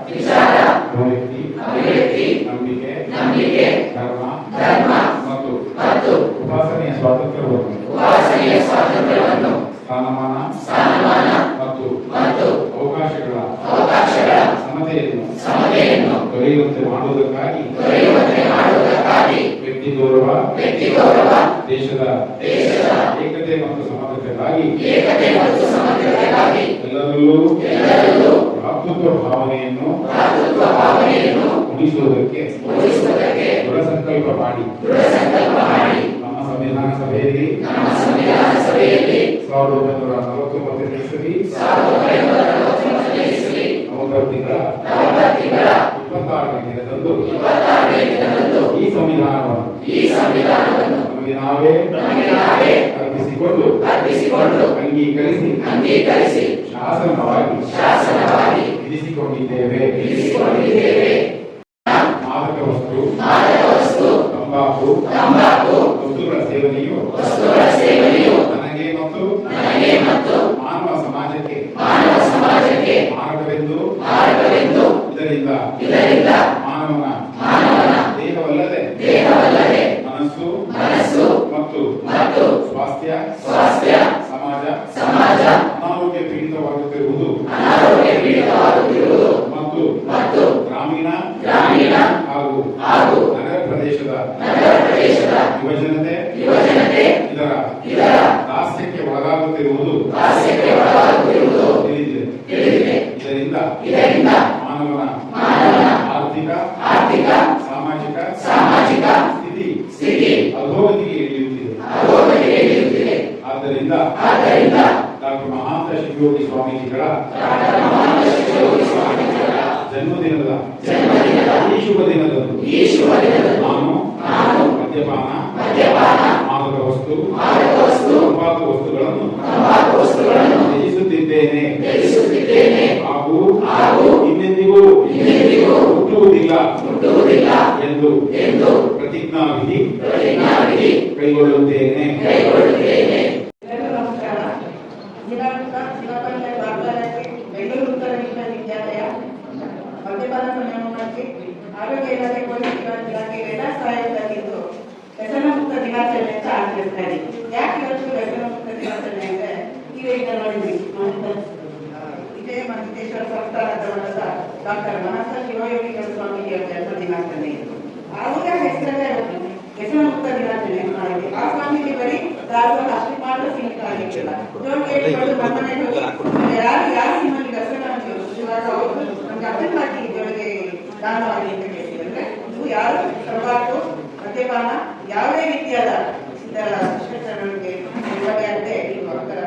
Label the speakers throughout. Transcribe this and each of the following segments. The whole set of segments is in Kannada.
Speaker 1: ವಿಚಾರ, ಅಭಿವ್ಯಕ್ತಿ, ನಂಬಿಕೆ, ಧರ್ಮ ಮತ್ತು ಉಪಾಸನೆಯ ಸ್ವಾತಂತ್ರ್ಯವನ್ನು ಸ್ಥಾನಮಾನ ಮತ್ತು ಅವಕಾಶಗಳ ಸಮತೆಯನ್ನು ದೊರೆಯುವಂತೆ ಮಾಡುವುದಕ್ಕಾಗಿ ವ್ಯಕ್ತಿ ಗೌರವ, ದೇಶದ ಏಕತೆ ಮತ್ತು ಸಮಗ್ರತೆಗಾಗಿ ಎಲ್ಲರಲ್ಲೂ ಭ್ರಾತೃತ್ವ ಭಾವನೆಯನ್ನು ಉಳಿಸುವುದಕ್ಕೆ ದೃಢ ಸಂಕಲ್ಪ ಮಾಡಿ ನಮ್ಮ ಸಂವಿಧಾನ ಸಭೆಯಲ್ಲಿ 1949 ಇಸವಿ ನವೆಂಬರ್ ತಿಂಗಳ 26ನೇ ದಿನದಂದು ಈ ಸಂವಿಧಾನವನ್ನು ನಮಗೆ ನಾವೇ ಅರ್ಪಿಸಿಕೊಂಡು ಅಂಗೀಕರಿಸಿ ಶಾಸನವಾಗಿ ವಿಧಿಸಿಕೊಂಡಿದ್ದೇವೆ. ಮಾದಕ ವಸ್ತು, ತಂಬಾಕು ವಸ್ತುಗಳ ಸೇವನೆಯು ನನಗೆ ಮತ್ತು ಮಾನವ ಸಮಾಜಕ್ಕೆ ಮಾರಕವೆಂದು ಇದರಿಂದ ಮಾನವನ ದೇಹವಲ್ಲದೆ ಮನಸ್ಸು ಮತ್ತು ಸ್ವಾಸ್ಥ್ಯ ಸಮಾಜ ಅನಾರೋಗ್ಯ ಪೀಡಿತವಾಗುತ್ತಿರುವುದು ಮತ್ತು ಗ್ರಾಮೀಣ ಹಾಗೂ ನಗರ ಪ್ರದೇಶದ ಯುವಜನತೆ ಇದರ ದಾಸ್ಯಕ್ಕೆ ಒಳಗಾಗುತ್ತಿರುವುದು ತಿಳಿದಿದೆ. ಇದರಿಂದ ಮಾನವನ ಆರ್ಥಿಕ ಸಾಮಾಜಿಕ ಸ್ಥಿತಿ ಅಧೋಗತಿಗೆ ಇಳಿಯುತ್ತಿದೆ. ಆದ್ದರಿಂದ ಡಾಕ್ಟರ್ ಮಹಾಂತ ಶಿವಯೋಗಿ ಸ್ವಾಮೀಜಿಗಳ ಜನ್ಮದಿನದ ಈ ಶುಭ ದಿನದಂದು ನಾನು ಮದ್ಯಪಾನ, ಮಾದಕ ವಸ್ತು, ತಂಬಾಕು ವಸ್ತುಗಳನ್ನು ತ್ಯಜಿಸುತ್ತಿದ್ದೇನೆ ಹಾಗೂ ಇನ್ನೆಂದಿಗೂ ಮುಟ್ಟುವುದಿಲ್ಲ ಎಂದು ಪ್ರತಿಜ್ಞಾವಿಧಿ ಕೈಗೊಳ್ಳುತ್ತೇನೆ.
Speaker 2: ಮದ್ಯಪಾನ ಸಂಯಮಕ್ಕೆ ಆರೋಗ್ಯ ಇಲಾಖೆ ಪೊಲೀಸ್ ಇಲಾಖೆ ಎಲ್ಲ ಸಹಾಯಕರಾಗಿದ್ದು ವ್ಯಸನ ಮುಕ್ತ ದಿನಾಚರಣೆ ಅಂತ ಆಚರಿಸ್ತಾರೆ. ಯಾಕೆ ಇವತ್ತು ವ್ಯಸನ ಮುಕ್ತ ದಿನಾಚರಣೆ ಅಂದ್ರೆ ಈಗ ನೋಡಿದ್ವಿ ಇದೇ ಮಹಂತೇಶ್ವರ ಸಂಸ್ಥಾನದ ಮಠದ ಡಾಕ್ಟರ್ ಮಹಾಂತ ಶಿವಯೋಗಿಗಳ ಸ್ವಾಮೀಜಿಯವರ ಜನ್ಮ ದಿನಾಚರಣೆ ಇತ್ತು. ಆವಾಗ ಹೆಸರಲ್ಲೇ ವ್ಯಸನ ಮುಕ್ತ ದಿನಾಚರಣೆ ಮಾಡಿದ್ವಿ. ಆ ಸ್ವಾಮೀಜಿ ಬರೀ ದಾಸೋಹ ಅಷ್ಟು ಮಾತ್ರ ಸೀಮಿತ ಆಗಿಲ್ಲ. ಜೋಡಿಗಳು ಮನೆ ಯಾರು ನಿಮ್ಮಲ್ಲಿ ವ್ಯಸನ ಇವಾಗ ಅವರು ನಮ್ಗೆ ಅಭಿಮಾನಿ ಇದರೊಳಗೆ ದಾನವಾಗಿ ಅಂತ ಕೇಳ್ತೀವಿ. ಅಂದ್ರೆ ನೀವು ಯಾರು ತಂಬಾಕು, ಮದ್ಯಪಾನ ಯಾವುದೇ ರೀತಿಯಾದ ಶಿಷ್ಟಾಚಾರಗಳಿಗೆ ನಿರ್ವಹಣೆ ನೀವು ಅವರ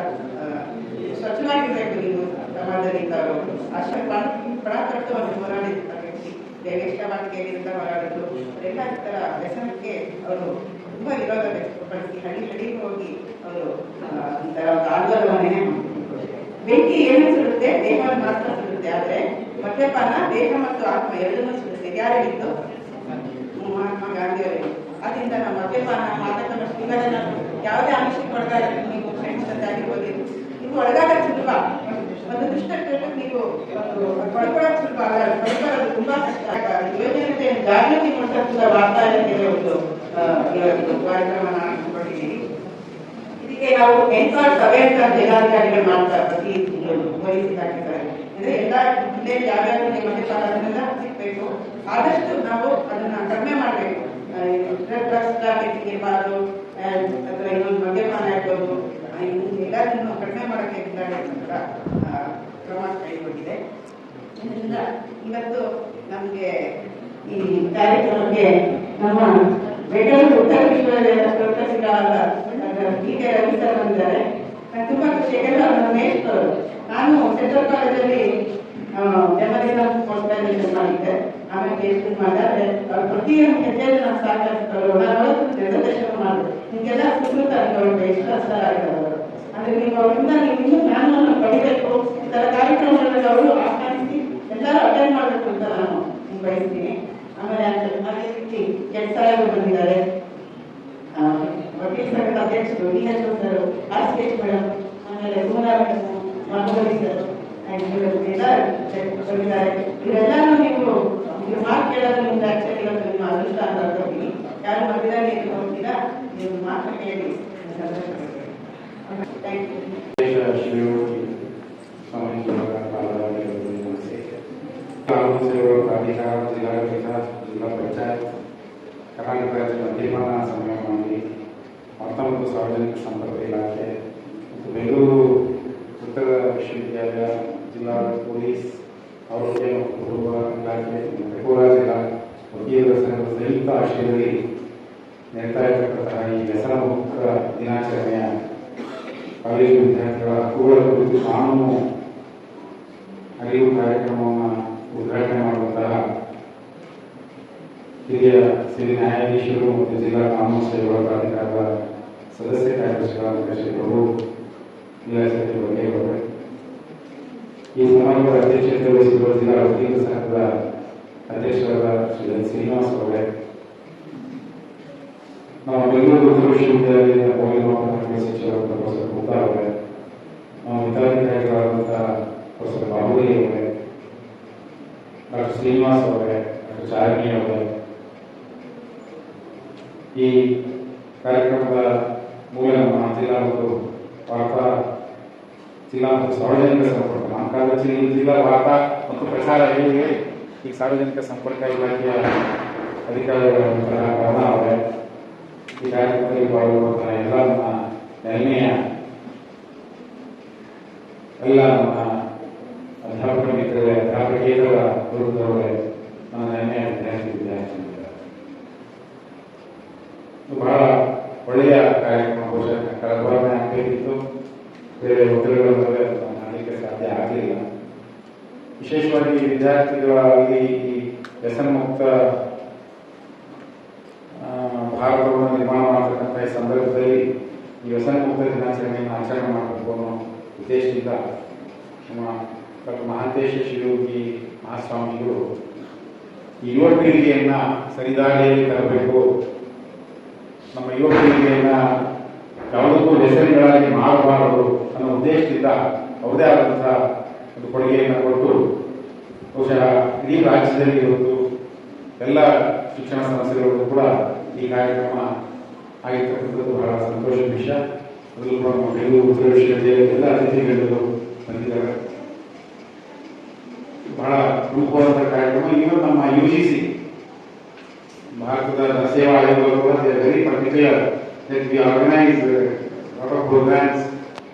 Speaker 2: ಸ್ವಚ್ಛವಾಗಿರ್ಬೇಕು. ನೀವು ಸಮಾಜದಿಂದ ಅಷ್ಟೇ ಪಣಕರ್ತವನ್ನು ಹೋರಾಡಿದ ವ್ಯಕ್ತಿ ದೇವೇಶವಾಟಿಕೆಯಿಂದ ಹೋರಾಡೋದು ಎಲ್ಲ ಇತರ ವ್ಯಸನಕ್ಕೆ ಅವರು ತುಂಬಾ ವಿರೋಧ ವ್ಯಕ್ತಪಡಿಸಿ ಹಳ್ಳಿ ಹೋಗಿ ಅವರು ಈ ತರ ಆಂದೋಲನೆ ಬೆಂಕಿ ಏನು ಸುಡುತ್ತೆ, ದೇಹವನ್ನು ಮಾತ್ರ ಸುಡುತ್ತೆ. ಆದ್ರೆ ಮದ್ಯಪಾನ ದೇಹ ಮತ್ತು ಆತ್ಮ ಎರಡನ್ನೂ ಸುಡುತ್ತೆ. ಯಾರು ಹೇಳಿದ್ದು? ಮಹಾತ್ಮ ಗಾಂಧಿಯವರು. ಅದರಿಂದ ನಾವು ಮದ್ಯಪಾನ, ಮಾದಕ ವಸ್ತು ಇವೆಲ್ಲ ಯಾವುದೇ ಅಂಶಕ್ಕೆ ಒಳಗಾಗ ನೀವು ಫ್ರೆಂಡ್ಸ್ ಅಂತ ಆಗಿರ್ಬೋದು, ನೀವು ಒಳಗಾಗ ಸುಲಭ. ಒಂದು ದುಷ್ಟಕ್ಕೆ ನೀವು ಪಡ್ಕೊಳ್ಳೋದು ಸುಲಭ ಆಗಲ್ಲ, ಪಡ್ಕೊಳ್ಳೋದು ತುಂಬಾ ಕಷ್ಟ. ಯೋಜನೆ ಜಾಗೃತಿ ಮೂಡಿಸುವ ವಾರ್ತಾ ಒಂದು ಕಾರ್ಯಕ್ರಮ ಹಮ್ಮಿಕೊಂಡಿದ್ದೀವಿ. ಇದಕ್ಕೆ ನಾವು ಎನ್ಫೋರ್ಸ್ ಅವೇರ್ನೆಸ್ ಅಂತ ಜಿಲ್ಲಾಧಿಕಾರಿಗಳು ಮಾಡ್ತಾರೆ. ಪ್ರತಿ ಪೊಲೀಸ್ ಇಲಾಖೆ ಅಂದ್ರೆ ಎಲ್ಲ ಜಿಲ್ಲೆಯಲ್ಲಿ ಯಾವ್ಯಾವ ಮದ್ಯಪಾನ ಸಿಗ್ಬೇಕು, ಆದಷ್ಟು ನಾವು ಅದನ್ನ ಕಡಿಮೆ ಮಾಡಬೇಕು. ಡ್ರಗ್ಸ್ ಟ್ರಾಫಿಕಿಂಗ್ ಇರಬಾರ್ದು ಅಥವಾ ಇನ್ನೊಂದು ಮದ್ಯಪಾನ ಇರ್ಬೋದು, ಎಲ್ಲದನ್ನು ಕಡಿಮೆ ಮಾಡೋಕ್ಕೆ ಕ್ರಮ ಕೈಗೊಂಡಿದೆ. ಇದರಿಂದ ಇವತ್ತು ನಮಗೆ ಈ ಕಾರ್ಯಕ್ರಮಕ್ಕೆ ನಮ್ಮ ಬೆಂಗಳೂರು ಉತ್ತರ ವಿಶ್ವವಿದ್ಯಾಲಯದ ಪ್ರೊಫೆಸರ್ಗಳಾದ ಡಿ.ಕೆ. ರವಿ ಸರ್ ಬಂದಿದ್ದಾರೆ. ನಾನು ತುಂಬಾ ಖುಷಿ. ನಾನು ಸೆಂಟ್ರಲ್ ಕಾಲೇಜಲ್ಲಿ ಜನ್ಮದಿನ ಕಾನ್ಸಲ್ಟೇಷನ್ ಮಾಡಿದ್ದೆ. ಆಮೇಲೆ ಕೇಸ್ ಮಾಡಿದ್ರೆ ಅವ್ರು ಪ್ರತಿಯೊಂದು ಹೆಜ್ಜೆಯಲ್ಲಿ ನಾನು ಸಾಕಾಗ್ತಾರೆ ದರ್ಶನ ಮಾಡಿದ್ರು. ನಿಮಗೆಲ್ಲ ಸುಕೃತ ಅನ್ಕೊಳ್ಳಿ, ಎಷ್ಟು ಕಷ್ಟ ಆಗಿರೋದು. ಅಂದ್ರೆ ನೀವು ಅವರಿಂದ ನೀವು ಇನ್ನೂ ಜ್ಞಾನವನ್ನು ಪಡಿಬೇಕು. ಈ ತರ ಕಾರ್ಯಕ್ರಮಗಳಲ್ಲಿ ಅವರು ಆಹ್ವಾನಿಸಿ ಎಲ್ಲರೂ ಅಟೆಂಡ್ ಮಾಡಬೇಕು ಅಂತ ನಾನು ಬಯಸ್ತೀನಿ. ಆಮೇಲೆ ಅದೇ ರೀತಿ ಎಸ್ ಸಾಹೇಬರು ಬಂದಿದ್ದಾರೆ, ವಕೀಲ ಸಂಘದ ಅಧ್ಯಕ್ಷರು ಡಿ.ಎಚ್. ಸರ್, ಆರ್.ಸಿ.ಎಚ್. ಮೇಡಮ್, ಆಮೇಲೆ ಸುಮಲಾ ಮೇಡಮ್, ಮಹಬೂಬಿ ಸರ್, ಇವೆಲ್ಲಾನು ನೀವು ಮಾತು ಕೇಳೋದು ನಿಮ್ದು ಆಕ್ಚುಲಿ ನಿಮ್ಮ ಅದೃಷ್ಟ ಅಂತ ಅನ್ಕೋತೀನಿ. ಯಾರು ಮಧ್ಯದಲ್ಲಿ ಹೋಗ್ತೀರಾ ನೀವು ಮಾತು ಕೇಳಿ. Thank you.
Speaker 3: ಜಿಲ್ಲಾ ಪಂಚಾಯತ್ ಕರ್ನಾಟಕ ರಾಜ್ಯ ಮದ್ಯಪಾನ ಸಂಗ್ರಹ ಮಂಡಳಿ ವಾರ್ತಾ ಮತ್ತು ಸಾರ್ವಜನಿಕ ಸಂಪರ್ಕ ಇಲಾಖೆ ಮತ್ತು ಬೆಂಗಳೂರು ಉತ್ತರ ವಿಶ್ವವಿದ್ಯಾಲಯ ಜಿಲ್ಲಾ ಪೊಲೀಸ್ ಆರೋಗ್ಯ ಮತ್ತು ಕುಟುಂಬ ಇಲಾಖೆ ಮತ್ತು ತ್ರಿಪುರಾ ಜಿಲ್ಲಾ ವಕೀಲರ ಸಂಘದ ಸಂಯುಕ್ತ ಆಶ್ರಯದಲ್ಲಿ ನಡೀತಾ ಇರತಕ್ಕಂತಹ ಈ ವ್ಯಸನ ಮುಕ್ತ ದಿನಾಚರಣೆಯ ಕಾಲೇಜು ವಿದ್ಯಾರ್ಥಿಗಳ ಹಕ್ಕುಗಳ ಕುರಿತು ಕಾನೂನು ಅರಿವು ಕಾರ್ಯಕ್ರಮವನ್ನು ಉದ್ಘಾಟನೆ ಮಾಡುವಂತಹ ಹಿರಿಯ ಸಿರಿ ನ್ಯಾಯಾಧೀಶರು ಮತ್ತು ಜಿಲ್ಲಾ ಕಾನೂನು ಸೇವಾ ಪ್ರಾಧಿಕಾರದ ಸದಸ್ಯ ಕಾರ್ಯದರ್ಶಿಗಳಾದ ಶ್ರೀ ಪ್ರಭು ನೀಲಾಶೆಟ್ಟಿ ಬಗ್ಗೆಯವರೇ, ಈ ಸಮಾರಂಭದ ಅಧ್ಯಕ್ಷತೆ ವಹಿಸಿರುವ ಜಿಲ್ಲಾ ವಕೀಲರ ಸಂಘದ ಅಧ್ಯಕ್ಷರಾದ ಶ್ರೀ ಎನ್ ಶ್ರೀನಿವಾಸ್ ಅವರೇ, ನಮ್ಮ ಬೆಂಗಳೂರು ಉತ್ತರ ವಿಶ್ವವಿದ್ಯಾಲಯದ ಮೌಲ್ಯಮಾಪನ ಸಚಿವರಾದ ಪ್ರೊಫೆಸರ್ ಗುಪ್ತಾ ಅವರೇ, ನಮ್ಮ ವಿದ್ಯಾಧಿಕಾರಿಗಳಾದಂತಹ ಪ್ರೊಫೆಸರ್ ಬಾಬುರಿ ಅವರೇ, ಡಾಕ್ಟರ್ ಶ್ರೀನಿವಾಸ್ ಅವರೇ, ಡಾಕ್ಟರ್ ಚಾರಿಣಿ ಅವರೇ, ಈ ಕಾರ್ಯಕ್ರಮದ ಮೂಲ ನಮ್ಮ ಜಿಲ್ಲಾ ಮತ್ತು ವಾರ್ತಾ ಜಿಲ್ಲಾ ಮತ್ತು ಸಾರ್ವಜನಿಕ ಸಂಪರ್ಕ ನಾಮಕಾಲದಲ್ಲಿ ಜಿಲ್ಲಾ ವಾರ್ತಾ ಮತ್ತು ಪ್ರಸಾರ ಹೇಳಿ ಈ ಸಾರ್ವಜನಿಕ ಸಂಪರ್ಕ ಇಲಾಖೆಯ ಅಧಿಕಾರಿಗಳಾದಂತಹ ಕರ್ಣ ಅವರೇ, ಈ ಕಾರ್ಯಕ್ರಮದಲ್ಲಿ ಪಾಲ್ಗೊಳ್ಳುವಂತಹ ಎಲ್ಲ ನಮ್ಮ ನೆಲೆಯ ಎಲ್ಲ ನಮ್ಮ ಅಧ್ಯಾಪಕ ಮಿತ್ರರೇ, ಅಧ್ಯಾಪಕೇತರ ವೃಂದವರೇ, ನನ್ನ ನೆಲೆಯ ವಿದ್ಯಾರ್ಥಿನಿದ್ದಾರೆ. ಬಹಳ ಒಳ್ಳೆಯ ಕಾರ್ಯಕ್ರಮ. ಬಹುಶಃ ಕಳೆದ ಆಗಬೇಕಿತ್ತು, ಬೇರೆ ಒತ್ತಡಗಳ ಮೇಲೆ ಮಾಡಲಿಕ್ಕೆ ಸಾಧ್ಯ ಆಗಲಿಲ್ಲ. ವಿಶೇಷವಾಗಿ ವಿದ್ಯಾರ್ಥಿಗಳಲ್ಲಿ ಈ ವ್ಯಸನ ಮುಕ್ತ ಭಾರತವನ್ನು ನಿರ್ಮಾಣ ಮಾಡತಕ್ಕಂಥ ಈ ಸಂದರ್ಭದಲ್ಲಿ ಈ ವ್ಯಸನ ಮುಕ್ತ ದಿನಾಚರಣೆಯನ್ನು ಆಚರಣೆ ಮಾಡಬೇಕು ಅನ್ನೋ ಉದ್ದೇಶದಿಂದ ನಮ್ಮ ಡಾಕ್ಟರ್ ಮಹಾಂತೇಶ ಶಿವಯೋಗಿ ಮಹಾಸ್ವಾಮಿಗಳು ಈ ಯುವ ಪೀಳಿಗೆಯನ್ನ ಸರಿದಾರಿಯಲ್ಲಿ ತರಬೇಕು, ನಮ್ಮ ಯುವ ಪೀಳಿಗೆಯನ್ನ ಯಾವುದಕ್ಕೂ ವ್ಯಸನಿಗಳಾಗಿ ಮಾಡಬಾರದು ಅನ್ನೋ ಉದ್ದೇಶದಿಂದ ಅವರದೇ ಆದಂತಹ ಒಂದು ಕೊಡುಗೆಯನ್ನು ಕೊಟ್ಟು ಬಹುಶಃ ಇಡೀ ರಾಜ್ಯದಲ್ಲಿ ಇವತ್ತು ಎಲ್ಲ ಶಿಕ್ಷಣ ಸಂಸ್ಥೆಗಳು ಕೂಡ ಈ ಕಾರ್ಯಕ್ರಮ ಆಗಿರ್ತಕ್ಕಂಥದ್ದು ಬಹಳ ಸಂತೋಷದ ವಿಷಯ. ಅದರಲ್ಲೂ ಕೂಡ ನಮ್ಮ ಬೆಂಗಳೂರು ಉತ್ತರ ವಿಶ್ವವಿದ್ಯಾಲಯದ ಎಲ್ಲ ಅತಿಥಿಗಳು ಬಂದಿದ್ದಾರೆ. ಬಹಳ ಪ್ರಮುಖವಾದಂತಹ ಕಾರ್ಯಕ್ರಮ. ಇನ್ನು ನಮ್ಮ UGC ಭಾರತದ ಸೇವಾ ಆಯೋಗಗಳು ಕೂಡ very particular that we organise lot of programmes.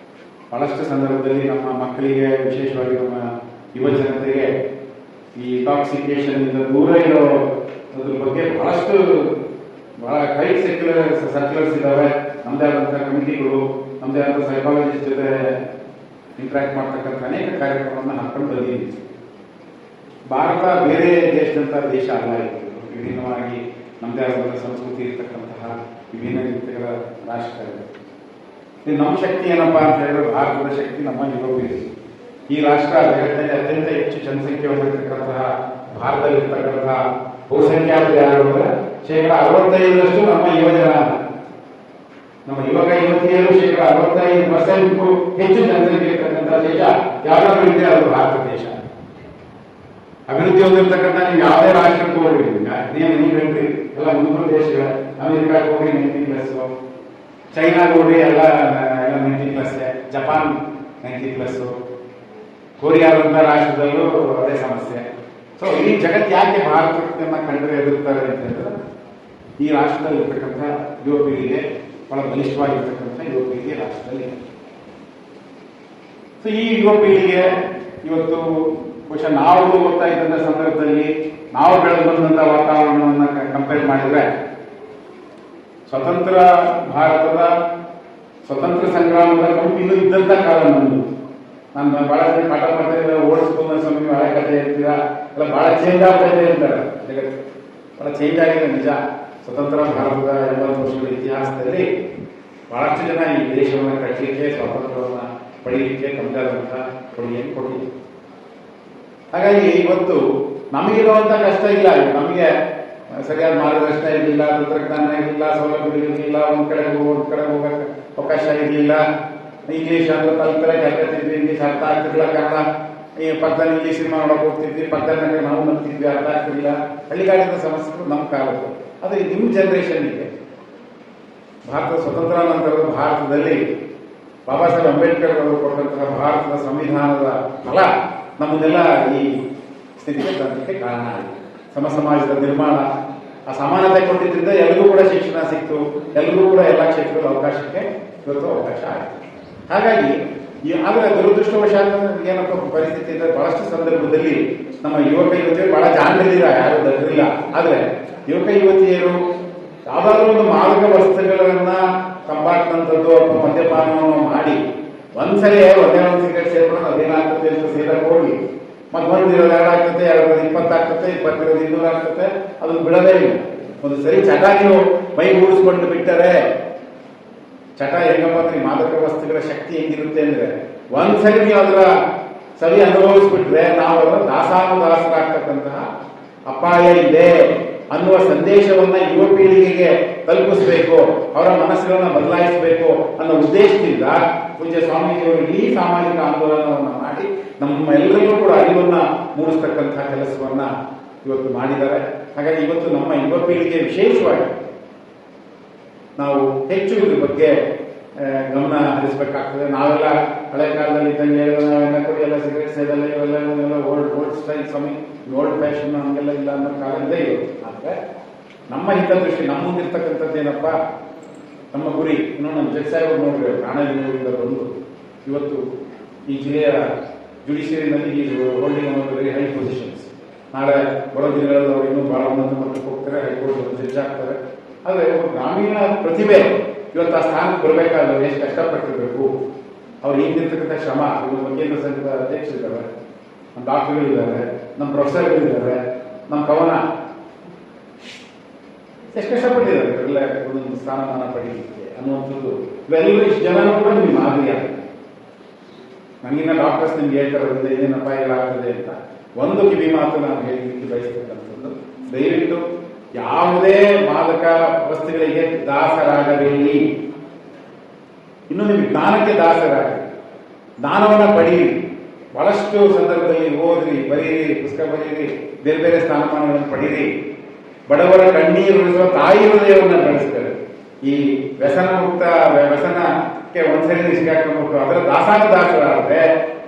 Speaker 3: ಬಹಳಷ್ಟು ಸಂದರ್ಭದಲ್ಲಿ ನಮ್ಮ ಮಕ್ಕಳಿಗೆ, ವಿಶೇಷವಾಗಿ ನಮ್ಮ ಯುವ ಜನತೆಗೆ ಈ ಇಂಟಾಕ್ಸಿಕೇಶನ್ ಇಂದ ದೂರ ಇರೋ ಅದ್ರ ಬಗ್ಗೆ ಬಹಳ ಟೈಟ್ ಸರ್ಕ್ಯುಲರ್ಸ್ ಇದ್ದಾವೆ. ನಮ್ಮದೇ ಆದಂತಹ ಕಮಿಟಿಗಳು, ನಮ್ಮದೇ ಆದಂತಹ ಸೈಕಾಲಜಿಸ್ಟ್ ಜೊತೆ ಇಂಟ್ರಾಕ್ಟ್ ಮಾಡ್ತಕ್ಕಂಥ ಅನೇಕ ಕಾರ್ಯಕ್ರಮವನ್ನು ಹಾಕೊಂಡು ಬಂದಿದ್ದೀವಿ. ಭಾರತ ಬೇರೆ ದೇಶದಂಥ ದೇಶ ಅಲ್ಲ. ಇದು ವಿಭಿನ್ನವಾಗಿ ನಮ್ಮದೇ ಆದಂತಹ ಸಂಸ್ಕೃತಿ ಇರ್ತಕ್ಕಂತಹ ವಿಭಿನ್ನ ರೀತಿಗಳ ರಾಷ್ಟ್ರ ಇದೆ. ಇದು ನಮ್ಮ ಶಕ್ತಿ ಏನಪ್ಪಾ ಅಂತ ಹೇಳಿದ್ರೆ, ಭಾರತದ ಶಕ್ತಿ ನಮ್ಮ ಯುವ ಪೀಳಿಗೆ. ಈ ರಾಷ್ಟ್ರ ಜಗತ್ತಿನಲ್ಲಿ ಅತ್ಯಂತ ಹೆಚ್ಚು ಜನಸಂಖ್ಯೆ ಹೊಂದಿರತಕ್ಕಂತಹ ಭಾರತದಲ್ಲಿರ್ತಕ್ಕಂತಹ ಬಹುಸಂಖ್ಯಾತರು ಯಾರು ಅಂದರೆ 65% ನಮ್ಮ ಯುವಜನ. ನಮ್ಮ ಯುವಕ ಯುವತಿಯರು 65% ಹೆಚ್ಚು ಜನಸಂಖ್ಯೆ ಇರ್ತಕ್ಕಂಥ ದೇಶ ಯಾವ್ದಾದ್ರು ಇದೆ, ಅದು ಭಾರತ ದೇಶ. ಅಭಿವೃದ್ಧಿ ಹೊಂದಿರತಕ್ಕಂಥ ನೀವು ಯಾವುದೇ ರಾಷ್ಟ್ರಕ್ಕೆ ಹೋಗ್ರಿ, ನೀವು ಹೇಳ್ರಿ ಎಲ್ಲ ಮುಂದಿನ ದೇಶಗಳ, ಅಮೆರಿಕಾಕ್ಕೆ ಹೋಗಿ 90+, ಚೈನಾಗೆ ಹೋಗಿ ಎಲ್ಲ 90+, ಜಪಾನ್ 90+, ಕೊರಿಯಾದಂಥ ರಾಷ್ಟ್ರದಲ್ಲೂ ಅದೇ ಸಮಸ್ಯೆ. ಸೊ ಈ ಜಗತ್ತು ಯಾಕೆ ಭಾರತನ್ನ ಕಂಡ್ರೆ ಎದುರ್ತಾರೆ ಅಂತ ಹೇಳಿದ್ರೆ, ಈ ರಾಷ್ಟ್ರದಲ್ಲಿ ಇರ್ತಕ್ಕಂಥ ಯುವ ಪೀಳಿಗೆ ಬಹಳ ಬಲಿಷ್ಠವಾಗಿರ್ತಕ್ಕಂಥ ಯುವ ಪೀಳಿಗೆ ರಾಷ್ಟ್ರದಲ್ಲಿ. ಸೊ ಈ ಯುವ ಪೀಳಿಗೆ ಇವತ್ತು ಬಹುಶಃ ನಾವು ಓದ್ತಾ ಇದ್ದಂಥ ಸಂದರ್ಭದಲ್ಲಿ ನಾವು ಬೆಳೆದು ಬಂದಂಥ ವಾತಾವರಣವನ್ನು ಕಂಪೇರ್ ಮಾಡಿದ್ರೆ, ಸ್ವತಂತ್ರ ಭಾರತದ ಸ್ವತಂತ್ರ ಸಂಗ್ರಾಮದ ಕಂಪಿನೂ ಇದ್ದಂಥ ಕಾಲ ನಮ್ಮದು. ನಾನು ಬಹಳ ಜನ ಪಾಠ ಮಾಡ್ತಾ ಇದ್ದಾರೆ, ಓಡಿಸ್ಕೊಂಡ ಸಮಯ ಹಳೆ ಕಥೆ ಹೇಳ್ತೀರಾ, ಎಲ್ಲ ಬಹಳ ಚೇಂಜ್ ಆಗ್ತಾ ಇರ್ತಾರೆ. ಜಗತ್ತು ಬಹಳ ಚೇಂಜ್ ಆಗಿದೆ ನಿಜ. ಸ್ವತಂತ್ರ ಭಾರತದ 80 ವರ್ಷಗಳ ಇತಿಹಾಸದಲ್ಲಿ ಬಹಳಷ್ಟು ಜನ ಈ ದೇಶವನ್ನು ಕಟ್ಟಲಿಕ್ಕೆ, ಸ್ವಾತಂತ್ರ್ಯವನ್ನು ಪಡೀಲಿಕ್ಕೆ ತಮ್ಮದಾದಂಥ ಕೊಡುಗೆಯನ್ನು ಕೊಟ್ಟಿದೆ. ಹಾಗಾಗಿ ಇವತ್ತು ನಮಗಿರುವಂಥ ಕಷ್ಟ ಇಲ್ಲ. ನಮಗೆ ಸರಿಯಾದ ಮಾರ್ಗದರ್ಶನ ಇರಲಿಲ್ಲ, ತಂತ್ರಜ್ಞಾನ ಇರಲಿಲ್ಲ, ಸೌಲಭ್ಯಗಳಿರಲಿಲ್ಲ, ಒಂದು ಕಡೆ ಹೋಗಕ್ಕೆ ಅವಕಾಶ ಇರಲಿಲ್ಲ. ಇಂಗ್ಲೀಷ್ ಅಂತ ತಲುಪರೆ ಕಲ್ತಿದ್ವಿ, ಇಂಗ್ಲೀಷ್ ಅರ್ಥ ಆಗ್ತಿರ್ಲಿಲ್ಲ, ಕನ್ನಡ ಈ ಪಕ್ಕದಲ್ಲಿ ಇಲ್ಲಿ ಸಿನಿಮಾ ನೋಡೋಕೆ ಹೋಗ್ತಿದ್ವಿ, ಪಕ್ಕದಲ್ಲಿ ನಾವು ಬರ್ತಿದ್ವಿ, ಅರ್ಥ ಆಗ್ತಿರ್ಲಿಲ್ಲ. ಹಳ್ಳಿಗಾಡಿನ ಸಮಸ್ಯೆಗಳು ನಮ್ಮ ಕಾಲದ್ದು. ಆದರೆ ನಿಮ್ಮ ಜನರೇಷನ್ಗೆ ಭಾರತ ಸ್ವತಂತ್ರ ನಂತರದ ಭಾರತದಲ್ಲಿ ಬಾಬಾ ಸಾಹೇಬ್ ಅಂಬೇಡ್ಕರ್ ಅವರು ಕೊಟ್ಟಂತಹ ಭಾರತದ ಸಂವಿಧಾನದ ಫಲ ನಮ್ಮನ್ನೆಲ್ಲ ಈ ಸ್ಥಿತಿಗೆ ತರಲಿಕ್ಕೆ ಕಾರಣ ಆಗಿದೆ. ಸಮಾಜದ ನಿರ್ಮಾಣ, ಆ ಸಮಾನತೆ ಕೊಟ್ಟಿದ್ದರಿಂದ ಎಲ್ಲರಿಗೂ ಕೂಡ ಶಿಕ್ಷಣ ಸಿಕ್ತು, ಎಲ್ಲರಿಗೂ ಕೂಡ ಎಲ್ಲ ಕ್ಷೇತ್ರದ ಅವಕಾಶಕ್ಕೆ ಇವತ್ತು ಅವಕಾಶ ಆಯಿತು. ಹಾಗಾಗಿ ಆದರೆ ದುರದೃಷ್ಟವಶಾತ್ ಏನಪ್ಪ ಪರಿಸ್ಥಿತಿ ಇದ್ದರೆ ಬಹಳಷ್ಟು ಸಂದರ್ಭದಲ್ಲಿ ನಮ್ಮ ಯುವಕ ಯುವತಿಯರು ಬಹಳ ಜಾಣರಿಲ್ಲ, ಯಾರು ದಡ್ರಿಲ್ಲ. ಆದರೆ ಯುವಕ ಯುವತಿಯರು ಯಾವುದಾದ್ರೂ ಒಂದು ಮಾದಕ ವಸ್ತುಗಳನ್ನ ತಂಬಾಕಿನಂಥದ್ದು ಅಥವಾ ಮದ್ಯಪಾನವನ್ನು ಮಾಡಿ ಒಂದ್ಸರಿ ಒಂದೇ ಒಂದು ಸಿಗರೇಟ್ ಸೇರ್ಕೊಂಡು ಅದೇನಾಗ್ತದೆ ಅಂತ ಸೇರಕ್ಕೆ ಹೋಗಿ ಮತ್ತೆ ಒಂದಿರೋದು 2 ಆಗ್ತದೆ, 20 ಆಗ್ತದೆ, 20 200 ಆಗ್ತದೆ, ಅದನ್ನು ಬಿಡೋದೇ ಇಲ್ಲ. ಒಂದು ಸರಿ ಚಟ ನೀವು ಮೈ ಊಡಿಸ್ಕೊಂಡು ಬಿಟ್ಟರೆ, ಚಟ ಹೆಂಗಪ್ಪ ಅಂದ್ರೆ ಮಾದಕ ವಸ್ತುಗಳ ಶಕ್ತಿ ಹೆಂಗಿರುತ್ತೆ ಅಂದ್ರೆ ಒಂದ್ಸರಿ ನೀವು ಅದರ ಸರಿ ಅನುಭವಿಸ್ಬಿಟ್ರೆ ನಾವು ಅದರ ದಾಸಾನುದಾಸರಾಗ್ತಕ್ಕಂತಹ ಅಪಾಯ ಇದೆ ಅನ್ನುವ ಸಂದೇಶವನ್ನ ಯುವ ಪೀಳಿಗೆಗೆ ತಲುಪಿಸ್ಬೇಕು, ಅವರ ಮನಸ್ಸುಗಳನ್ನ ಬದಲಾಯಿಸಬೇಕು ಅನ್ನೋ ಉದ್ದೇಶದಿಂದ ಪೂಜ್ಯ ಸ್ವಾಮೀಜಿಯವರು ಈ ಸಾಮಾಜಿಕ ಆಂದೋಲನವನ್ನು ಮಾಡಿ ನಮ್ಮೆಲ್ಲರಿಗೂ ಕೂಡ ಅರಿವನ್ನ ಮೂಡಿಸ್ತಕ್ಕಂತಹ ಕೆಲಸವನ್ನ ಇವತ್ತು ಮಾಡಿದ್ದಾರೆ. ಹಾಗಾಗಿ ಇವತ್ತು ನಮ್ಮ ಯುವ ಪೀಳಿಗೆ ವಿಶೇಷವಾಗಿ ನಾವು ಹೆಚ್ಚು ಇದ್ರ ಬಗ್ಗೆ ಗಮನ ಹರಿಸಬೇಕಾಗ್ತದೆ. ನಾವೆಲ್ಲ ಹಳೆ ಕಾಲದಲ್ಲಿ ಇದ್ದಂಗೆ ಎಲ್ಲ ಸಿಗರೇಟ್ ಸೇದಲ್ಲ, ಇವೆಲ್ಲ ಓಲ್ಡ್ ಸ್ಟೈಲ್ ಓಲ್ಡ್ ಫ್ಯಾಷನ್ ಹಂಗೆಲ್ಲ ಇಲ್ಲ ಅನ್ನೋ ಕಾಲ ಇದೆ ಇವತ್ತು. ಆದರೆ ನಮ್ಮ ಹಿತದೃಷ್ಟಿ ನಮ್ಮ ಮುಂದಿರ್ತಕ್ಕಂಥದ್ದು ಏನಪ್ಪ, ನಮ್ಮ ಗುರಿ ಇನ್ನೂ ನಮ್ಮ ಜಡ್ ಸಾಹೇಬ್ ನೋಡ್ರಿ, ರಾಣೆಬೆನ್ನೂರಿಂದ ಬಂದು ಇವತ್ತು ಈ ಜಿಲ್ಲೆಯ ಜುಡಿಷಿಯರಿನಲ್ಲಿ ಈ ಹೋಲ್ಡಿಂಗ್ ವೆರಿ ಹೈ ಪೊಸಿಷನ್ಸ್. ನಾಳೆ ಬರೋ ದಿನಗಳಲ್ಲಿ ಅವರು ಇನ್ನೂ ಬಹಳ ಉನ್ನತ ಮಟ್ಟಕ್ಕೆ ಹೋಗ್ತಾರೆ, ಹೈಕೋರ್ಟ್ ಜಡ್ಜ್ ಆಗ್ತಾರೆ. ಆದರೆ ಗ್ರಾಮೀಣ ಪ್ರತಿಭೆ ಇವತ್ತು ಆ ಸ್ಥಾನಕ್ಕೆ ಬರಬೇಕಾದ್ರೆ ಎಷ್ಟು ಕಷ್ಟಪಟ್ಟಿರಬೇಕು, ಅವ್ರು ಹಿಂದಿರ್ತಕ್ಕಂಥ ಶ್ರಮ. ಇವರು ಕೇಂದ್ರ ಸಂಘದ ಅಧ್ಯಕ್ಷರಿದ್ದಾರೆ, ನಮ್ಮ ಡಾಕ್ಟರ್ಗಳಿದ್ದಾರೆ, ನಮ್ಮ ಪ್ರೊಫೆಸರ್ಗಳಿದ್ದಾರೆ, ನಮ್ಮ ಕವನ ಎಷ್ಟು ಕಷ್ಟಪಟ್ಟಿದ್ದಾರೆ ಎಲ್ಲ ಒಂದೊಂದು ಸ್ಥಾನಮಾನ ಪಡೀಲಿಕ್ಕೆ ಅನ್ನುವಂಥದ್ದು. ಇವೆಲ್ಲರೂ ಇಷ್ಟು ಜನನೂ ಕೂಡ ನಿಮ್ಗೆ ಮಾದರಿ ಆಗ್ತದೆ. ನನಗಿನ್ನ ಡಾಕ್ಟರ್ಸ್ ನಿಮ್ಗೆ ಹೇಳ್ತಾರೋದ್ರಿಂದ ಏನೇನು ಅಪಾಯಗಳಾಗ್ತದೆ ಅಂತ ಒಂದು ಕಿವಿ ಮಾತು ನಾನು ಹೇಳಲಿಕ್ಕೆ ಬಯಸ್ತಕ್ಕಂಥದ್ದು, ದಯವಿಟ್ಟು ಯಾವುದೇ ಮಾದಕ ವಸ್ತುಗಳಿಗೆ ದಾಸರಾಗಬೇಡಿ. ಇನ್ನು ನಿಮ್ಗೆ ಜ್ಞಾನಕ್ಕೆ ದಾಸರಾಗಿ ಜ್ಞಾನವನ್ನ ಪಡೀರಿ. ಬಹಳಷ್ಟು ಸಂದರ್ಭದಲ್ಲಿ ಓದ್ರಿ, ಬರೀರಿ, ಪುಸ್ತಕ ಬರೀರಿ, ಬೇರೆ ಬೇರೆ ಸ್ಥಾನಮಾನಗಳನ್ನು ಪಡೀರಿ. ಬಡವರ ಕಣ್ಣೀರು ಉಳಿಸುವ ತಾಯಿ ಹೃದಯವನ್ನು ಬೆಳೆಸ್ತಾರೆ. ಈ ವ್ಯಸನಕ್ಕೆ ಒಂದ್ಸರಿ ಸಿಗಾಕೊಂಡ್ಬಿಟ್ಟು ಅದರ ದಾಸರಾದ್ರೆ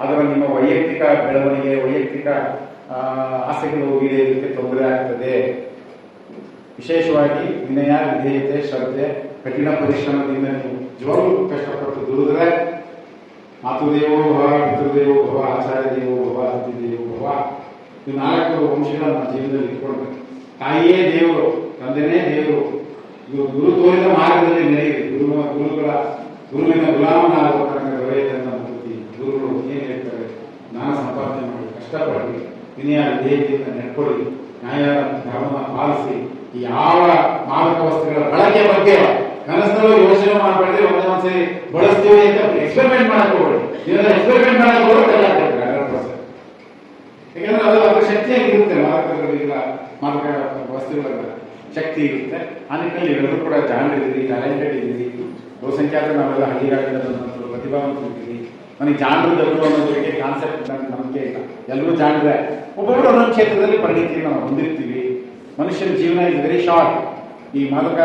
Speaker 3: ಅದರ ನಿಮ್ಮ ವೈಯಕ್ತಿಕ ಬೆಳವಣಿಗೆ, ವೈಯಕ್ತಿಕ ಆಸೆಗಳು ಈಡೇರಲಿಕ್ಕೆ ತೊಂದರೆ ಆಗ್ತದೆ. ವಿಶೇಷವಾಗಿ ವಿನಯ, ವಿಧೇಯತೆ, ಶ್ರದ್ಧೆ, ಕಠಿಣ ಪರಿಶ್ರಮದಿಂದ ನೀವು ನಿಜವಾಗ್ಲೂ ಕಷ್ಟಪಟ್ಟು ದುಡಿದ್ರೆ ಮಾತೃದೇವೋ ಭವ, ಪಿತೃದೇವೋ ಭವ, ಆಚಾರ್ಯ ದೇವೋ ಭವ, ಅತಿಥಿ ದೇವೋ ಭವ, ಇವು 4 ವಂಶಗಳ ನಮ್ಮ ಜೀವನದಲ್ಲಿ ಇಟ್ಕೊಂಡು ತಾಯಿಯೇ ದೇವರು, ತಂದೆನೇ ದೇವರು. ಇವು ಗುರು ತೋರಿದ ಮಾರ್ಗದಲ್ಲಿ ನಡೆಯಿರಿ. ಗುರುವಿನ ಗುಲಾಮನಾಗುವ ತನಕ ದೊರೆಯದನ್ನ ಮುಕ್ತಿ. ಗುರುಗಳು ಏನ್ ಹೇಳ್ತಾರೆ, ಜ್ಞಾನ ಸಂಪಾದನೆ ಮಾಡಿ, ಕಷ್ಟಪಡಿ, ವಿನಯ ವಿಧೇಯತೆಯಿಂದ ನಡ್ಕೊಳ್ಳಿ, ನ್ಯಾಯ ಧರ್ಮವನ್ನು ಪಾಲಿಸಿ. ಯಾವ ಮಾದಕ ವಸ್ತುಗಳ ಬಳಕೆ ಬಗ್ಗೆ ಕನಸಲ್ಲೂ ಯೋಚನೆ ಮಾಡಬೇಡ್ರಿ. ಒಂದೊಂದ್ಸರಿ ಬಳಸ್ತೀವಿ ಅಂತ ಎಕ್ಸ್ಪೆರಿಮೆಂಟ್ ಮಾಡಕ್ ಹೋಗ್ಬೇಡಿ. ನೀವೆಲ್ಲ ಎಕ್ಸ್ಪೆರಿಮೆಂಟ್ ಮಾಡಕ್ ಹೋಗ್ಬೇಡಿ. ಯಾಕಂದ್ರೆ ಅದರ ಶಕ್ತಿ ಆಗಿರುತ್ತೆ. ಮಾದಕ ವಸ್ತುಗಳ ಶಕ್ತಿ ಇರುತ್ತೆ. ಆ ನಿಟ್ಟಿನಲ್ಲಿ ಎಲ್ಲರೂ ಕೂಡ ಜಾಣರಿದ್ದೀರಿ, ಟ್ಯಾಲೆಂಟೆಡ್ ಇದ್ದೀರಿ. ಬಹುಸಂಖ್ಯಾತ ನಾವೆಲ್ಲ ಹಳ್ಳಿಗಾಡಿಂದ ಬಂದಂಥವ್ರು, ಪ್ರತಿಭಾವಂತರಿದ್ದೀರಿ. ನನಗೆ ಜಾಣರು ಜಗರು ಅನ್ನೋದಕ್ಕೆ ಕಾನ್ಸೆಪ್ಟ್ ನನಗೆ ನಂಬಿಕೆ ಇಲ್ಲ. ಎಲ್ಲರೂ ಜಾಣರೆ, ಒಬ್ಬೊಬ್ಬರು ಒಂದೊಂದು ಕ್ಷೇತ್ರದಲ್ಲಿ ಪರಿಣಿತಿಯನ್ನು ನಾವು ಹೊಂದಿರ್ತೀವಿ. ಮನುಷ್ಯನ ಜೀವನ ಇಸ್ ವೆರಿ ಶಾರ್ಟ್. ಈ ಮಾದಕ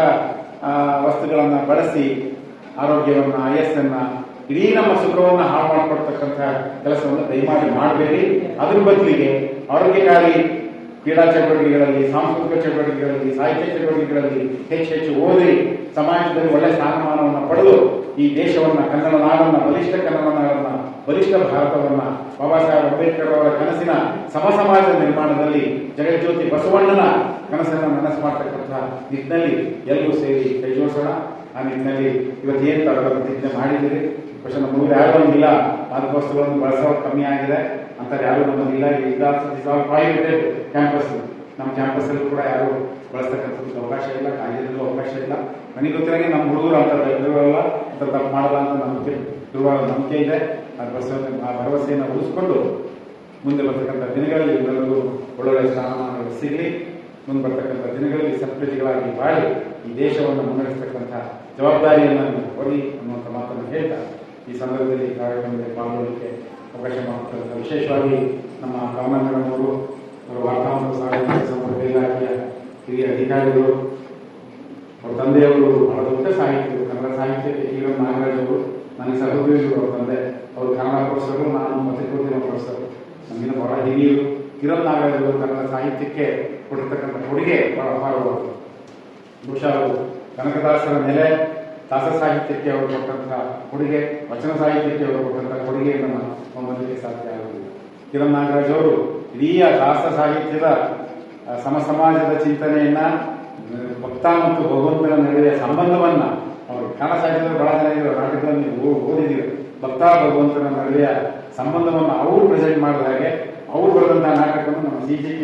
Speaker 3: ವಸ್ತುಗಳನ್ನು ಬಳಸಿ ಆರೋಗ್ಯವನ್ನು, ಆಯಸ್ಸನ್ನ, ಇಡೀ ನಮ್ಮ ಸುಖವನ್ನು ಹಾಳು ಮಾಡಿಕೊಡ್ತಕ್ಕಂಥ ಕೆಲಸವನ್ನು ದಯಮಾಡಿ ಮಾಡಬೇಡಿ. ಅದ್ರ ಬದಲಿಗೆ ಆರೋಗ್ಯಕಾರಿ ಕ್ರೀಡಾ ಚಟುವಟಿಕೆಗಳಲ್ಲಿ, ಸಾಂಸ್ಕೃತಿಕ ಚಟುವಟಿಕೆಗಳಲ್ಲಿ, ಸಾಹಿತ್ಯ ಚಟುವಟಿಕೆಗಳಲ್ಲಿ ಹೆಚ್ಚು ಓದಿ ಸಮಾಜದಲ್ಲಿ ಒಳ್ಳೆ ಸ್ಥಾನಮಾನವನ್ನು ಪಡೆದು ಈ ದೇಶವನ್ನ, ಕನ್ನಡ ನಾಡನ್ನ, ಬಲಿಷ್ಠ ಕನ್ನಡ ನಾಡನ್ನ, ಬಲಿಷ್ಠ ಭಾರತವನ್ನ, ಬಾಬಾ ಸಾಹೇಬ್ ಅಂಬೇಡ್ಕರ್ ಅವರ ಕನಸಿನ ಸಮಾಜದ ನಿರ್ಮಾಣದಲ್ಲಿ ಜಗಜ್ಯೋತಿ ಬಸವಣ್ಣನ ಕನಸನ್ನು ನನಸು ಮಾಡತಕ್ಕಂಥ ನಿಟ್ಟಿನಲ್ಲಿ ಎಲ್ಲರೂ ಸೇರಿ ಕೈ ಜೋಡಿಸೋಣ. ಆ ನಿಟ್ಟಿನಲ್ಲಿ ಇವತ್ತೇನು ತರಗತಿ ಪ್ರತಿಜ್ಞೆ ಮಾಡಿದ್ದೀರಿ. പക്ഷെ ನಮಗೆ ಯಾರು ಬಂದಿಲ್ಲ, ಮಾದಕೋಸ್ಕರವನ್ನು ಬಳಸೋದು ಕಮ್ಮಿ ಆಗಿದೆ ಅಂತ ಯಾರು ನಮ್ಮದಿಲ್ಲ. ಪ್ರೈವೇಟೆಡ್ ಕ್ಯಾಂಪಸ್, ನಮ್ಮ ಕ್ಯಾಂಪಸ್ಸಲ್ಲೂ ಕೂಡ ಯಾರು ಬಳಸ್ತಕ್ಕಂಥದ್ದು ಅವಕಾಶ ಇಲ್ಲ, ಕಾಯ್ದೆಯಲ್ಲೂ ಅವಕಾಶ ಇಲ್ಲ. ನನಗೆ ಗೊತ್ತಿರಂಗೆ ನಮ್ಮ ಹುಡುಗರು ಅಂತ ದೊಡ್ಡವರಲ್ಲ, ಅಂತ ತಪ್ಪು ಮಾಡಲ್ಲ ಅಂತ ನಂಬಿಕೆ ಇದೆ. ಆ ಭರವಸೆಯನ್ನು ಉಳಿಸ್ಕೊಂಡು ಮುಂದೆ ಬರ್ತಕ್ಕಂಥ ದಿನಗಳಲ್ಲಿ ಎಲ್ಲರಿಗೂ ಒಳ್ಳೊಳ್ಳೆ ಸ್ಥಾನಮಾನಗಳು ಸಿಗಲಿ. ಮುಂದೆ ಬರ್ತಕ್ಕಂಥ ದಿನಗಳಲ್ಲಿ ಸತ್ಪ್ರಜೆಗಳಾಗಿ ಬಾಳಿ ಈ ದೇಶವನ್ನು ಮುನ್ನಡೆಸ್ತಕ್ಕಂಥ ಜವಾಬ್ದಾರಿಯನ್ನು ಹೊರಿ ಅನ್ನುವಂಥ ಮಾತನ್ನು ಹೇಳ್ತಾ ಈ ಸಂದರ್ಭದಲ್ಲಿ ಕಾರ್ಯಕ್ರಮದಲ್ಲಿ ಪಾಲ್ಗೊಳ್ಳಲಿಕ್ಕೆ ಅವಕಾಶ ಮಾಡ್ತಾರೆ. ವಿಶೇಷವಾಗಿ ನಮ್ಮ ಕವನ ಮೇಡಮ್ ಅವರು ವಾರ್ತಾ ಮತ್ತು ಸಾರ್ವಜನಿಕ ಸಂಪರ್ಕ ಇಲಾಖೆಯ ಹಿರಿಯ ಅಧಿಕಾರಿಗಳು, ಅವ್ರ ತಂದೆಯವರು ಬಹಳ ದೊಡ್ಡ ಸಾಹಿತ್ಯರು, ಕನ್ನಡ ಸಾಹಿತ್ಯಕ್ಕೆ ಕಿರಣ್ ನಾಗರಾಜ್ ಅವರು ನನಗೆ ಸಹೋದ್ಯೋಗಿಗಳು. ಅವ್ರ ತಂದೆ ಅವರು ಕನ್ನಡ ಪ್ರೊಫೆಸರು, ನಾನು ಪತ್ರಿಕೋದ್ಯಮ ಪ್ರೊಫೆಸರ್. ನಮಗಿನ ಬಹಳ ಹಿರಿಯರು. ಕಿರಣ್ ನಾಗರಾಜ್ ಅವರು ಕನ್ನಡ ಸಾಹಿತ್ಯಕ್ಕೆ ಕೊಟ್ಟಿರ್ತಕ್ಕಂಥ ಕೊಡುಗೆ ಬಹಳ ಅಪಾರವಾದರು. ಬಹುಶಃ ಅವರು ಕನಕದಾಸರ ನೆಲೆ, ದಾಸ ಸಾಹಿತ್ಯಕ್ಕೆ ಅವರು ಕೊಟ್ಟಂಥ ಕೊಡುಗೆ, ವಚನ ಸಾಹಿತ್ಯಕ್ಕೆ ಅವರು ಕೊಟ್ಟಂಥ ಕೊಡುಗೆಯನ್ನು ಹೊಂದಲಿಕ್ಕೆ ಸಾಧ್ಯ ಆಗುವುದಿಲ್ಲ. ಕಿರಣ್ ನಾಗರಾಜ್ ಅವರು ಇಡೀ ದಾಸ ಸಾಹಿತ್ಯದ ಸಮಾಜದ ಚಿಂತನೆಯನ್ನ, ಭಕ್ತ ಮತ್ತು ಭಗವಂತನ ನಡುವೆ ಸಂಬಂಧವನ್ನ, ಅವರು ಕನ್ನಡ ಸಾಹಿತ್ಯದ ಬಹಳ ಜನ ಇರೋ ನಾಟಕದಲ್ಲಿ ಓದಿದ್ದೀರಿ. ಭಕ್ತ ಭಗವಂತನ ನಡುವೆಯ ಸಂಬಂಧವನ್ನು ಅವರು ಪ್ರೆಸೆಂಟ್ ಮಾಡಿದ ಹಾಗೆ, ಅವರು ಬರೆದಂತಹ ನಾಟಕವನ್ನು ನಮ್ಮ CJK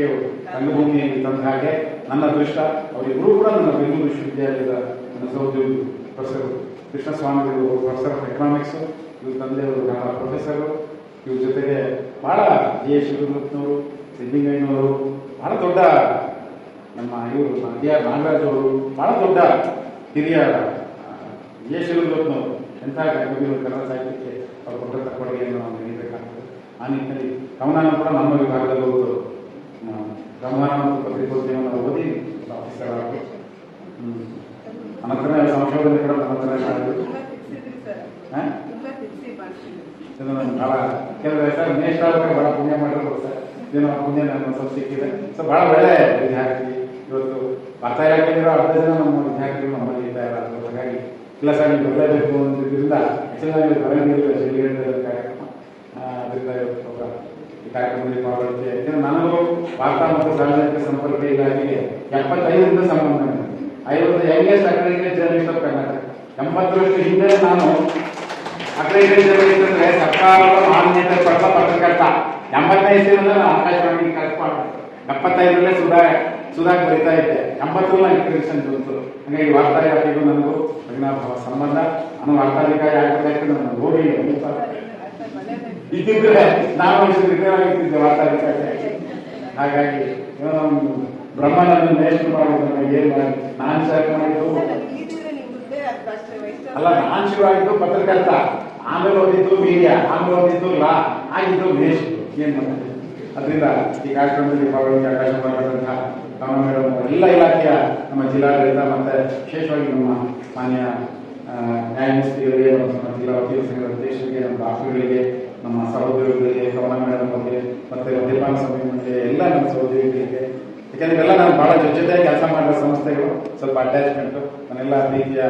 Speaker 3: ರಂಗಭೂಮಿಯಲ್ಲಿ ತಂದ ಹಾಗೆ ನನ್ನ ಅದೃಷ್ಟ. ಅವರಿಬ್ಬರು ಕೂಡ ನನ್ನ ಬೆಂಗಳೂರು ವಿಶ್ವವಿದ್ಯಾಲಯದ ನನ್ನ ಸಹೋದ್ಯೋಗಿ ಪ್ರೊಫೆಸರ್ ಕೃಷ್ಣಸ್ವಾಮಿಗಳು, ಪ್ರೊಫೆಸರ್ ಆಫ್ ಎಕನಾಮಿಕ್ಸ್, ಇವ್ರ ತಂದೆಯವರು ಕನ್ನಡ ಪ್ರೊಫೆಸರು. ಇವ್ರ ಜೊತೆಗೆ ಬಹಳ ಜೆ ಶಿವರುತ್ನವರು, ಸಿದ್ಲಿಂಗಯ್ಯನವರು, ಬಹಳ ದೊಡ್ಡ ನಮ್ಮ ಇವರು DR ನಾಗರಾಜ್ ಅವರು, ಬಹಳ ದೊಡ್ಡ ಹಿರಿಯ ಜೆ ಶಿವರುತ್ನವರು. ಎಂಥ ಕನ್ನಡ ಸಾಹಿತ್ಯಕ್ಕೆ ಅವರು ಕೊಟ್ಟಂಥ ಕೊಡುಗೆಯನ್ನು ನಾವು ನೆನೀಬೇಕಾಗ್ತದೆ. ಆ ನಿಟ್ಟಿನಲ್ಲಿ ಕವನ ಕೂಡ ನಮ್ಮ ವಿಭಾಗದಲ್ಲಿ ಹೋಗುವುದು. ಕವನ ಮತ್ತು ಪತ್ರಿಕೋದ್ಯಮವನ್ನು ಓದಿ ಆಫೀಸರ್ ಆಗಿ ಅನಂತರ ಸಂಶೋಧನೆ ಕೂಡ ನಮ್ಮ ಹತ್ರ ಮಾಡಿದ್ರು. ಬಹಳ ಕೆಲವು ಸರ್ ನೇಷ್ಟಾದ್ರೆ ಬಹಳ ಪುಣ್ಯ ಮಾಡಿರ್ಬೋದು ಸರ್. ಏನೋ ಪುಣ್ಯ ನನ್ನ ಸ್ವಲ್ಪ ಸಿಕ್ಕಿದೆ. ಸೊ ಬಹಳ ಒಳ್ಳೆ ವಿದ್ಯಾರ್ಥಿ. ಇವತ್ತು ವಾರ್ತಾ ಇಲಾಖೆಯಲ್ಲಿರೋ 10 ಜನ ನಮ್ಮ ವಿದ್ಯಾರ್ಥಿಗಳು ನಮ್ಮಲ್ಲಿ ಇದ್ದಾರೆ. ಹಾಗಾಗಿ ಇಲ್ಲ ಸರ್ ನೀವು ಬರಲೇಬೇಕು ಅಂತಿದ್ದರಿಂದ ಆಕ್ಚುಲಿ ನಾವು ಬರಂಗಿಲ್ಲ ಶಿವಗಂಗದ ಕಾರ್ಯಕ್ರಮ. ಅದರಿಂದ ಇವತ್ತು ಈ ಕಾರ್ಯಕ್ರಮದಲ್ಲಿ ಪಾಲ್ಗೊಳ್ಳುತ್ತೆ. ಯಾಕೆಂದ್ರೆ ನನಗೂ ವಾರ್ತಾ ಮತ್ತು ಸಾರ್ವಜನಿಕ ಸಂಪರ್ಕ ಇಲಾಖೆಗೆ 75ರಿಂದ ಸಂಬಂಧ ಇದೆ. 50 youngest accredited journalist of Karnataka. 80ರಷ್ಟು ಹಿಂದೆ ನಾನು ಅಕ್ರೆಡಿಟೆಡ್ ಜರ್ನಲಿಸ್ಟ್ ಅಂದ್ರೆ ಸರ್ಕಾರದ ಮಾನ್ಯತೆ ಪಡೆದ ಪತ್ರಕರ್ತ. 85 ನಾನು ಆಕಾಶವಾಣಿ ಕರೆಸ್ಪಾಂಡ್. 75ರಲ್ಲೇ ಸುಧಾಕ್ ಬರೀತಾ ಇದ್ದೆ. 80ರಲ್ಲಿ ಅಕ್ರೆಡಿಟೇಷನ್ ಬಂತು. ಹಾಗಾಗಿ ವಾರ್ತಾ ಇಲಾಖೆಗೂ ನನಗೂ ಅವಿನಾಭಾವ ಸಂಬಂಧ. ನಾನು ವಾರ್ತಾಧಿಕಾರಿ ಆಗಬೇಕಾಯ್ತು. ನಾನು ಹೋಗಿ ಇದ್ದಿದ್ರೆ ನಾವು ರಿಟೈರ್ ಆಗಿರ್ತಿದ್ದೆ ವಾರ್ತಾಧಿಕಾರಿ. ಹಾಗಾಗಿ ಬ್ರಹ್ಮನನ್ನು ನೇಷನ್ ಮಾಡಿದ್ರು. ಏನ್ ಮಾಡಿ ನಾನು ಸ್ಟಾರ್ಟ್ ಮಾಡಿದ್ದು ಅಲ್ಲ, ನಾನು ಶುರು ಆಗಿದ್ದು ಪತ್ರಕರ್ತ, ಆಮೇಲೆ ಓದಿದ್ದು ಮೀಡಿಯಾ, ಆಮೇಲೆ ಓದಿದ್ದು ಲಾ, ಆಗಿದ್ದು ವೇಸ್ಟ್. ಏನ್ ಮಾಡ್ತಾರೆ. ಅದರಿಂದ ಈ ಕಾರ್ಯಕ್ರಮದಲ್ಲಿ ಪಾಲ್ಗೊಳ್ಳಿ ಅವಕಾಶ ಮಾಡಿದಂತಹ ಕವನ ಮೇಡಮ್, ಎಲ್ಲ ಇಲಾಖೆಯ ನಮ್ಮ ಜಿಲ್ಲಾಡಳಿತ ಮತ್ತೆ ವಿಶೇಷವಾಗಿ ನಮ್ಮ ಮಾನ್ಯ ನ್ಯಾಯಮೂರ್ತಿಗಳಿಗೆ, ನಮ್ಮ ಜಿಲ್ಲಾ ವಕೀಲ ಸಂಘದ ಅಧ್ಯಕ್ಷರಿಗೆ, ನಮ್ಮ ಡಾಕ್ಟರ್ಗಳಿಗೆ, ನಮ್ಮ ಸಹೋದ್ಯೋಗಿಗಳಿಗೆ, ಕವನ ಮೇಡಮ್ ಅವರಿಗೆ, ಮತ್ತೆ ಮದ್ಯಪಾನ ಸಮಿತಿಗೆ, ಎಲ್ಲ ನಮ್ಮ ಸಹೋದ್ಯೋಗಿಗಳಿಗೆ, ಯಾಕಂದ್ರೆ ಇವೆಲ್ಲ ನಾನು ಬಹಳ ಜೊತೆ ಕೆಲಸ ಮಾಡಿದ ಸಂಸ್ಥೆಗಳು, ಸ್ವಲ್ಪ ಅಟ್ಯಾಚ್ಮೆಂಟ್. ನನ್ನೆಲ್ಲ ರೀತಿಯ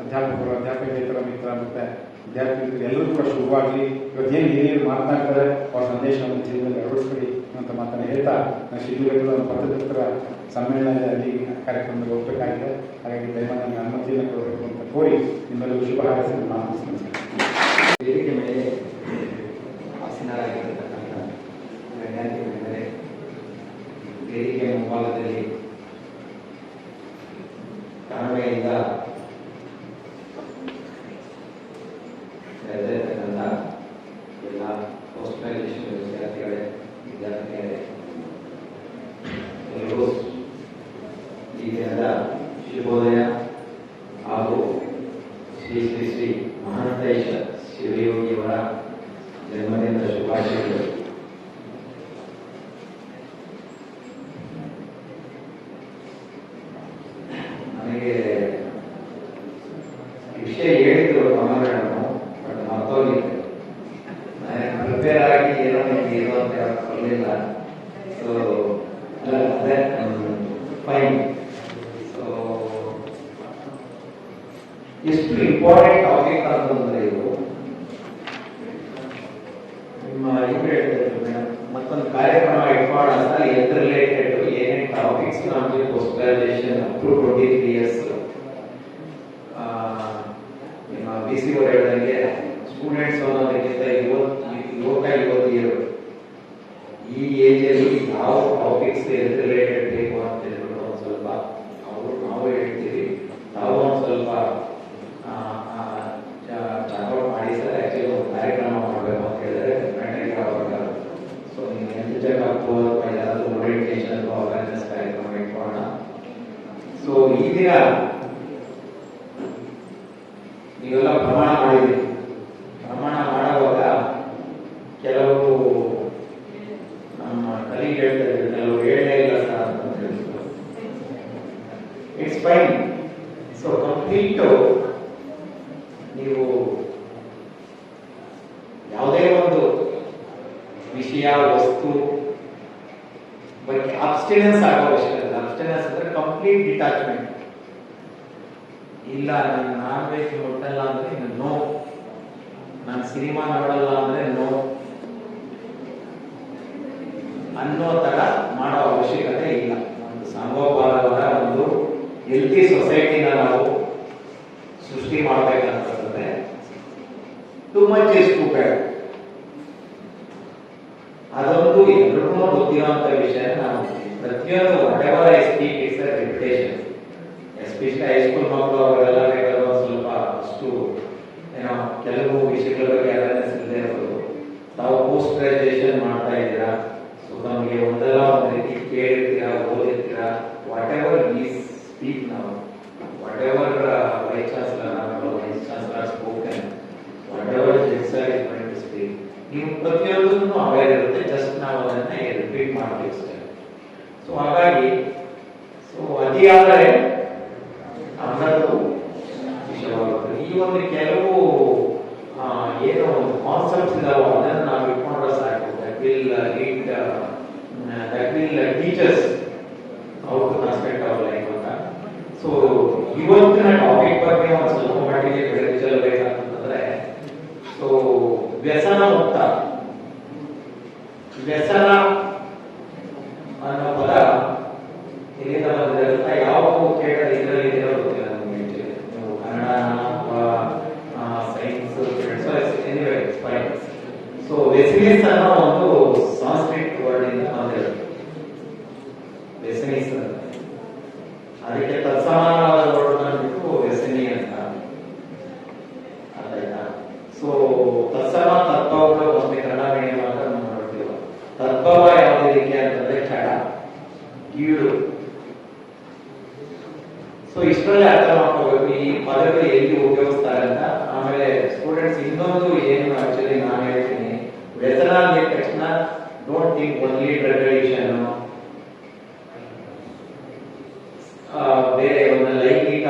Speaker 3: ಅಧ್ಯಾಪಕರು, ಅಧ್ಯಾಪಕೇತರ ಮಿತ್ರ ಮತ್ತೆ ವಿದ್ಯಾರ್ಥಿಗಳು ಎಲ್ಲರೂ ಕೂಡ ಶುಭವಾಗಲಿ. ಇವತ್ತೇನು ಹಿರಿಯರು ಮಾತನಾಡ್ತಾರೆ ಅವ್ರ ಸಂದೇಶವನ್ನು ಜೀವನದಲ್ಲಿ ಅಳವಡಿಸ್ಕೊಳ್ಳಿ ಅಂತ ಮಾತನ್ನು ಹೇಳ್ತಾ, ನಾನು ಶಿಬಿರಗಳು ಪತ್ರಕರ್ತರ ಸಮ್ಮೇಳನದಲ್ಲಿ ಕಾರ್ಯಕ್ರಮದಲ್ಲಿ ಹೋಗಬೇಕಾಗಿದೆ. ಹಾಗಾಗಿ ದಯಮಾಡಿ ನನಗೆ ಅನುಮತಿಯನ್ನು ಕೊಡಬೇಕು ಅಂತ ಕೋರಿ ನಿಮ್ಮೆಲ್ಲರೂ ಶುಭ ಹಾರೈಸಿ ಮಾತನಾಡ್ತೀನಿ.
Speaker 4: ವೇದಿಕೆ ಮೇಲೆ ಆಸೀನರಾಗಿರತಕ್ಕಂಥ ಗಣ್ಯಾತಿಗಣ್ಯರೇ, ವೇದಿಕೆಯ ಮುಂಭಾಗದಲ್ಲಿ ಕನ್ನಡದಿಂದ ಬೆಳೆದಿರತಕ್ಕಂಥ ಎಲ್ಲ ಪೋಸ್ಟ್ ಗ್ರಾಜುಯೇಷನ್ ವಿದ್ಯಾರ್ಥಿಗಳೇ, ವಿದ್ಯಾರ್ಥಿನಿಯರೇ, ಎಲ್ಲರೂ ಈ ದಿನದ ಶುಭೋದಯ ಹಾಗೂ ಶ್ರೀ ಶ್ರೀ ಶ್ರೀ ಮಹಾಂತೇಶ ಶಿವಯೋಗಿಯವರ ಜನ್ಮದಿನದ ಶುಭಾಶಯಗಳು. ನನಗೆ ವಿಷಯ ಹೇಳಿದ್ರು ಕಮಲಗಳನ್ನು, ಬಟ್ ಮರ್ತೋಗಿತ್ತು. ನಾನು ಪ್ರಿಪೇರ್ ಆಗಿ ಏನೋ ಏನು ಅಂತ ಬರಲಿಲ್ಲ. ಸೊ ಅದೇ ಫೈನ್. ಸೊ ಎಷ್ಟು ಇಂಪಾರ್ಟೆಂಟ್ ಟಾಪಿಕ್ ಅಂತಂದ್ರೆ ಇದು ನಿಮ್ಮ ಮತ್ತೊಂದು ಕಾರ್ಯಕ್ರಮ ಇಟ್ಕೊಳ್ಳೋಣ. ಎದ್ ರಿಲೇಟೆಡ್ ಏನೇನು ಟಾಪಿಕ್ಸ್ ನಮಗೆ post graduation up to 23 years ನಿಮ್ಮ BC ಅವರು ಹೇಳಿದಂಗೆ ಸ್ಟೂಡೆಂಟ್ಸ್ ಅನ್ನೋದಕ್ಕಿಂತ ಯುವತಿಯರು ಈ ಏಜ್ ಅಲ್ಲಿ ಯಾವ ಟಾಪಿಕ್ಸ್ ಎದ್ ರಿಲೇಟೆಡ್ ಬೇಕು ಅಂತ ಹೇಳ್ಬಿಟ್ಟು ಒಂದು ಸ್ವಲ್ಪ ನಾವು ಹೇಳ್ತೀವಿ. ನಾವು ಒಂದು ಸ್ವಲ್ಪ ಚಾರ್ಟ್ ಮಾಡಿ ಸರ್ ಆಕ್ಚುಲಿ ಒಂದು ಕಾರ್ಯಕ್ರಮ ಮಾಡಬೇಕು ಅಂತ ಹೇಳಿದ್ರೆ ಅವಾಗ ಸೊ ನೀವು ಎಂಟು ಜಗತ್ತು ಅಥವಾ ಯಾರಾದರೂ ಓರಿಯೆಂಟೇಷನ್ ಅವೇರ್ನೆಸ್ ಕಾರ್ಯಕ್ರಮ ಇಟ್ಕೊಳ್ಳೋಣ. ಸೊ ಈ ದಿನ ನೀವೆಲ್ಲ ಪ್ರಮಾಣ ಮಾಡಿದ್ರಿ. ಪ್ರಮಾಣ ಮಾಡುವಾಗ ಕೆಲವು ಹೇಳ್ತಾ ಇದ್ದಾರೆ, ಕೆಲವರು ಹೇಳಲೇ ಇಲ್ಲ ಸರ್ ಅಂತ ಹೇಳಿದ್ರು. It's fine. ಸೊ ಕಂಪ್ಲೀಟ್ ನೀವು ಯಾವುದೇ ಒಂದು ವಿಷಯ ವಸ್ತು ಬಗ್ಗೆ ಅಬ್ಸ್ಟಿನೆನ್ಸ್ ಆಗೋ ಅವಶ್ಯಕತೆ. ಅಬ್ಸ್ಟಿನೆನ್ಸ್ ಅಂದ್ರೆ ಕಂಪ್ಲೀಟ್ ಡಿಟ್ಯಾಚ್ಮೆಂಟ್. ಇಲ್ಲ ನಾನು ನಾನ್ ವೆಜ್ ಮುಟ್ಟಲ್ಲ ಅಂದ್ರೆ ನೋ, ನಾನು ಸಿನಿಮಾ ನೋಡಲ್ಲ ಅಂದ್ರೆ ನೋ ಅನ್ನೋ ತರ ಮಾಡೋ ಅವಶ್ಯಕತೆ ಇಲ್ಲ. ಒಂದು ಸಂಗೋಪಾನದ ಒಂದು ಹೆಲ್ತಿ ಸೊಸೈಟಿನ ನಾವು ಸೃಷ್ಟಿ ಮಾಡ್ಬೇಕಂತಂದ್ರೆ ಟು ಮಚ್ ಇಸ್ ಟು ಬ್ಯಾಡ್. ಅದೊಂದು ಎಲ್ರಿಗೂ ಗೊತ್ತಿರುವಂತ ವಿಷಯ. ನಾವು ಪ್ರತಿಯೊಂದು what ever I speak it's a reputation. Especially high school ಮಕ್ಕಳು ಅವರೆಲ್ಲ ಬೇಕಾದ್ರೆ ಒಂದು ಸ್ವಲ್ಪ ಅಷ್ಟು ಏನೋ ಕೆಲವು ವಿಷಯಗಳ ಬಗ್ಗೆ ಅವೇರ್ನೆಸ್ ಇಲ್ಲದೆ ಇರ್ಬೋದು. ತಾವು ಪೋಸ್ಟ್ ಗ್ರಾಜುಯೇಷನ್ ಮಾಡ್ತಾ ಇದ್ದೀರಾ, ಸೊ ನಮಗೆ ಒಂದಲ್ಲ ಒಂದು ರೀತಿ ಕೇಳಿರ್ತೀರಾ, ಓದಿರ್ತೀರಾ. ವಾಟ್ ಎವರ್ ವಿ ಸ್ಪೀಕ್ ನಾವು, whatever vice chancellor spoken, whatever lecturer is going to speak, ನೀವು ಪ್ರತಿಯೊಂದನ್ನು ಅವೇರ್ ಇರುತ್ತೆ. ಜಸ್ಟ್ ನಾವು ಅದನ್ನ ರಿಪೀಟ್ ಮಾಡಬೇಕು ಅಷ್ಟೇ. ಸೊ ಹಾಗಾಗಿ ಸೊ ಅತಿಯಾದರೆ ಅನ್ನೋದು ವಿಷಯವಾಗುತ್ತೆ. ಈ ಒಂದು ಕೆಲವು ಏನೋ ಒಂದು ಕಾನ್ಸೆಪ್ಟ್ಸ್ ಇದಾವೆ, ಅದನ್ನು ನಾವು ಇಟ್ಕೊಂಡ್ರೆ ಸಾಕು. That will teachers how to construct our life ಅಂತ. ಸೊ ಇವತ್ತಿನ ಟಾಪಿಕ್ ಬಗ್ಗೆ ಒಂದು ಸ್ವಲ್ಪ ಮಟ್ಟಿಗೆ ಬೆಳಕು ಚೆಲ್ಲಬೇಕಂತಂದ್ರೆ, ಸೊ ವ್ಯಸನ ಮುಕ್ತ. ವ್ಯಸನ ಅನ್ನೋ ಪದ ಎಲ್ಲಿಂದ ಬಂದಿದೆ ಅಂತ ಯಾವ ಕೇಳಿದ ಇದರಲ್ಲಿ ಇರೋ ಗೊತ್ತಿಲ್ಲ ನಮಗೆ. ನೀವು ಕನ್ನಡ ಅಥವಾ ಸೈನ್ಸ್ ಸ್ಟೂಡೆಂಟ್ಸ್. ಸೊ ವೆಸಿನಿಸ್ ಅನ್ನೋ ಒಂದು ಸಾಂಸ್ಕ್ರಿಟ್ ವರ್ಡ್ ಇಂದ ಬಂದಿರುತ್ತೆ. ವೆಸಿನಿಸ್ ಅದಕ್ಕೆ ತತ್ಸಮಾನವಾದ ವರ್ಡ್ ಬಂದ್ಬಿಟ್ಟು ವೆಸಿನಿ ಅಂತ ಅರ್ಥ. ಸೊ ತತ್ಸಮ ತದ್ಭವಗಳು ಒಂದು ಕನ್ನಡ ಮೀಡಿಯಂ ಅಂತ ನೋಡ್ತೀವಿ. ತದ್ಭವ ಯಾವುದಕ್ಕೆ ಅಂತಂದ್ರೆ ಚಡ, ಕೀಳು. ಸೊ ಇಷ್ಟರಲ್ಲೇ ಅರ್ಥ ಮಾಡ್ಕೋಬೇಕು ಈ ಪದಗಳು ಎಲ್ಲಿ ಉಪಯೋಗಿಸ್ತಾರೆ ಅಂತ. ಆಮೇಲೆ ಸ್ಟೂಡೆಂಟ್ಸ್ ಇನ್ನೊಂದು ಏನು ಆಕ್ಚುಲಿ ನಾನು ಹೇಳ್ತೀನಿ, ವ್ಯಸನ ಅಂದ ತಕ್ಷಣ don't think only drug addiction, ಬೇರೆ ಒಂದು ಲೈಂಗಿಕ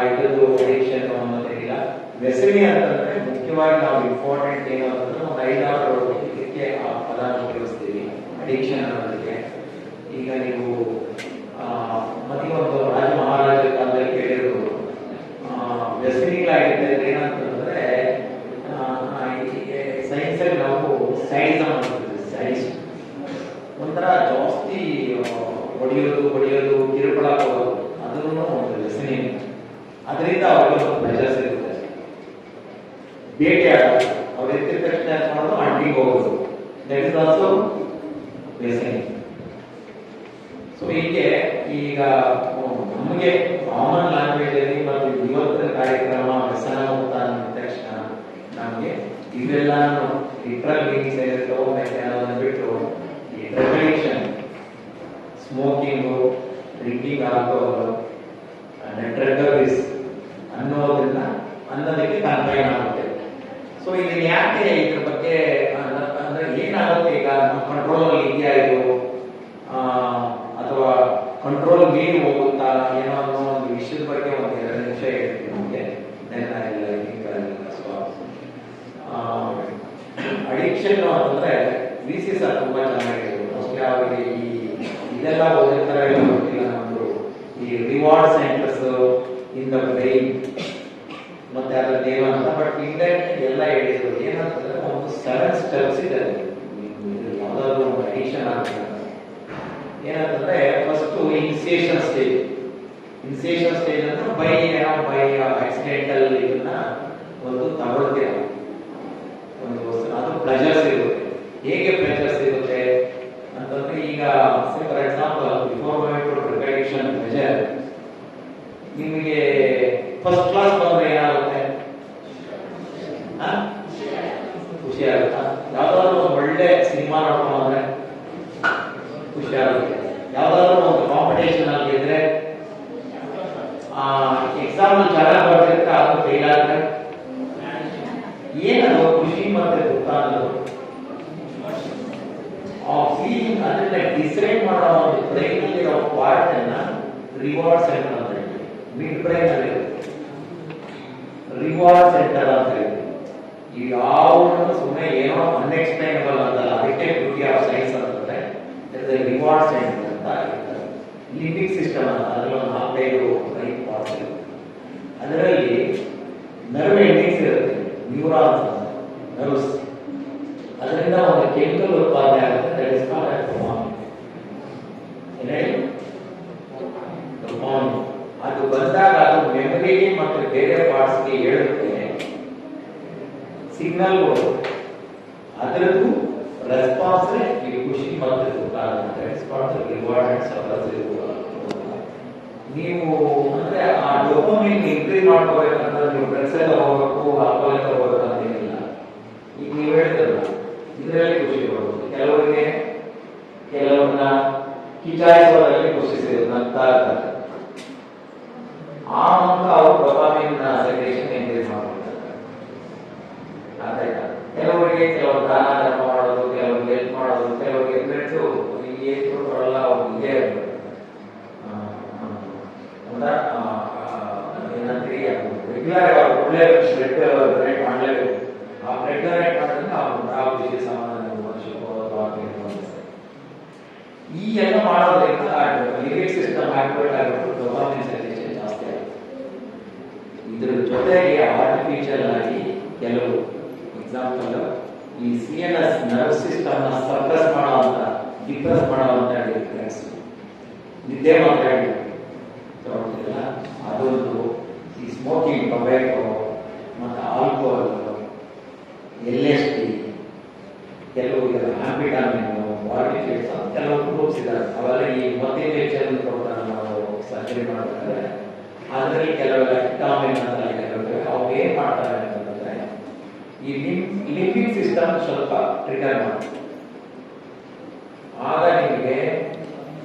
Speaker 4: ಇದ್ರದ್ದು ಅಡಿಕ್ಷನ್ ಅನ್ನೋದೇನಿಲ್ಲ. ವ್ಯಸನಿ ಅಂತಂದ್ರೆ ಮುಖ್ಯವಾಗಿ ನಾವು ಇಂಪಾರ್ಟೆಂಟ್ ಏನು ಅಂತಂದ್ರೆ ಒಂದು 5-6 ಇದಕ್ಕೆ ಆ ಪದ ಉಪಯೋಗಿಸ್ತೀವಿ ಅಡಿಕ್ಷನ್ ಅನ್ನೋದಕ್ಕೆ. ಈಗ ನೀವು ಮತ್ತೆ ಒಂದು ರಾಜ ಮಹಾರಾಜರ ಕಾಲದಲ್ಲಿ ಕೇಳಿರ್ಬೋದು, ವ್ಯಸನಿಗಳಾಗಿದ್ದರೆ ಏನಂತಂದ್ರೆ ಸೈನ್ಸ್ ಅಲ್ಲಿ ನಾವು ಸೈಡಿಸಮ್ ಅಂತೀವಿ. ಸೈನ್ಸ್ ಒಂಥರ ಜಾಸ್ತಿ ಹೊಡೆಯೋದು ಕಿರುಕುಳ ಕೊಡೋದು, ಅದನ್ನು ಒಂದು ವ್ಯಸನಿ. ಅದರಿಂದ ಅವ್ರಿಗೆ ಒಂದು ಪ್ರೆಷರ್ಸ್ ಇರುತ್ತೆ. ಭೇಟಿ ಆಡೋದು, ಅವ್ರು ಎತ್ತಿದ ತಕ್ಷಣ ಮಾಡೋದು ಅಂಟಿಗೆ ಹೋಗೋದು, ದಟ್ ಇಸ್ ಆಲ್ಸೋ ವ್ಯಸನಿ. ಸೊ ಹೀಗೆ ಈಗ ನಮಗೆ ಕಾಮನ್ ಲ್ಯಾಂಗ್ವೇಜ್ ಅಲ್ಲಿ ಮತ್ತು ಇವತ್ತಿನ ಕಾರ್ಯಕ್ರಮ ವ್ಯಸನ ಮುಕ್ತ ಅಂದ ತಕ್ಷಣ ನಮಗೆ ಇವೆಲ್ಲ ಲಿಟ್ರಲ್ ಮೀನಿಂಗ್ಸ್ ಏನಿರ್ತೋ ಅದನ್ನು ಬಿಟ್ಟು ಈ drug addiction, smoking, drinking, alcohol, drug abuse ಅನ್ನೋದಕ್ಕೆ ಕನ್ಫೈನ್ ಆಗುತ್ತೆ. ಸೊ ಇದನ್ನ ಯಾಕೆ ಇದ್ರ ಬಗ್ಗೆ ಅಂದ್ರೆ ಏನಾಗುತ್ತೆ, ಈಗ ನಮ್ಮ ಕಂಟ್ರೋಲ್ ಅಲ್ಲಿ ಇದೆಯಾ ಇದು ಅಥವಾ ಕಂಟ್ರೋಲ್ ಮೀರಿ ಹೋಗುತ್ತಾ ಏನೋ ಅನ್ನೋ ಒಂದು ವಿಷಯದ ಬಗ್ಗೆ ಒಂದು 2 ನಿಮಿಷ ಹೇಳ್ತೀನಿ ನಿಮಗೆ. ಅಡಿಕ್ಷನ್ ಅಂತಂದ್ರೆ VC ಸರ್ ತುಂಬಾ ಚೆನ್ನಾಗಿರೋದು. ಮೋಸ್ಟ್ಲಿ ಅವರಿಗೆ ಈ ಇದೆಲ್ಲ ಓದಿರ್ತಾರೆ ಗೊತ್ತಿಲ್ಲ. ನಮ್ದು ಈ reward centres in the brain ಮತ್ತೆ ಅದರ ದೇವ ಅಂತ, ಬಟ್ ಇಂಡೈರೆಕ್ಟ್ ಎಲ್ಲ ಹೇಳಿದ್ರು. ಏನಂತಂದ್ರೆ ಒಂದು 7 ಸ್ಟೆಪ್ಸ್ ಇದೆ ಯಾವ್ದಾದ್ರು ಒಂದು ಅಡಿಕ್ಷನ್ ಆಗ್ತದೆ. ಏನಂತಂದ್ರೆ first initiation stage. Initiation stage ಅಂದ್ರೆ ಬೈ ಆಕ್ಸಿಡೆಂಟಲ್ ಇದನ್ನ ಒಂದು ತಗೊಳ್ತೀರ ಒಂದು ವಸ್ತು, ಅದು ಪ್ಲೆಜರ್ಸ್ ಇರುತ್ತೆ. ಹೇಗೆ ಪ್ಲೆಜರ್ಸ್ ಇರುತ್ತೆ ಅಂತಂದ್ರೆ, ಈಗ for example before going to drug addiction pleasure, ನಿಮಗೆ ಫಸ್ಟ್ ಕ್ಲಾಸ್ ಬಂದ್ರೆ ಏನಾಗುತ್ತೆ? ಖುಷಿ ಆಗುತ್ತಾ? ಯಾವ್ದಾದ್ರು ಒಂದು ಒಳ್ಳೆ ಸಿನಿಮಾ ನೋಡ್ಕೊಂಡ್ರೆ ಖುಷಿ ಆಗುತ್ತೆ. ಯಾವ್ದಾದ್ರು ಒಂದು ಕಾಂಪಿಟೇಷನ್ ಅಲ್ಲಿ ಗೆದ್ರೆ, ಎಕ್ಸಾಮ್ ಚೆನ್ನಾಗಿ ಬರ್ತಿದ್ರೆ ಅದು ಫೇಲ್ ಆದ್ರೆ ಏನದು ಖುಷಿ ಮತ್ತೆ ದುಃಖ ಅನ್ನೋದು ಸೀಯಿಂಗ್ ಅದನ್ನ ಡಿಸೈಡ್ ಮಾಡೋ ಒಂದು ಬ್ರೈನ್ ಅಲ್ಲಿರೋ ಪಾರ್ಟ್ ಅನ್ನ ರಿವಾರ್ಡ್ ಸೆಂಟರ್ ಅಂತ ಹೇಳ್ತೀವಿ. ಮಿಡ್ ಬ್ರೈನ್ ಅಲ್ಲಿ ರಿವಾರ್ಡ್ ಸೆಂಟರ್ ಅಂತ ಹೇಳ್ತೀವಿ. ಈ ಯಾವುದು ಸುಮ್ಮನೆ ಏನೋ ಅನ್ಎಕ್ಸ್ಪ್ಲೈನಬಲ್ ಅಂತಲ್ಲ, ಅದಕ್ಕೆ ಬ್ಯೂಟಿ ಆಫ್ ಸೈನ್ಸ್ ಅಂತಂದ್ರೆ ರಿವಾರ್ಡ್ ಸೆಂಟರ್ ಅಂತ ಆಗಿರ್ತಾರೆ. ಲಿಂಬಿಕ್ ಸಿಸ್ಟಮ್ ಅಂತ ಅದರಲ್ಲಿ ಒಂದು 4-5 ಪಾರ್ಟ್ಸ್ ಇರುತ್ತೆ. ಅದರಲ್ಲಿ ನರ್ವ್ ಎಂಡಿಂಗ್ಸ್ ಇರುತ್ತೆ, ನ್ಯೂರಾನ್ಸ್ ಅಂತ ನರ್ವ್ಸ್. ಅದರಿಂದ ಒಂದು ಕೆಮಿಕಲ್ ಉತ್ಪಾದನೆ ಆಗುತ್ತೆ, ದಟ್ ಇಸ್ ಕಾಲ್ಡ್ ಡೋಪಾಮಿನ್. ಡೋಪಾಮಿನ್ ಅದು ಬಂದಾಗ ಅದು ಮೆಮೊರಿಗೆ ಮತ್ತು ಬೇರೆ ಪಾರ್ಟ್ಸ್ಗೆ ಹೇಳುತ್ತೆ ಸಿಗ್ನಲ್. ಅದರದ್ದು ರೆಸ್ಪಾನ್ಸ್ ಈ ಖುಷಿ ಮತ್ತು ದುಃಖ ಆಗುತ್ತೆ. Reward and suppressive. ನೀವು ಅಂದ್ರೆ ಆ ಡೋಪಾಮಿನ್ ಇನ್ಕ್ರೀಸ್ ಮಾಡ್ಕೋಬೇಕಂದ್ರೆ ನೀವು ಡ್ರಗ್ಸ್ ಎಲ್ಲ ಹೋಗ್ಬೇಕು, ಆಲ್ಕೋಹಾಲ್ ಎಲ್ಲ ಹೋಗ್ಬೇಕು ಅಂತೇನಿಲ್ಲ. ಈಗ ನೀವು ಹೇಳ್ತಿರಲ್ಲ, ಇದರಲ್ಲಿ ಖುಷಿ ಪಡ್ಬೋದು. ಕೆಲವ್ರನ್ನ ಕಿಚಾಯಿಸೋದ್ರಲ್ಲಿ ಖುಷಿ ಸಿಗುತ್ತೆ ಅಂತ ಇರ್ತಾರೆ. ಆ ಮೂಲಕ ಅವರು ಡೋಪಾಮಿನ್ ಸೆಕ್ರೇಷನ್ ಇನ್ಕ್ರೀಸ್ ಮಾಡ್ಕೊಳ್ತಾರೆ. ಕೆಲವರಿಗೆ ಕೆಲವರು ದಾನ ಧರ್ಮ ಮಾಡೋದು, ಕೆಲವರಿಗೆ ಹೆಲ್ಪ್ ಮಾಡೋದು, ಕೆಲವರಿಗೆ ಬ್ಲಡ್ಡು ಈ ಏಜ್ ಗ್ರೂಪ್ಗಳೆಲ್ಲ ಅವ್ರಿಗೆ ಏನಂತೀರಿ ರೆಗ್ಯುಲರ್ ಒಳ್ಳೆ ಬ್ಲಡ್ ಡೊನೇಟ್ ಮಾಡಲೇಬೇಕು. ಆ ಬ್ಲಡ್ ಡೊನೇಟ್ ಮಾಡೋದ್ರಿಂದ ಅವ್ರು ವಿಷಯ ಸಮಾಧಾನ ಈ ಎಲ್ಲ ಮಾಡೋದ್ರಿಂದ ಲಿಂಬಿಕ್ ಸಿಸ್ಟಮ್ ಆಕ್ಟಿವೇಟ್ ಆಗಿಬಿಟ್ಟು ಡೋಪಾಮಿನ್ ಸೆಕ್ರೇಷನ್ ಜಾಸ್ತಿ ಆಗುತ್ತೆ. ಇದ್ರ ಜೊತೆಗೆ ಆರ್ಟಿಫಿಷಿಯಲ್ ಆಗಿ ಕೆಲವು ಎಕ್ಸಾಂಪಲ್ ಈ CNS ನರ್ವ್ ಸಿಸ್ಟಮ್ ನ ಸಪ್ರೆಸ್ ಮಾಡುವಂತ, ಡಿಪ್ರೆಸ್ ಮಾಡುವಂತ ಡ್ರಗ್ಸ್, ನಿದ್ದೆ ಮಾತಾಡಿ ಅದೊಂದು. ಈ ಸ್ಮೋಕಿಂಗ್, ಟೊಬ್ಯಾಕೊ ಮತ್ತು ಆಲ್ಕೋಹಾಲ್, LSD, ಕೆಲವು ಆಂಫಿಟಾಮಿನ್, ಬಾರ್ಬಿಟೇಟ್ಸ್ ಅಂತ ಕೆಲವು ಗ್ರೂಪ್ಸ್ ಇದ್ದಾರೆ. ಅವೆಲ್ಲ ಈ ಮದ್ದು ಇಂಜೆಕ್ಷನ್ ಕೊಡ್ತಾರೆ ನಾವು ಸರ್ಜರಿ ಮಾಡಬೇಕಾದ್ರೆ. ಅದರಲ್ಲಿ ಕೆಲವೆಲ್ಲ ವಿಟಾಮಿನ್ ಅಂತ ಕೆಲವು ಅವು ಏನ್ ಮಾಡ್ತಾರೆ ಅಂತಂದ್ರೆ ಈ ಲಿಂಬಿಕ್ ಸಿಸ್ಟಮ್ ಸ್ವಲ್ಪ ಟ್ರಿಗರ್ ಮಾಡ್ತಾರೆ. ಆಗ ನಿಮಗೆ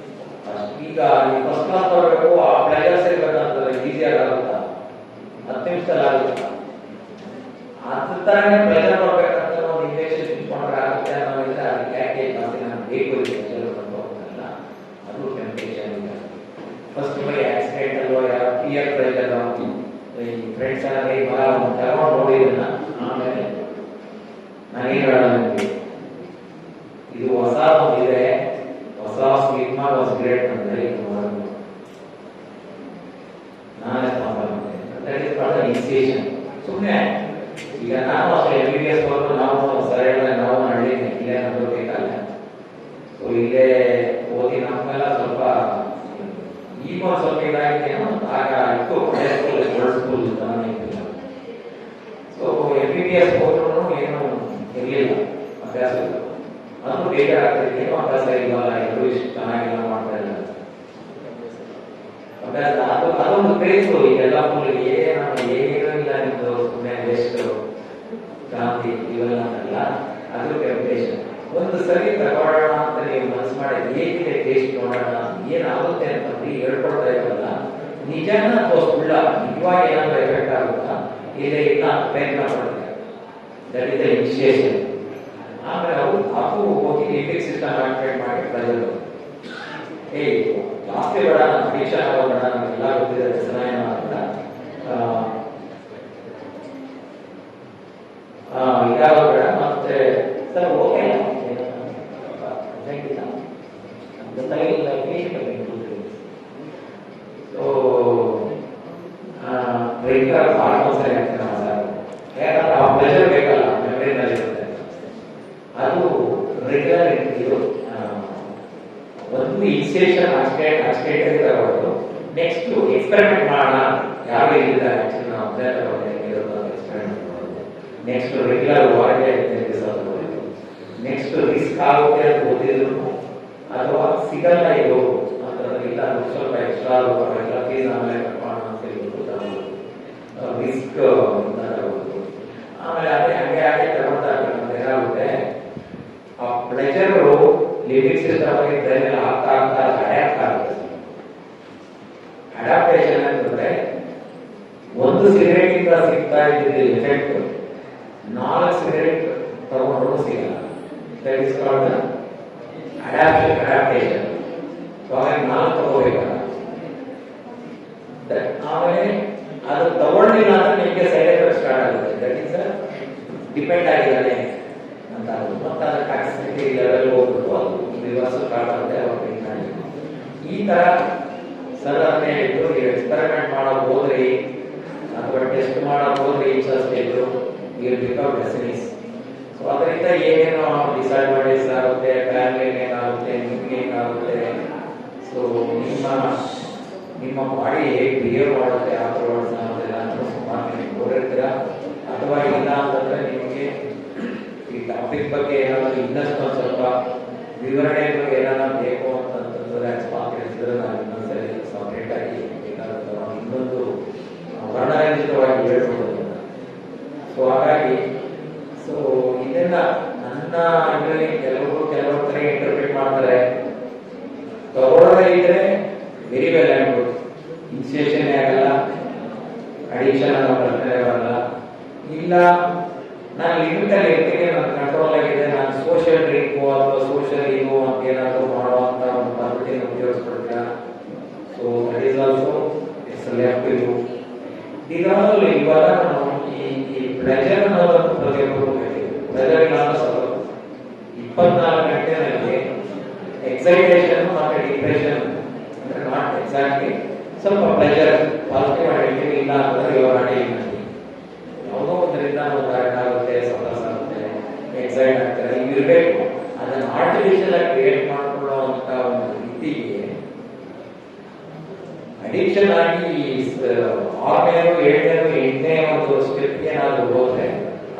Speaker 4: ಈಗ ನೀವು ಫಸ್ಟ್ ಕ್ಲಾಸ್ ಬರಬೇಕು, ಆ ಪ್ಲೇಯರ್ಸ್ ಇರ್ಬೇಕಂತಂದ್ರೆ ಈಸಿಯಾಗಿ ಆಗುತ್ತಾ? 10 ನಿಮಿಷದಲ್ಲಿ ಆಗುತ್ತಾ? ಅದ್ರ ತರನೇ ಪ್ಲೇಯರ್ ಬರ್ಬೇಕಂತ ಒಂದು ಇಂಜೆಕ್ಷನ್ ಇಟ್ಕೊಂಡ್ರೆ ಆಗುತ್ತೆ ಅನ್ನೋದಿಲ್ಲ. ಅದಕ್ಕೆ ಯಾಕೆ ಜಾಸ್ತಿ ನಾನು ಬೇಕು ಹೋಗ್ತಾರಲ್ಲ, ಅದು ಟೆಂಪ್ಟೇಷನ್ ಇಲ್ಲ. ಫಸ್ಟ್ ಬೈ ಆಕ್ಸಿಡೆಂಟ್ ಅಲ್ವಾ, ಯಾವ ಪಿಯರ್ ಪ್ರೆಷರ್, ಈ ಫ್ರೆಂಡ್ಸ್ ಆಗಿ ತಗೊಂಡು ನೋಡಿದನ್ನ ಆಮೇಲೆ ನಾನೇನು ಹೇಳೋದು, ಇದು ಹೊಸ ಒಂದಿದೆ, ಹೊಸ ಸ್ಟಿಗ್ಮಾ ವಾಸ್ ಗ್ರೇಟ್ ಅಂದ್ರೆ ನಾನೇ ಇನಿಷಿಯೇಷನ್. ಸುಮ್ಮನೆ ಈಗ ನಾವು MBBS ಹೋದ್ರು, ನಾವು ಸರಿ ನಾವು ಹಳ್ಳಿ ಇಲ್ಲೇ ನಂಬಬೇಕಲ್ಲ. ಸೊ ಇಲ್ಲೇ ಓದಿ ನಮ್ಗೆಲ್ಲ ಸ್ವಲ್ಪ ಈಗ ಒಂದು ಸ್ವಲ್ಪ ಇದಾಗಿತ್ತೇನೋ, ಆಗ ಇತ್ತು ಸ್ಕೂಲ್ ಚೆನ್ನಾಗಿಲ್ಲ. ಸೊ MBBS ಹೋದ್ರು ಏನು ಇರಲಿಲ್ಲ ಅಭ್ಯಾಸ, ಅದು ಬೇಜಾರ್ ಆಗ್ತದೆ. ಏನೋ ಅಭ್ಯಾಸ ಇಲ್ವಲ್ಲ, ಎಲ್ಲರೂ ಇಷ್ಟು ಚೆನ್ನಾಗಿಲ್ಲ ಮಾಡ್ತಾ ಇಲ್ಲ ಅಭ್ಯಾಸ. ಅದೊಂದು ಕ್ರೇಜು ಈಗೆಲ್ಲ ಫುಲ್ ಏನೂ ಇಲ್ಲ, ನಿಮ್ದು ಸುಮ್ಮನೆ ವೆಸ್ಟ್ ಕ್ರಾಂತಿ ಇವೆಲ್ಲ ಅಂತಲ್ಲ, ಅದು ಟೆಂಪ್ಟೇಷನ್. ಒಂದು ಸರಿ ತಗೊಳ್ಳೋಣ ಅಂತ ನೀವು ಮನಸ್ಸು ಮಾಡಿ ಹೇಗಿದೆ ಟೇಸ್ಟ್ ನೋಡೋಣ ಏನಾಗುತ್ತೆ ಅಂತಂದ್ರೆ ಹೇಳ್ಕೊಡ್ತಾ ಇರಲ್ಲ, ನಿಜಾನ ಅಥವಾ ಸುಳ್ಳ, ನಿಜವಾಗಿ ಏನಾದ್ರೂ ಎಫೆಕ್ಟ್ ಆಗುತ್ತಾ ಇಲ್ಲ ಇಲ್ಲ ಪ್ರಯತ್ನ ಪಡ್ತಾರೆ. That is the initiation. ಆಮೇಲೆ ಅದು ಹೋಗಿ ಲಿಂಬಿಕ್ ಸಿಸ್ಟಮ್ ಆಕ್ಟಿವೇಟ್ ಮಾಡಿ ಪ್ರಜೆಗಳು ಜಾಸ್ತಿ ಬೇಡ, ಪರೀಕ್ಷಾ ಬೇಡ, ನಮಗೆಲ್ಲ ಗೊತ್ತಿದೆ ರಸಾಯನ ಅಂತ ಇದಾವ ಬೇಡ. ಮತ್ತೆ sir okay so regular almost ಆಗ್ತದೆ ಸರ್. ಯಾಕಂದ್ರೆ ಆ ಪ್ರೆಷರ್ ಬೇಕಲ್ಲ, ಮೆಮೊರಿನಲ್ಲಿ ಇರುತ್ತೆ. ಅದು ರೆಗ್ಯುಲರ್ ಇದು ಒಂದು ಇನಿಷಿಯೇಷನ್ ಅಷ್ಟೇ ತಗೊಳ್ಳೋದು. ನೆಕ್ಸ್ಟ್ ಎಕ್ಸ್ಪೆರಿಮೆಂಟ್ ಮಾಡೋಣ, ಯಾವ ಇದ್ದಾರೆ ಆಕ್ಚುಲಿ ನಾವು ಎಕ್ಸ್ಪೆರಿಮೆಂಟ್ ಮಾಡೋದು. Next regular warranty next risk ಆಗುತ್ತೆ ಅಂತ ಗೊತ್ತಿದ್ರು ಅಥವಾ ಸಿಗಲ್ಲ ಇದು ಅಂತಂದ್ರೆ ಇಲ್ಲ ಸ್ವಲ್ಪ ಎಕ್ಸ್ಟ್ರಾ ಎಲ್ಲ ಫೀಸ್ ಆಮೇಲೆ ಕಟ್ ಮಾಡೋಣ ಅಂತ ಹೇಳ್ಬಿಟ್ಟು ರಿಸ್ಕ್ ತಗೋದು. ಆಮೇಲೆ ಅದೇ ಹಂಗೆ ತಗೊಳ್ತಾ ಏನಾಗುತ್ತೆ, ಆ ಪ್ಲೆಜರು ಲಿಂಬಿಕ್ ಸಿಸ್ಟಮ್ ಬ್ರೈನ್ ಆಗ್ತಾ ಅಡ್ಯಾಪ್ಟ್ ಆಗುತ್ತೆ. ಅಡಾಪ್ಟೇಷನ್ ಅಂತಂದ್ರೆ ಒಂದು ಸಿಗರೇಟ್ ಇಂದ ಸಿಗ್ತಾ ಇದ್ದಿದ್ದ ಎಫೆಕ್ಟ್ 4 ಸಿಗರೇಟ್ ತಗೊಂಡ್ರು ಸಿಗಲ್ಲ. That is called adaptation. So ಹಾಗಾಗಿ ನಾವು ತಗೋಬೇಕಲ್ಲ, ಆಮೇಲೆ ಅದು ತಗೊಳ್ಳಿಲ್ಲ ಅಂದ್ರೆ ನಿಮಗೆ ಸೈಡ್ ಎಫೆಕ್ಟ್ ಸ್ಟಾರ್ಟ್ ಆಗುತ್ತೆ. ದಟ್ ಇಸ್ ಡಿಪೆಂಡ್ ಆಗಿದ್ದಾನೆ ಅಂತ ಮತ್ತೆ ಅದರ ಟಾಕ್ಸಿಸಿಟಿ ಲೆವೆಲ್ ಹೋಗ್ಬಿಟ್ಟು ಅದು ರಿವರ್ಸ್ ಸ್ಟಾರ್ಟ್ ಆಗುತ್ತೆ. ಈ ತರ ಸರ್ ಅದನ್ನೇ ಹೇಳಿದ್ರು, ನೀವು ಎಕ್ಸ್ಪೆರಿಮೆಂಟ್ ಮಾಡಕ್ ಹೋದ್ರಿ ಅಥವಾ ಟೆಸ್ಟ್ ಮಾಡಕ್ ಹೋದ್ರಿ ಇಷ್ಟು ವಿಲ್ ಬಿಕಮ್ ಡೆಸ್ಟಿನೀಸ್. ಸೊ ಅದರಿಂದ ಏನೇನೋ ಡಿಸ್ಅಡ್ವಾಂಟೇಜ್ ಆಗುತ್ತೆ, ಫ್ಯಾಮಿಲಿಗೆ ಏನಾಗುತ್ತೆ, ನಿಮ್ಗೆ ಏನಾಗುತ್ತೆ, ಸೊ ನಿಮ್ಮ ಬಾಡಿ ಹೇಗೆ ಬಿಹೇವ್ ಮಾಡುತ್ತೆ ಆಫ್ಟರ್ವರ್ಡ್ಸ್ ಅನ್ನೋದೆಲ್ಲ ಅಂತ ಸುಮಾರು ನೀವು ನೋಡಿರ್ತೀರ. ಅಥವಾ ಇಲ್ಲ ಅಂತಂದ್ರೆ ನಿಮಗೆ ಈ ಟಾಪಿಕ್ ಬಗ್ಗೆ ಏನಾದರೂ ಇನ್ನಷ್ಟು ಒಂದು ಸ್ವಲ್ಪ ವಿವರಣೆಗಳು ಏನಾದ್ರು ಬೇಕು ಅಂತಂತಂದ್ರೆ ತಿಳಿಸಿದ್ರೆ ನಾನು ಇನ್ನೊಂದ್ಸರಿ ಸಪ್ರೇಟ್ ಆಗಿ ಬೇಕಾಗುತ್ತೆ ಇನ್ನೊಂದು ವರ್ಣರಂಜಿತವಾಗಿ ಹೇಳ್ಬೋದು. ಸೊ ಹಾಗಾಗಿ ಸೊ ಇದನ್ನ ನನ್ನ ಇದರಲ್ಲಿ ಕೆಲವರು ಕಡೆ ಇಂಟರ್ಪ್ರಿಟ್ ಮಾಡ್ತಾರೆ, ತಗೊಳ್ಳೋದೇ ಇದ್ರೆ very well and good, inception ಆಗಲ್ಲ, ಅಡಿಕ್ಷನ್ ಅನ್ನೋ ಪ್ರಶ್ನೆ ಬರಲ್ಲ. ಇಲ್ಲ ನಾನು ಲಿಮಿಟ್ ಅಲ್ಲಿ ಇರ್ತೀನಿ, ನನ್ನ ಕಂಟ್ರೋಲ್ ಆಗಿದೆ, ನಾನು ಸೋಷಿಯಲ್ ಡ್ರಿಂಕು ಅಥವಾ ಸೋಷಿಯಲ್ ಇದು ಅಂತ ಏನಾದರೂ ಮಾಡುವಂತ ಒಂದು ಪದ್ಧತಿಯನ್ನು ಉಪಯೋಗಿಸ್ಕೊಡ್ತೀರಾ. So that is also it's left you. ಇದರಲ್ಲಿ ಇವಾಗ ನಾವು ಈ ಪ್ಲೆಜರ್ ಅನ್ನೋದನ್ನು ಪ್ರತಿಯೊಬ್ಬರು ಪ್ಲೆಜರ್ ಇಲ್ಲ ಸ್ವಲ್ಪ 24 ಗಂಟೆನಲ್ಲಿ ಎಕ್ಸೈಟೇಷನ್ ಮತ್ತೆ ಡಿಪ್ರೆಷನ್ ಅಂದ್ರೆ ನಾಟ್ ಎಕ್ಸಾಕ್ಟ್ಲಿ ಸ್ವಲ್ಪ ಪ್ಲೆಜರ್ ಪಾಸಿಟಿವ್ ಆಗಿರ್ತೀವಿ, ಇಲ್ಲ ಅಂತಂದ್ರೆ ಇವಾಗ ಯಾವುದೋ ಒಂದರಿಂದ ನಾವು ಕರೆಕ್ಟ್ ಆಗುತ್ತೆ, ಸಂತೋಷ ಆಗುತ್ತೆ, ಎಕ್ಸೈಟ್ ಆಗ್ತಾರೆ, ಇರಬೇಕು. ಅದನ್ನು ಆರ್ಟಿಫಿಷಿಯಲ್ ಆಗಿ ಕ್ರಿಯೇಟ್ ಮಾಡ್ಕೊಳ್ಳುವಂತ ಒಂದು ರೀತಿಗೆ ಅಡಿಕ್ಷನ್ ಆಗಿ 6ನೇದು 7ನೇದು 8ನೇ ಒಂದು ಸ್ಟೆಪ್ಗೆ ನಾವು ಹೋದ್ರೆ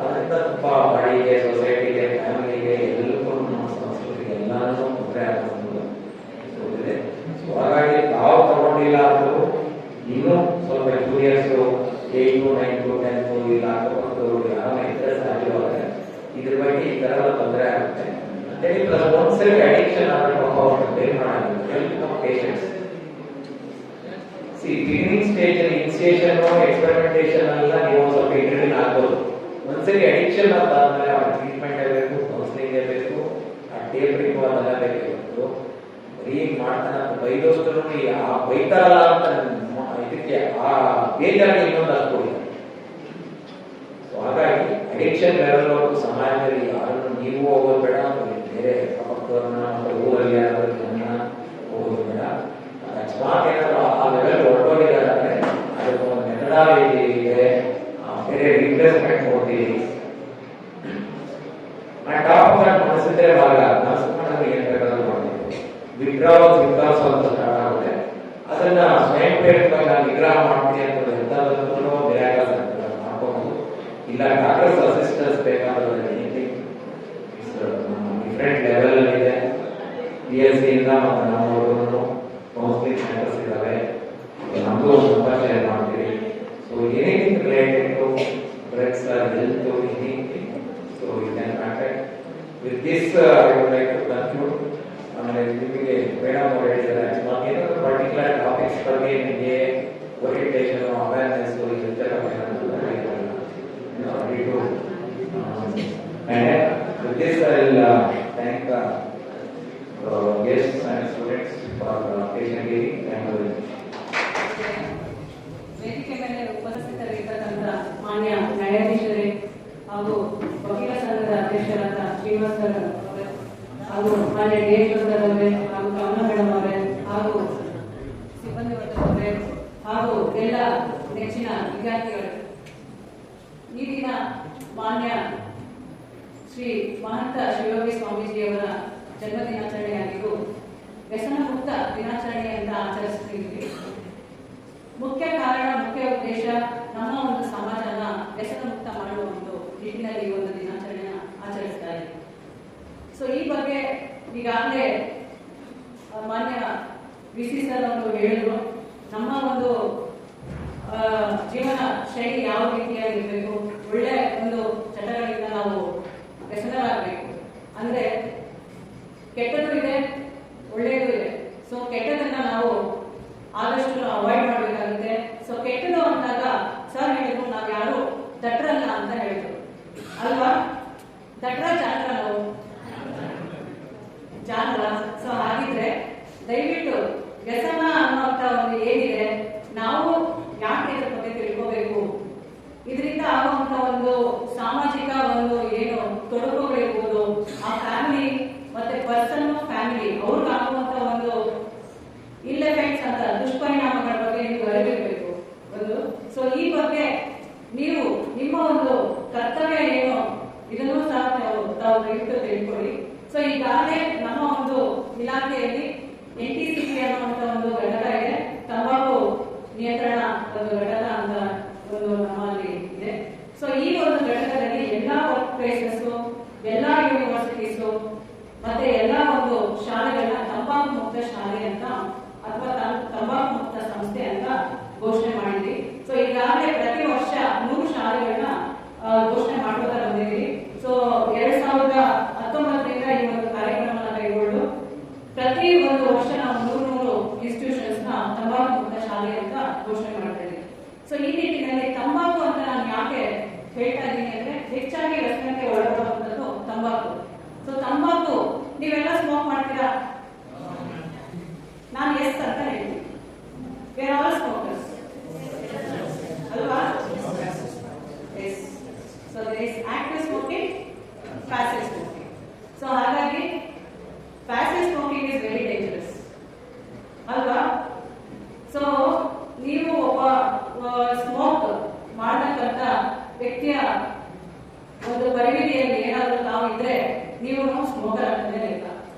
Speaker 4: ಅದರಿಂದ ತುಂಬಾ ಬಾಡಿಗೆ, ಸೊಸೈಟಿಗೆ, ಫ್ಯಾಮಿಲಿಗೆ, ಎಲ್ಲರಿಗೂ ನಮ್ಮ ಸಂಸ್ಕೃತಿಗೆ ಎಲ್ಲಾನು ತೊಂದರೆ ಆಗುತ್ತೆ. ಸೊ ಹಾಗಾಗಿ ತಾವು ತಗೊಂಡಿಲ್ಲ ಅಂದ್ರೂ ಇನ್ನೂ ಸ್ವಲ್ಪ ಜೂನಿಯರ್ಸ್ 8, 9, 10 ಇಲ್ಲ ಅಕ್ಕಪಕ್ಕದವರು ಯಾರನ್ನ ಇದ್ರೆ ಸಾಧ್ಯವಾದರೆ ಇದ್ರ ಬಗ್ಗೆ ಈ ತರ ತೊಂದರೆ ಆಗುತ್ತೆ. ಪ್ಲಸ್ ಒಂದ್ಸರಿ ಅಡಿಕ್ಷನ್ ಆದ್ರೆ ಬೇರೆ ಮಾಡೋದು ಪೇಷಂಟ್ಸ್ ಬಿಗಿನಿಂಗ್ ಸ್ಟೇಜ್ ಅಲ್ಲಿ ಇನಿಷಿಯೇಷನ್ ಎಕ್ಸ್ಪೆರಿಮೆಂಟೇಷನ್ ಎಲ್ಲ ನೀವು ಸ್ವಲ್ಪ ಇಂಟರ್ವ್ಯೂ ಆಗ್ಬೋದು. ಒಂದ್ಸರಿ ಅಡಿಕ್ಷನ್ ಆದ್ಮೇಲೆ ಅವ್ರ ಟ್ರೀಟ್ಮೆಂಟ್ ಬೇಕು, ಕೌನ್ಸಿಲಿಂಗ್ ಬೇಕು, ಆ ಟೇಪ್ರಿಗೂ ಅದೆಲ್ಲ ಬೇಕು. ಬರೀ ಮಾಡ್ತಾನೆ ಬೈದೋಷ್ಟು ಆ ಬೈತಾರಲ್ಲ ಅಂತ ಇದಕ್ಕೆ ಆ ಬೇಜಾಗಿ ಇನ್ನೊಂದು ಹಾಕ್ಕೊಡಿ. ಸೊ ಹಾಗಾಗಿ ಅಡಿಕ್ಷನ್ ಲೆವೆಲ್ ಸಮಾಜದಲ್ಲಿ ಯಾರನ್ನು ನೀವು ಹೋಗೋದು ಬೇಡ, ಬೇರೆ ಪಕ್ಕದವ್ರನ್ನ ಊರಲ್ಲಿ ಯಾರಾದ್ರೂ ಜನ ಹೋಗೋದು ಬೇಡ. ಅಕಸ್ಮಾತ್ ಏನಾದ್ರು ಆ ಲೆವೆಲ್ ಹೊರಟೋಗಿದ್ದಾರೆ ಅದಕ್ಕೆ ಒಂದು ಮೆಥಡಾಲಜಿ ಇದೆ, ಬೇರೆ ರಿಪ್ಲೇಸ್ಮೆಂಟ್ ಕೊಡ್ತೀವಿ. ಆ ಟಾಪ್ ಮನಸ್ಸಿದ್ರೆ ಭಾಗ ಮನಸ್ಸು ಏನ್ ಬೇಕಾದ್ರೂ ಮಾಡ್ತೀವಿ. ವಿಡ್ರಾವಲ್ಸ್ ಅಂತ ಸ್ಟಾರ್ಟ್ ಆಗುತ್ತೆ. ಅದನ್ನ ಸ್ವಯಂ ಪ್ರೇರಿತವಾಗಿ ನಾನು ನಿಗ್ರಹ ಮಾಡ್ತೀನಿ ಅಂತ ಎಲ್ಲದನ್ನು ಮಾಡ್ಕೋಬಹುದು. ಇಲ್ಲ ಡಾಕ್ಟರ್ಸ್ ಅಸಿಸ್ಟೆನ್ಸ್ ಬೇಕಾದ್ರೆ ಡಿಫ್ರೆಂಟ್ ಲೆವೆಲ್ ಅಲ್ಲಿ ಇದೆ. PSC ಇಂದ ನಮ್ಮ ಕೌನ್ಸಿಲಿಂಗ್ ಸೆಂಟರ್ಸ್ ಇದಾವೆ, ನಮಗೂ ಸ್ವಲ್ಪ ಶೇರ್ ಮಾಡ್ತೀವಿ. So anything related to drugs or health anything, so you can contact with this. I would like to conclude. ಆಮೇಲೆ ನಿಮಗೆ ಮೇಡಮ್ ಅವರು ಹೇಳಿದ್ದಾರೆ ಏನಾದರೂ ಪರ್ಟಿಕ್ಯುಲರ್ ಟಾಪಿಕ್ಸ್ ಬಗ್ಗೆ ನಿಮಗೆ orientation, awareness with this I will thank guests and students for patiently and
Speaker 5: ವೇದಿಕೆ ಮೇಲೆ ಉಪಸ್ಥಿತರಿರ್ತಕ್ಕಂಥ ಮಾನ್ಯ ನ್ಯಾಯಾಧೀಶರೇ ಹಾಗೂ ವಕೀಲ ಸಂಘದ ಅಧ್ಯಕ್ಷರಾದ ಶ್ರೀನಿವಾಸ್ ಅವರೇ ಹಾಗೂ ಮಾನ್ಯ DH ಅವರೇ ಹಾಗೂ ಕಮಲಾ ಮೇಡಮ್ ಅವರೇ ಹಾಗೂ ಸಿಬ್ಬಂದಿ ವರ್ಗದವರೇ ಹಾಗೂ ಎಲ್ಲ ನೆಚ್ಚಿನ ವಿದ್ಯಾರ್ಥಿಗಳು, ಈ ದಿನ ಮಾನ್ಯ ಶ್ರೀ ಮಹಂತ ಶಿವಯೋಗಿ ಸ್ವಾಮೀಜಿಯವರ ಜನ್ಮ ದಿನಾಚರಣೆಯಾಗಿದ್ದು ವ್ಯಸನ ಮುಕ್ತ ದಿನಾಚರಣೆ ಅಂತ ಆಚರಿಸ್ತಿದ್ವಿ. ಮುಖ್ಯ ಕಾರಣ, ಮುಖ್ಯ ಉದ್ದೇಶ ನಮ್ಮ ಒಂದು ಸಮಾಜನ ವ್ಯಸನ ಮುಕ್ತ ಮಾಡುವ ಒಂದು ನಿಟ್ಟಿನಲ್ಲಿ ಈ ಒಂದು ದಿನಾಚರಣೆಯ ಆಚರಿಸ್ತಾ ಇದೆ. ಸೊ ಈ ಬಗ್ಗೆ ಈಗಾಗಲೇ ಮಾನ್ಯ VC ಸರ್ ಅವರು ಹೇಳಿದ್ರು, ನಮ್ಮ ಒಂದು ಜೀವನ ಶೈಲಿ ಯಾವ ರೀತಿಯಾಗಿರ್ಬೇಕು, ಒಳ್ಳೆ ಒಂದು ಚಟಗಳಿಂದ ನಾವು ವ್ಯಸನರಾಗಬೇಕು. ಅಂದ್ರೆ ಕೆಟ್ಟದ್ದು ಇದೆ, ಒಳ್ಳೆಯದು ಇದೆ. ಸೊ ಕೆಟ್ಟದನ್ನ ನಾವು ಆದಷ್ಟು ಅವಾಯ್ಡ್ ಮಾಡಬೇಕಾಗುತ್ತೆ. ಸೊ ಕೆಟ್ಟದು ಅಂದಾಗ ಸರ್ ಹೇಳಿದ್ರು, ನಾವು ಯಾರು ದಟ್ರಲ್ಲ ಅಂತ ಹೇಳಿದ್ರು ಅಲ್ವಾ? ದಟ್ರ ಜಾನರ, ನಾವು ಜಾನರ ದಯವಿಟ್ಟು ವ್ಯಸನ ಅನ್ನುವಂತ ಒಂದು ಏನಿದೆ, ನಾವು ಯಾಕೆ ಇದ್ರ ಬಗ್ಗೆ ತಿಳ್ಕೋಬೇಕು, ಇದರಿಂದ ಆಗುವಂತ ಒಂದು ಸಾಮಾಜಿಕ ಒಂದು ಏನು ತೊಡಕುಗಳಿರ್ಬೋದು, ಆ ಫ್ಯಾಮಿಲಿ ಮತ್ತೆ ಪರ್ಸನ್ ಫ್ಯಾಮಿಲಿ ಅವ್ರಿಗೆ ಆಗುವಂತ ಒಂದು ಇಲ್ ಎಫೆಕ್ಟ್ಸ್ ಅಂತ ದುಷ್ಪರಿಣಾಮಗಳ ಬಗ್ಗೆ ನೀವು ಅರಿವಿರಬೇಕು ಒಂದು. ಸೊ ಈ ಬಗ್ಗೆ ನೀವು ನಿಮ್ಮ ಒಂದು ಕರ್ತವ್ಯ ಏನು ಇದನ್ನು ಸಹ ತಾವು ದಯವಿಟ್ಟು ತಿಳ್ಕೊಳ್ಳಿ. ಸೊ ಈಗಾಗಲೇ ನಮ್ಮ ಒಂದು ಇಲಾಖೆಯಲ್ಲಿ NTCP ಅನ್ನುವಂತ ಒಂದು ಘಟಕ ಇದೆ, ತಂಬಾಕು ನಿಯಂತ್ರಣ ಒಂದು ಘಟಕ ಅಂತ ಒಂದು ನಮ್ಮಲ್ಲಿ ಇದೆ. ಸೊ ಈ ಒಂದು ಘಟಕದಲ್ಲಿ ಎಲ್ಲಾ ವರ್ಕ್ ಪ್ಲೇಸಸ್, ಎಲ್ಲಾ ಯೂನಿವರ್ಸಿಟೀಸ್ ಮತ್ತೆ ಎಲ್ಲಾ ಒಂದು ಶಾಲೆಗಳನ್ನ ತಂಬಾಕು ಮುಕ್ತ ಶಾಲೆ ಅಂತ ಅಥವಾ ತಂಬಾಕು ಮುಕ್ತ ಸಂಸ್ಥೆ ಅಂತ ಘೋಷಣೆ ಮಾಡಿದ್ವಿ. ಸೊ ಈಗಾಗಲೇ ಪ್ರತಿ ವರ್ಷ 100 ಶಾಲೆಗಳನ್ನ ಘೋಷಣೆ ಮಾಡ್ಕೊತಾ ಬಂದಿದ್ದೀವಿ. ಸೊ 2019ರಿಂದ ಈ ಒಂದು ಕಾರ್ಯಕ್ರಮನ ಕೈಗೊಂಡು ಪ್ರತಿ ಒಂದು ವರ್ಷ ನಾವು 100 ಇನ್ಸ್ಟಿಟ್ಯೂಷನ್ಸ್ ನ ತಂಬಾಕು ಮುಕ್ತ ಶಾಲೆ ಅಂತ ಘೋಷಣೆ ಮಾಡ್ತಾ ಇದ್ದೀವಿ. ಸೊ ಈ ನಿಟ್ಟಿನಲ್ಲಿ ತಂಬಾಕು ಅಂತ ನಾನು ಯಾಕೆ ಹೇಳ್ತಾ ಇದ್ದೀನಿ ಅಂದ್ರೆ, ಹೆಚ್ಚಾಗಿ ವ್ಯಸನಕ್ಕೆ ಒಳಪಡುವಂಥದ್ದು ತಂಬಾಕು. ಸೊ ತಂಬಾಕು ನೀವೆಲ್ಲ ಸ್ಮೋಕ್ ಮಾಡ್ತೀರಾ? ನಾನು ಎಸ್ ಅಂತ ಹೇಳ್ತೀನಿ. ವಿ ಆರ್ ಆಲ್ ಸ್ಮೋಕರ್ಸ್ ಅಲ್ವಾ? Yes. So there is active smoking, passive smoking. So ಹಾಗಾಗಿ passive smoking is very dangerous ಅಲ್ವಾ? ಸೊ ನೀವು ಒಬ್ಬ ಸ್ಮೋಕ್ ಮಾಡತಕ್ಕಂತ ವ್ಯಕ್ತಿಯ ಒಂದು ಪರಿಮಿತಿಯಲ್ಲಿ ಏನಾದರೂ ತಾವು ಇದ್ರೆ ನೀವು ಸ್ಮೋಕರ್ ಅಂತಲೇ ಲೆಕ್ಕ,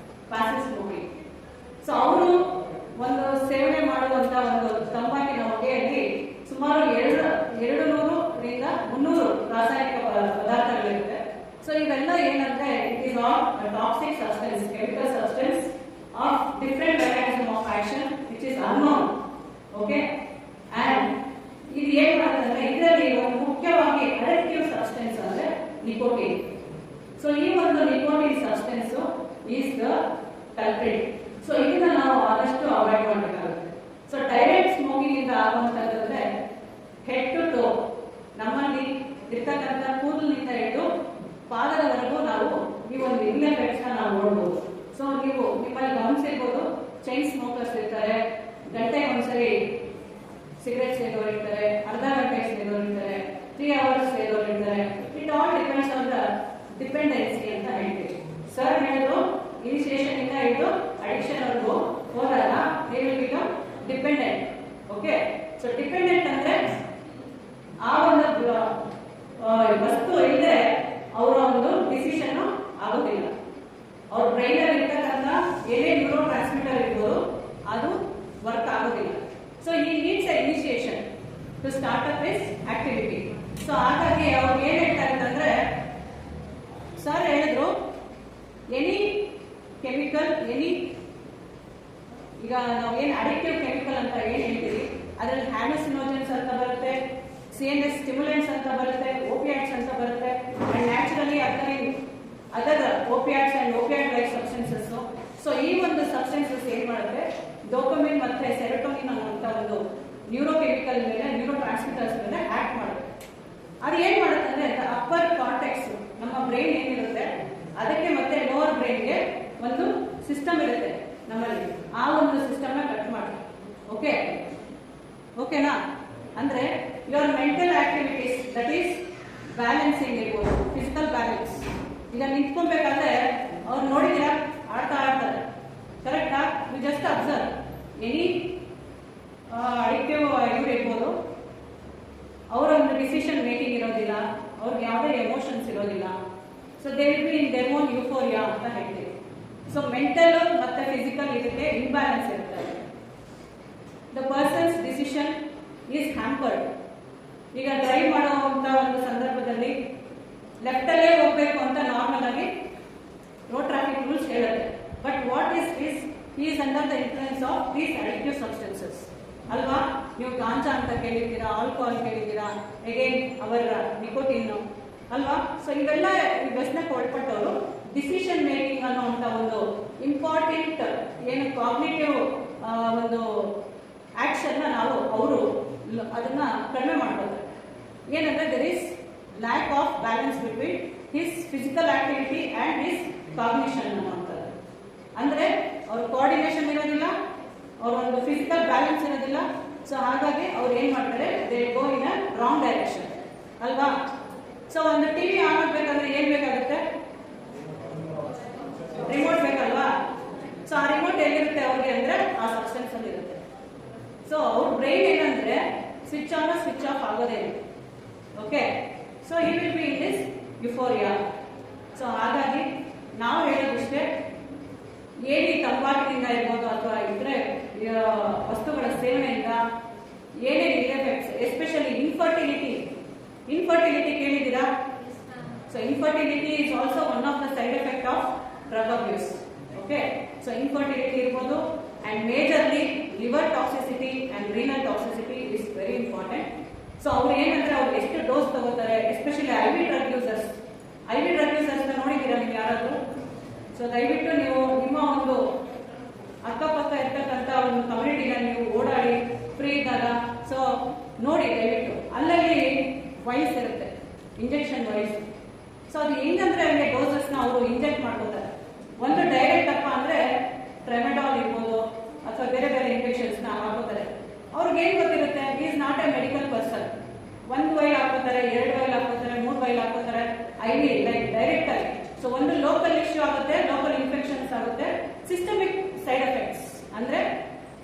Speaker 5: ಪ್ಯಾಸಿವ್ ಸ್ಮೋಕಿಂಗ್. ಸೊ ಅವರು ಒಂದು ಸೇವನೆ ಮಾಡುವಂತ ಒಂದು ತಂಬಾಕಿನ ಹೊಗೆಯಲ್ಲಿ ಸುಮಾರು 200ರಿಂದ 300 ರಾಸಾಯನಿಕ ಪದಾರ್ಥಗಳಿರುತ್ತೆ. ಸೊ ಇವೆಲ್ಲ ಏನಂದ್ರೆ it is all toxic substance, chemical substance of different mechanism of action which is unknown. Okay, and ಇದು ಏನ್ ಮಾಡುತ್ತಂದ್ರೆ ಇದರಲ್ಲಿ ಒಂದು ಮುಖ್ಯವಾಗಿ ಅಡಿಕ್ಟಿವ್ ಸಬ್ಸ್ಟೆನ್ಸ್ ಅಂದ್ರೆ ನಿಕೋಟಿನ್. ಸೊ ಈ ಒಂದು nicotine substance is the culprit. So ಇದನ್ನ ನಾವು ಆದಷ್ಟು ಅವಾಯ್ಡ್ ಮಾಡಬೇಕಾಗುತ್ತೆ. ಸೊ ಡೈರೆಕ್ಟ್ ಸ್ಮೋಕಿಂಗ್ ಇಂದ ಆಗುವಂತಂದ್ರೆ ಹೆಡ್ ಟು ಟೋ ನಮ್ಮಲ್ಲಿ ಇರ್ತಕ್ಕಂಥ ಕೂದಲಿನಿಂದ ಹಿಡಿದು ಪಾದದವರೆಗೂ ನಾವು ಈ ಒಂದು ಇಲ್ ಎಫೆಕ್ಟ್ಸ್ ನಾವು ನೋಡ್ಬೋದು. ಸೊ ನೀವು ನಿಮ್ಮಲ್ಲಿ ಗಮನಿಸಿರ್ಬೋದು, ಚೈನ್ ಸ್ಮೋಕರ್ಸ್ ಇರ್ತಾರೆ, ಗಂಟೆಗೆ ಒಂದ್ಸರಿ ಸಿಗರೆಟ್ ಸೇದೋರು ಇರ್ತಾರೆ, ಅರ್ಧ ಗಂಟೆ ಸೇದೋರು ಇರ್ತಾರೆ, 3 hours ಸೇದೋರು ಇರ್ತಾರೆ. It all depends on the dependency ಅಂತ ಹೇಳ್ತೀವಿ. ಸರ್ ಹೇಳಿದ್ರು ಇನಿಷಿಯೇಷನ್ ಇಂದ ಹಿಡಿದು ಅಡಿಕ್ಷನ್ ವರೆಗೂ ಹೋದಾಗ they will become dependent. Okay, so dependent ಅಂದ್ರೆ ಆ ಒಂದು ವಸ್ತು ಇಲ್ಲದೆ ಅವರ ಒಂದು ಡಿಸಿಷನ್ ಆಗೋದಿಲ್ಲ. ಅವ್ರ ಬ್ರೈನ್ ಅಲ್ಲಿ ಇರ್ತಕ್ಕಂಥ ಏನೇ ನ್ಯೂರೋ ಟ್ರಾನ್ಸ್ಮಿಟರ್ ಇರ್ಬೋದು ಅದು ವರ್ಕ್ ಆಗೋದಿಲ್ಲ. ಸೊ ಈ needs a initiation to start up his activity. So ಹಾಗಾಗಿ ಅವ್ರು ಏನ್ ಹೇಳ್ತಾರೆ ಅಂತಂದ್ರೆ, ಸರ್ ಹೇಳಿದ್ರು ಎನಿ ಕೆಮಿಕಲ್, ಈಗ ನಾವು ಏನ್ ಅಡಿಕ್ಟಿವ್ ಕೆಮಿಕಲ್ ಅಂತ ಏನ್ ಹೇಳ್ತೀವಿ ಅದರಲ್ಲಿ ಹ್ಯಾಲುಸಿನೋಜನ್ಸ್ ಅಂತ ಬರುತ್ತೆ, CNS ಸ್ಟಿಮ್ಯುಲೆಂಟ್ಸ್ ಅಂತ ಬರುತ್ತೆ, ಓಪಿಯಾಟ್ಸ್ ಅಂತ ಬರುತ್ತೆ, and naturally other opiates and opiate like substances. So ಈ ಒಂದು ಸಬ್ಸ್ಟೆನ್ಸಸ್ ಏನ್ ಮಾಡುತ್ತೆ, ಡೋಪಮಿನ್ ಮತ್ತೆ ಸೆರೋಟೋನಿನ್ ಅನ್ನುವಂತ ಒಂದು ನ್ಯೂರೋ ಕೆಮಿಕಲ್ ಮೇಲೆ, ನ್ಯೂರೋ ಟ್ರಾನ್ಸ್ಮಿಟರ್ಸ್ ಮೇಲೆ ಆಕ್ಟ್ ಮಾಡುತ್ತೆ. ಅದು ಏನ್ ಮಾಡುತ್ತೆ ಅಂದ್ರೆ ಅಪ್ಪರ್ ಕಾರ್ಟೆಕ್ಸ್ ನಮ್ಮ ಬ್ರೈನ್ ಏನಿರುತ್ತೆ ಅದಕ್ಕೆ ಮತ್ತೆ ಲೋವರ್ ಬ್ರೈನ್ಗೆ ಒಂದು ಸಿಸ್ಟಮ್ ಇರುತ್ತೆ ನಮ್ಮಲ್ಲಿ, ಆ ಒಂದು ಸಿಸ್ಟಮ್ ನ ಕಟ್ ಮಾಡಿ. ಓಕೆನಾ? ಅಂದ್ರೆ your mental activities that is balancing ಇರ್ಬೋದು, ಫಿಸಿಕಲ್ ಬ್ಯಾಲೆನ್ಸ್. ಈಗ ನಿಂತ್ಕೊಬೇಕಾದ್ರೆ ಅವ್ರು ನೋಡಿದಿರಾ ಆಡ್ತಾರೆ, ಕರೆಕ್ಟಾ? You just observe any addictive ಇವ್ರು ಇರ್ಬೋದು, ಅವರ ಒಂದು ಡಿಸಿಷನ್ ಮೇಕಿಂಗ್ ಇರೋದಿಲ್ಲ, ಅವ್ರಿಗೆ ಯಾವುದೇ ಎಮೋಷನ್ಸ್ ಇರೋದಿಲ್ಲ. So they will be in their own euphoria ಅಂತ ಹೇಳ್ತೀವಿ. ಸೊ ಮೆಂಟಲ್ ಮತ್ತೆ ಫಿಸಿಕಲ್ ಇದಕ್ಕೆ ಇಂಬ್ಯಾಲೆನ್ಸ್ ಇರುತ್ತೆ. The person's decision is hampered. ಈಗ ಡ್ರೈವ್ ಮಾಡುವಂತ ಒಂದು ಸಂದರ್ಭದಲ್ಲಿ ಲೆಫ್ಟ್ ಅಲ್ಲೇ ಹೋಗ್ಬೇಕು ಅಂತ ನಾರ್ಮಲ್ ಆಗಿ ರೋಡ್ ಟ್ರಾಫಿಕ್ ರೂಲ್ಸ್ ಹೇಳುತ್ತೆ. But what is under the influence of these addictive substances ಅಲ್ವಾ? ನೀವು ಗಾಂಜಾ ಅಂತ ಕೇಳಿದ್ದೀರಾ, ಆಲ್ಕೋಹಾಲ್ ಕೇಳಿದ್ದೀರಾ, ಅಗೇನ್ ಅವರ ನಿಕೋಟಿನ್ ಅಲ್ವಾ? ಸೊ ಇವೆಲ್ಲ ವ್ಯಸನಕ್ಕೆ ಒಳಪಟ್ಟವರು ಡಿಸಿಷನ್ ಮೇಕಿಂಗ್ ಅನ್ನುವಂತ ಒಂದು ಇಂಪಾರ್ಟೆಂಟ್ ಏನು ಕಾಗ್ನಿಟಿವ್ ಒಂದು ಆಕ್ಷನ್ ನಾವು ಅವರು ಅದನ್ನ ಕಡಿಮೆ ಮಾಡ್ಬೋದು. ಏನಂದ್ರೆ there is lack of balance between his physical activity and his cognition ಅನ್ನುವಂಥದ್ದು. ಅಂದ್ರೆ ಅವ್ರ ಕೋಆರ್ಡಿನೇಷನ್ ಇರೋದಿಲ್ಲ, ಅವ್ರ ಒಂದು ಫಿಸಿಕಲ್ ಬ್ಯಾಲೆನ್ಸ್ ಇರೋದಿಲ್ಲ. ಸೊ ಹಾಗಾಗಿ ಅವ್ರು ಏನ್ ಮಾಡ್ತಾರೆ, they go in a wrong direction ಅಲ್ವಾ. ಸೊ ಒಂದು ಟಿವಿ ಆನ್ ಆಗ್ಬೇಕಂದ್ರೆ ಏನ್ ಬೇಕಾಗುತ್ತೆ, ರಿಮೋಟ್ ಬೇಕಲ್ವಾ. ಸೊ ಆ ರಿಮೋಟ್ ಎಲ್ಲಿರುತ್ತೆ ಅವ್ರಿಗೆ ಅಂದ್ರೆ ಆ ಸಬ್ಸ್ಟೆನ್ಸ್ ಅಲ್ಲಿ ಇರುತ್ತೆ. ಸೊ ಅವ್ರ ಬ್ರೈನ್ ಏನಂದ್ರೆ ಸ್ವಿಚ್ ಆನ್ ಸ್ವಿಚ್ ಆಫ್ ಆಗೋದೇ. Okay, so he will be in this euphoria. So ಹಾಗಾಗಿ ನಾವು ಹೇಳೋದಿಷ್ಟೇ, ಏನಿ ತಂಬಾಕಿನಿಂದ ಇರ್ಬೋದು ಅಥವಾ ಇದ್ರೆ ವಸ್ತುಗಳ ಸೇವನೆಯಿಂದ ಏನೇನು ಎಫೆಕ್ಟ್ಸ್, ಎಸ್ಪೆಷಲಿ ಇನ್ಫರ್ಟಿಲಿಟಿ ಕೇಳಿದ್ದೀರಾ. So infertility is also one of the side effect of drug abuse. Okay, so infertility ಇರ್ಬೋದು and majorly liver toxicity and renal toxicity is very important. So ಅವ್ರು ಏನಂದ್ರೆ ಅವ್ರು ಎಷ್ಟು ಡೋಸ್ ತಗೋತಾರೆ, especially I V drug users ನೋಡಿದ್ದೀರಾ ನೀವು ಯಾರಾದ್ರೂ. ಸೊ ದಯವಿಟ್ಟು ನೀವು ನಿಮ್ಮ ಒಂದು ಅಕ್ಕಪಕ್ಕ ಇರ್ತಕ್ಕಂಥ ಒಂದು ಕಮ್ಯುನಿಟಿನ ನೀವು ಓಡಾಡಿ ಫ್ರೀ ಇದ್ದಾಗ ಸೊ ನೋಡಿ ದಯವಿಟ್ಟು. ಅಲ್ಲಲ್ಲಿ ವೈಸ್ ಇರುತ್ತೆ, ಇಂಜೆಕ್ಷನ್ ವೈಸ್. ಸೊ ಅದು ಹೆಂಗಂದ್ರೆ ಹಂಗೆ ಡೋಸಸ್ನ ಅವರು ಇಂಜೆಕ್ಟ್ ಮಾಡ್ಕೋತಾರೆ. ಒಂದು ಡೈರೆಕ್ಟ್ ಅಪ್ಪ ಅಂದ್ರೆ ಟ್ರೆಮೆಡಾಲ್ ಇರ್ಬೋದು ಅಥವಾ ಬೇರೆ ಬೇರೆ ಇಂಜೆಕ್ಷನ್ಸ್ ನ ಹಾಕೋತಾರೆ. ಅವ್ರಿಗೆ ಏನ್ ಗೊತ್ತಿರುತ್ತೆ, is not a medical person. 1 vial ಹಾಕೋತಾರೆ, 2 ವೈಲ್ ಹಾಕೋತಾರೆ, 3 ವೈಲ್ ಹಾಕೋತಾರೆ, ಐವಿ ಲೈಕ್ ಡೈರೆಕ್ಟ್ ಆಗಿ. ಸೊ ಒಂದು ಲೋಕಲ್ ಇಶ್ಯೂ ಆಗುತ್ತೆ, ಲೋಕಲ್ ಇನ್ಫೆಕ್ಷನ್ಸ್ ಆಗುತ್ತೆ. ಸಿಸ್ಟಮಿಕ್ ಸೈಡ್ ಎಫೆಕ್ಟ್ಸ್ ಅಂದ್ರೆ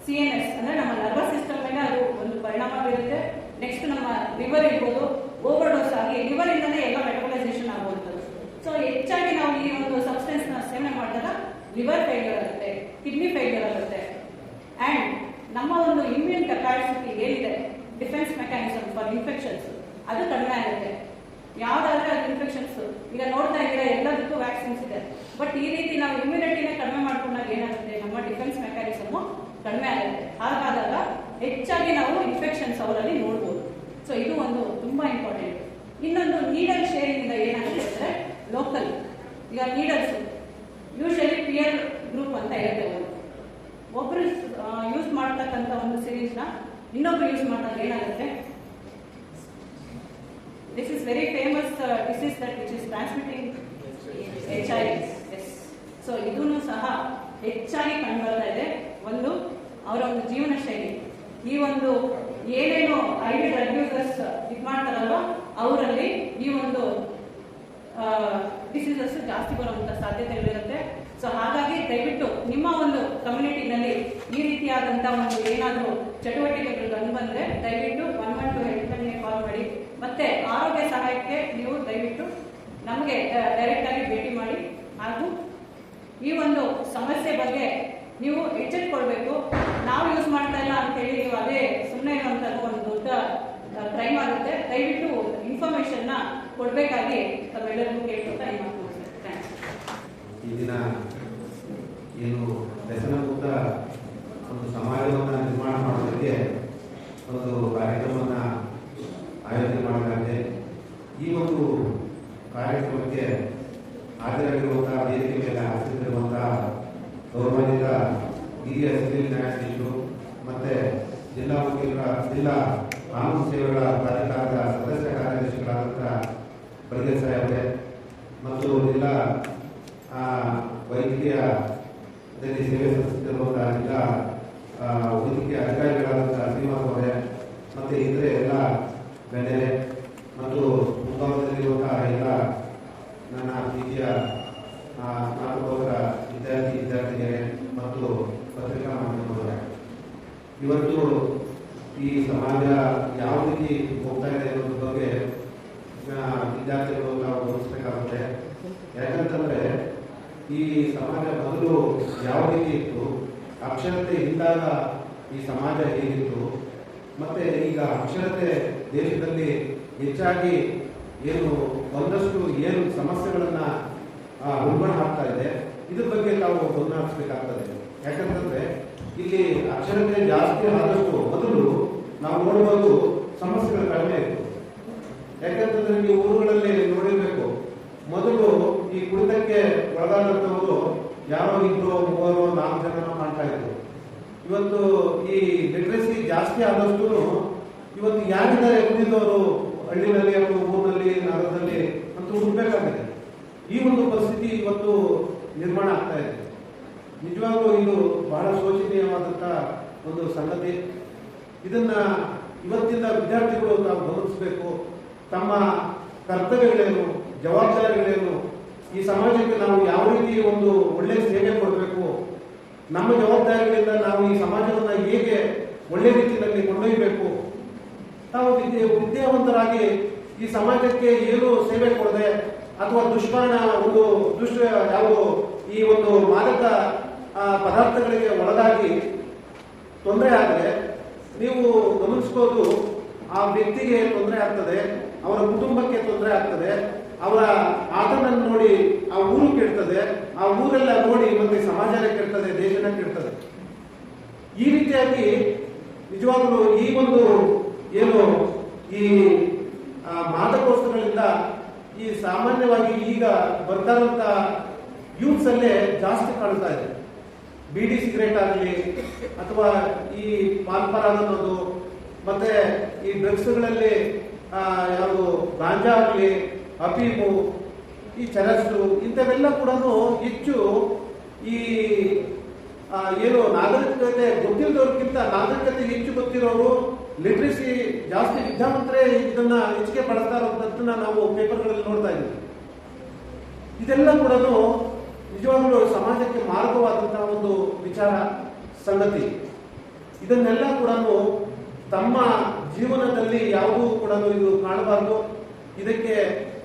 Speaker 5: CNS ಅಂದ್ರೆ ನಮ್ಮ ನರ್ವಸ್ ಸಿಸ್ಟಮ್ ಮೇಲೆ ಅದು ಒಂದು ಪರಿಣಾಮ ಬೀರುತ್ತೆ. ನೆಕ್ಸ್ಟ್ ನಮ್ಮ ಲಿವರ್ ಇರ್ಬೋದು, ಓವರ್ ಡೋಸ್ ಆಗಿ ಲಿವರ್ ಇಂದನೇ ಎಲ್ಲ ಮೆಟಬಲೈಸೇಷನ್ ಆಗುವಂಥದ್ದು. ಸೊ ಹೆಚ್ಚಾಗಿ ನಾವು ಈ ಒಂದು ಸಬ್ಸ್ಟೆನ್ಸ್ ನ ಸೇವನೆ ಮಾಡಿದಾಗ ಲಿವರ್ ಫೇಲ್ಯೂರ್ ಆಗುತ್ತೆ, ಕಿಡ್ನಿ ಫೇಲ್ಯೂರ್ ಆಗುತ್ತೆ ಅಂಡ್ ನಮ್ಮ ಒಂದು ಇಮ್ಯೂನ್ ಕೆಪಾಸಿಟಿ ಏನಿದೆ, ಡಿಫೆನ್ಸ್ ಮೆಕ್ಯಾನಿಸಮ್ ಫಾರ್ ಇನ್ಫೆಕ್ಷನ್ಸ್ ಅದು ಕಡಿಮೆ ಆಗುತ್ತೆ. ಯಾವ್ದಾದ್ರೆ ಅದು ಇನ್ಫೆಕ್ಷನ್ಸ್ ಈಗ ನೋಡ್ತಾ ಇದ್ದೀರಾ, ಎಲ್ಲದಕ್ಕೂ ವ್ಯಾಕ್ಸಿನ್ಸ್ ಇದೆ. ಬಟ್ ಈ ರೀತಿ ನಾವು ಇಮ್ಯುನಿಟಿನ ಕಡಿಮೆ ಮಾಡ್ಕೊಂಡಾಗ ಏನಾಗುತ್ತೆ, ನಮ್ಮ ಡಿಫೆನ್ಸ್ ಮೆಕ್ಯಾನಿಸಮ್ ಕಡಿಮೆ ಆಗುತ್ತೆ. ಹಾಗಾದಾಗ ಹೆಚ್ಚಾಗಿ ನಾವು ಇನ್ಫೆಕ್ಷನ್ಸ್ ಅವರಲ್ಲಿ ನೋಡ್ಬೋದು. ಸೊ ಇದು ಒಂದು ತುಂಬಾ ಇಂಪಾರ್ಟೆಂಟ್. ಇನ್ನೊಂದು ನೀಡಲ್ ಶೇರಿಂಗ್ ಇಂದ ಏನಾಗುತ್ತೆ ಅಂದ್ರೆ ಲೋಕಲ್, ಈಗ ನೀಡಲ್ಸ್ ಯೂಶಲಿ ಪಿಯರ್ ಗ್ರೂಪ್ ಅಂತ ಇರುತ್ತೆ. ಒಬ್ರು ಯೂಸ್ ಮಾಡ್ತಕ್ಕಂಥ ಒಂದು ಸಿರೀಸ್ ನ ಇನ್ನೊಬ್ರು ಯೂಸ್ ಮಾಡಿದಾಗ ಏನಾಗುತ್ತೆ, this is very famous disease that which is transmitting HIV. Yes. So ಇದನ್ನು ಸಹ ಹೆಚ್ಚಾಗಿ ಕಂಡು ಬರ್ತಾ ಇದೆ. ಒಂದು ಅವರ ಒಂದು ಜೀವನ ಶೈಲಿ, ಈ ಒಂದು ಏನೇನು ಐ ವಿ ಡ್ರಗ್ ಯೂಸರ್ಸ್ ಇದು ಮಾಡ್ತಾರಲ್ವ ಅವರಲ್ಲಿ ಈ ಒಂದು ಡಿಸೀಸಸ್ ಜಾಸ್ತಿ ಬರುವಂತ ಸಾಧ್ಯತೆಗಳಿರುತ್ತೆ. ಸೊ ಹಾಗಾಗಿ ದಯವಿಟ್ಟು ನಿಮ್ಮ ಒಂದು ಕಮ್ಯುನಿಟಿನಲ್ಲಿ ಈ ರೀತಿಯಾದಂತ ಒಂದು ಏನಾದರೂ ಚಟುವಟಿಕೆಗಳು ಕಂಡು ಬಂದ್ರೆ ದಯವಿಟ್ಟು 112 ಹೆಲ್ಪ್ಲೈನ್ಗೆ ಕಾಲ್ ಮಾಡಿ. ಮತ್ತೆ ಆರೋಗ್ಯ ಸಹಾಯಕ್ಕೆ ನೀವು ದಯವಿಟ್ಟು ನಮಗೆ ಡೈರೆಕ್ಟ್ ಆಗಿ ಭೇಟಿ ಮಾಡಿ. ಹಾಗೂ ಈ ಒಂದು ಸಮಸ್ಯೆ ಬಗ್ಗೆ ನೀವು ಎಚ್ಚೆತ್ತುಕೊಳ್ಬೇಕು. ನಾವು ಯೂಸ್ ಮಾಡ್ತಾ ಇಲ್ಲ ಅಂತ ಹೇಳಿ ನೀವು ಅದೇ ಸುಮ್ಮನೆ ಇರುವಂತಹ ಒಂದು ದೊಡ್ಡ ಕ್ರೈಮ್ ಆಗುತ್ತೆ. ದಯವಿಟ್ಟು ಇನ್ಫಾರ್ಮೇಶನ್ ನ ಕೊಡ್ಬೇಕಾಗಿ ತಾವೆಲ್ಲರಿಗೂ ಕೇಳ್ಕೊತಾ ಈ ಮಾತು ಮುಗಿಸ್ತೇನೆ.
Speaker 4: ಈ ದಿನ ಏನು ವ್ಯಸನಮುಕ್ತ ಒಂದು ಸಮಾಜವನ್ನು ನಿರ್ಮಾಣ ಮಾಡೋದಕ್ಕೆ ಒಂದು ಕಾರ್ಯಕ್ರಮವನ್ನು ಆಯೋಜನೆ ಮಾಡಲಾಗಿದೆ. ಈ ಒಂದು ಕಾರ್ಯಕ್ರಮಕ್ಕೆ ಹಾಜರಾಗಿರುವಂತಹ ವೇದಿಕೆ ಮೇಲೆ ಹಾಜರಿರುವಂತಹ ಗೌರವಾನ್ವಿತ ಹಿರಿಯ ಸಿವಿಲ್ ನ್ಯಾಯಾಧೀಶರು ಮತ್ತೆ ಜಿಲ್ಲಾ ಜಿಲ್ಲಾ ಕಾನೂನು ಸೇವೆಗಳ ಪ್ರಾಧಿಕಾರದ ಸದಸ್ಯ ಕಾರ್ಯದರ್ಶಿಗಳಾದಂತಹ ಬಡಿಗೆ ಸಾಹೇಬ್ರೆ ಮತ್ತು ಜಿಲ್ಲಾ ವೈದ್ಯಕೀಯ ಸೇವೆ ಸಲ್ಲಿಸುತ್ತಿರುವಂತಹ ಜಿಲ್ಲಾ ವೈದ್ಯಕೀಯ ಅಧಿಕಾರಿಗಳಾದಂತಹ ಶ್ರೀನಿವಾಸ್ ಅವರೇ ಮತ್ತೆ ಇತರೆ ಎಲ್ಲ ಗಣ್ಯರೇ ಮತ್ತು ಮುಂಭಾಗದಲ್ಲಿರುವಂತಹ ಎಲ್ಲ ನನ್ನ ಪ್ರೀತಿಯ ಸ್ನಾತಕೋತ್ತರ ವಿದ್ಯಾರ್ಥಿನಿಯರೇ ಮತ್ತು ಪತ್ರಿಕಾ ಮಾಧ್ಯಮದವರೇ, ಇವತ್ತು ಈ ಸಮಾಜ ಯಾವ ರೀತಿ ಹೋಗ್ತಾ ಇದೆ ಅನ್ನೋದ್ರ ಬಗ್ಗೆ ವಿದ್ಯಾರ್ಥಿಗಳು ನಾವು ಗಮನಿಸಬೇಕಾಗುತ್ತೆ. ಯಾಕಂತಂದ್ರೆ ಈ ಸಮಾಜ ಮೊದಲು ಯಾವ ರೀತಿ ಇತ್ತು, ಅಕ್ಷರತೆ ಇದ್ದಾಗ ಈ ಸಮಾಜ ಹೇಗಿತ್ತು, ಮತ್ತೆ ಈಗ ಅಕ್ಷರತೆ ದೇಶದಲ್ಲಿ ಹೆಚ್ಚಾಗಿ ಏನು ಒಂದಷ್ಟು ಏನು ಸಮಸ್ಯೆಗಳನ್ನ ಉಲ್ಬಣ ಆಗ್ತಾ ಇದೆ, ಇದ್ರ ಬಗ್ಗೆ ತಾವು ಗಮನ ಹರಿಸಬೇಕಾಗ್ತದೆ. ಯಾಕಂತಂದ್ರೆ ಇಲ್ಲಿ ಅಕ್ಷರತೆ ಜಾಸ್ತಿ ಆದಷ್ಟು ಮೊದಲು ನಾವು ನೋಡುವುದು ಸಮಸ್ಯೆಗಳು ಕಡಿಮೆ ಇತ್ತು. ಯಾಕಂತಂದ್ರೆ ನೀವು ಊರುಗಳಲ್ಲಿ ನೋಡಿರ್ಬೇಕು, ಮೊದಲು ಈ ಕುಡಿತಕ್ಕೆ ಒಳಗಾದಂಥವರು ಯಾರೋ 2, 3, 4 ಜನ ಮಾಡ್ತಾ ಇದ್ರು. ಇವತ್ತು ಈ ಲಿಟ್ರಸಿ ಜಾಸ್ತಿ ಆದಷ್ಟು ಇವತ್ತು ಯಾರಿದ್ದಾರೆ ಕುಡಿದವರು ಹಳ್ಳಿನಲ್ಲಿ ಅಥವಾ ಊರಿನಲ್ಲಿ ನಗರದಲ್ಲಿ ಅಂತ ಹುಡುಕ್ಬೇಕಾಗಿದೆ. ಈ ಒಂದು ಪರಿಸ್ಥಿತಿ ಇವತ್ತು ನಿರ್ಮಾಣ ಆಗ್ತಾ ಇದೆ. ನಿಜವಾಗ್ಲೂ ಇದು ಬಹಳ ಶೋಚನೀಯವಾದಂತ
Speaker 6: ಒಂದು ಸಂಗತಿ. ಇದನ್ನ ಇವತ್ತಿನ ವಿದ್ಯಾರ್ಥಿಗಳು ತಾವು ಗಮನಿಸಬೇಕು. ತಮ್ಮ ಕರ್ತವ್ಯಗಳೇನು, ಜವಾಬ್ದಾರಿಗಳೇನು, ಈ ಸಮಾಜಕ್ಕೆ ನಾವು ಯಾವ ರೀತಿ ಒಂದು ಒಳ್ಳೆಯ ಸೇವೆ ಕೊಡಬೇಕು, ನಮ್ಮ ಜವಾಬ್ದಾರಿಗಳಿಂದ ನಾವು ಈ ಸಮಾಜವನ್ನು ಹೇಗೆ ಒಳ್ಳೆ ರೀತಿಯಲ್ಲಿ ಕೊಂಡೊಯ್ಯಬೇಕು, ತಾವು ವಿದ್ಯಾವಂತರಾಗಿ ಈ ಸಮಾಜಕ್ಕೆ ಏನು ಸೇವೆ ಕೊಡದೆ ಅಥವಾ ಯಾವುದು ಈ ಒಂದು ಮಾದಕ ಪದಾರ್ಥಗಳಿಗೆ ಒಳಗಾಗಿ ತೊಂದರೆ ಆದರೆ ನೀವು ಗಮನಿಸ್ಬೋದು, ಆ ವ್ಯಕ್ತಿಗೆ ತೊಂದರೆ ಆಗ್ತದೆ, ಅವರ ಕುಟುಂಬಕ್ಕೆ ತೊಂದರೆ ಆಗ್ತದೆ, ಅವರ ಆತನನ್ನು ನೋಡಿ ಆ ಊರು ಕೆಡ್ತದೆ, ಆ ಊರೆಲ್ಲ ನೋಡಿ ಮತ್ತೆ ಸಮಾಜನೇ ಕೆಡ್ತದೆ, ದೇಶನೇ ಕೆಡ್ತದೆ. ಈ ರೀತಿಯಾಗಿ ನಿಜವಾಗಲೂ ಈ ಒಂದು ಏನು ಈ ಮಾದಕೋಸ್ತಗಳಿಂದ ಈ ಸಾಮಾನ್ಯವಾಗಿ ಈಗ ಬರ್ತಾ ಇರುವಂತ ಯೂತ್ಸ್ ಅಲ್ಲೇ ಜಾಸ್ತಿ ಕಾಣ್ತಾ ಇದೆ. ಬಿಡಿ ಸಿಗರೇಟ್ ಆಗಲಿ ಅಥವಾ ಈ ಪಾನ್ಪರಾಗ್ ಅನ್ನೋದು, ಮತ್ತೆ ಈ ಡ್ರಗ್ಸ್ಗಳಲ್ಲಿ ಯಾವುದು ಗಾಂಜಾ ಆಗಲಿ, ಅಫೀಮು, ಈ ಚರಸ್ಸು, ಇಂಥವೆಲ್ಲ ಕೂಡ ಹೆಚ್ಚು ಈ ಏನು ನಾಗರಿಕತೆ ಗೊತ್ತಿಲ್ಲದವ್ರಿಗಿಂತ ನಾಗರಿಕತೆ ಹೆಚ್ಚು ಗೊತ್ತಿರೋರು, ಲಿಟ್ರಸಿ ಜಾಸ್ತಿ ವಿದ್ಯಾವಂತರೇ ಇದನ್ನ ಹೆಚ್ಚಿಗೆ ಬಳಸ್ತಾ ಇರೋದನ್ನ ನಾವು ಪೇಪರ್ಗಳಲ್ಲಿ ನೋಡ್ತಾ ಇದ್ದೀವಿ. ಇದೆಲ್ಲ ಕೂಡ ನಿಜವಾಗ್ಲೂ ಸಮಾಜಕ್ಕೆ ಮಾರಕವಾದಂತಹ ಒಂದು ವಿಚಾರ ಸಂಗತಿ. ಇದನ್ನೆಲ್ಲ ಕೂಡ ತಮ್ಮ ಜೀವನದಲ್ಲಿ ಯಾವುದೂ ಕೂಡ ಇದು ಕಾಣಬಾರ್ದು. ಇದಕ್ಕೆ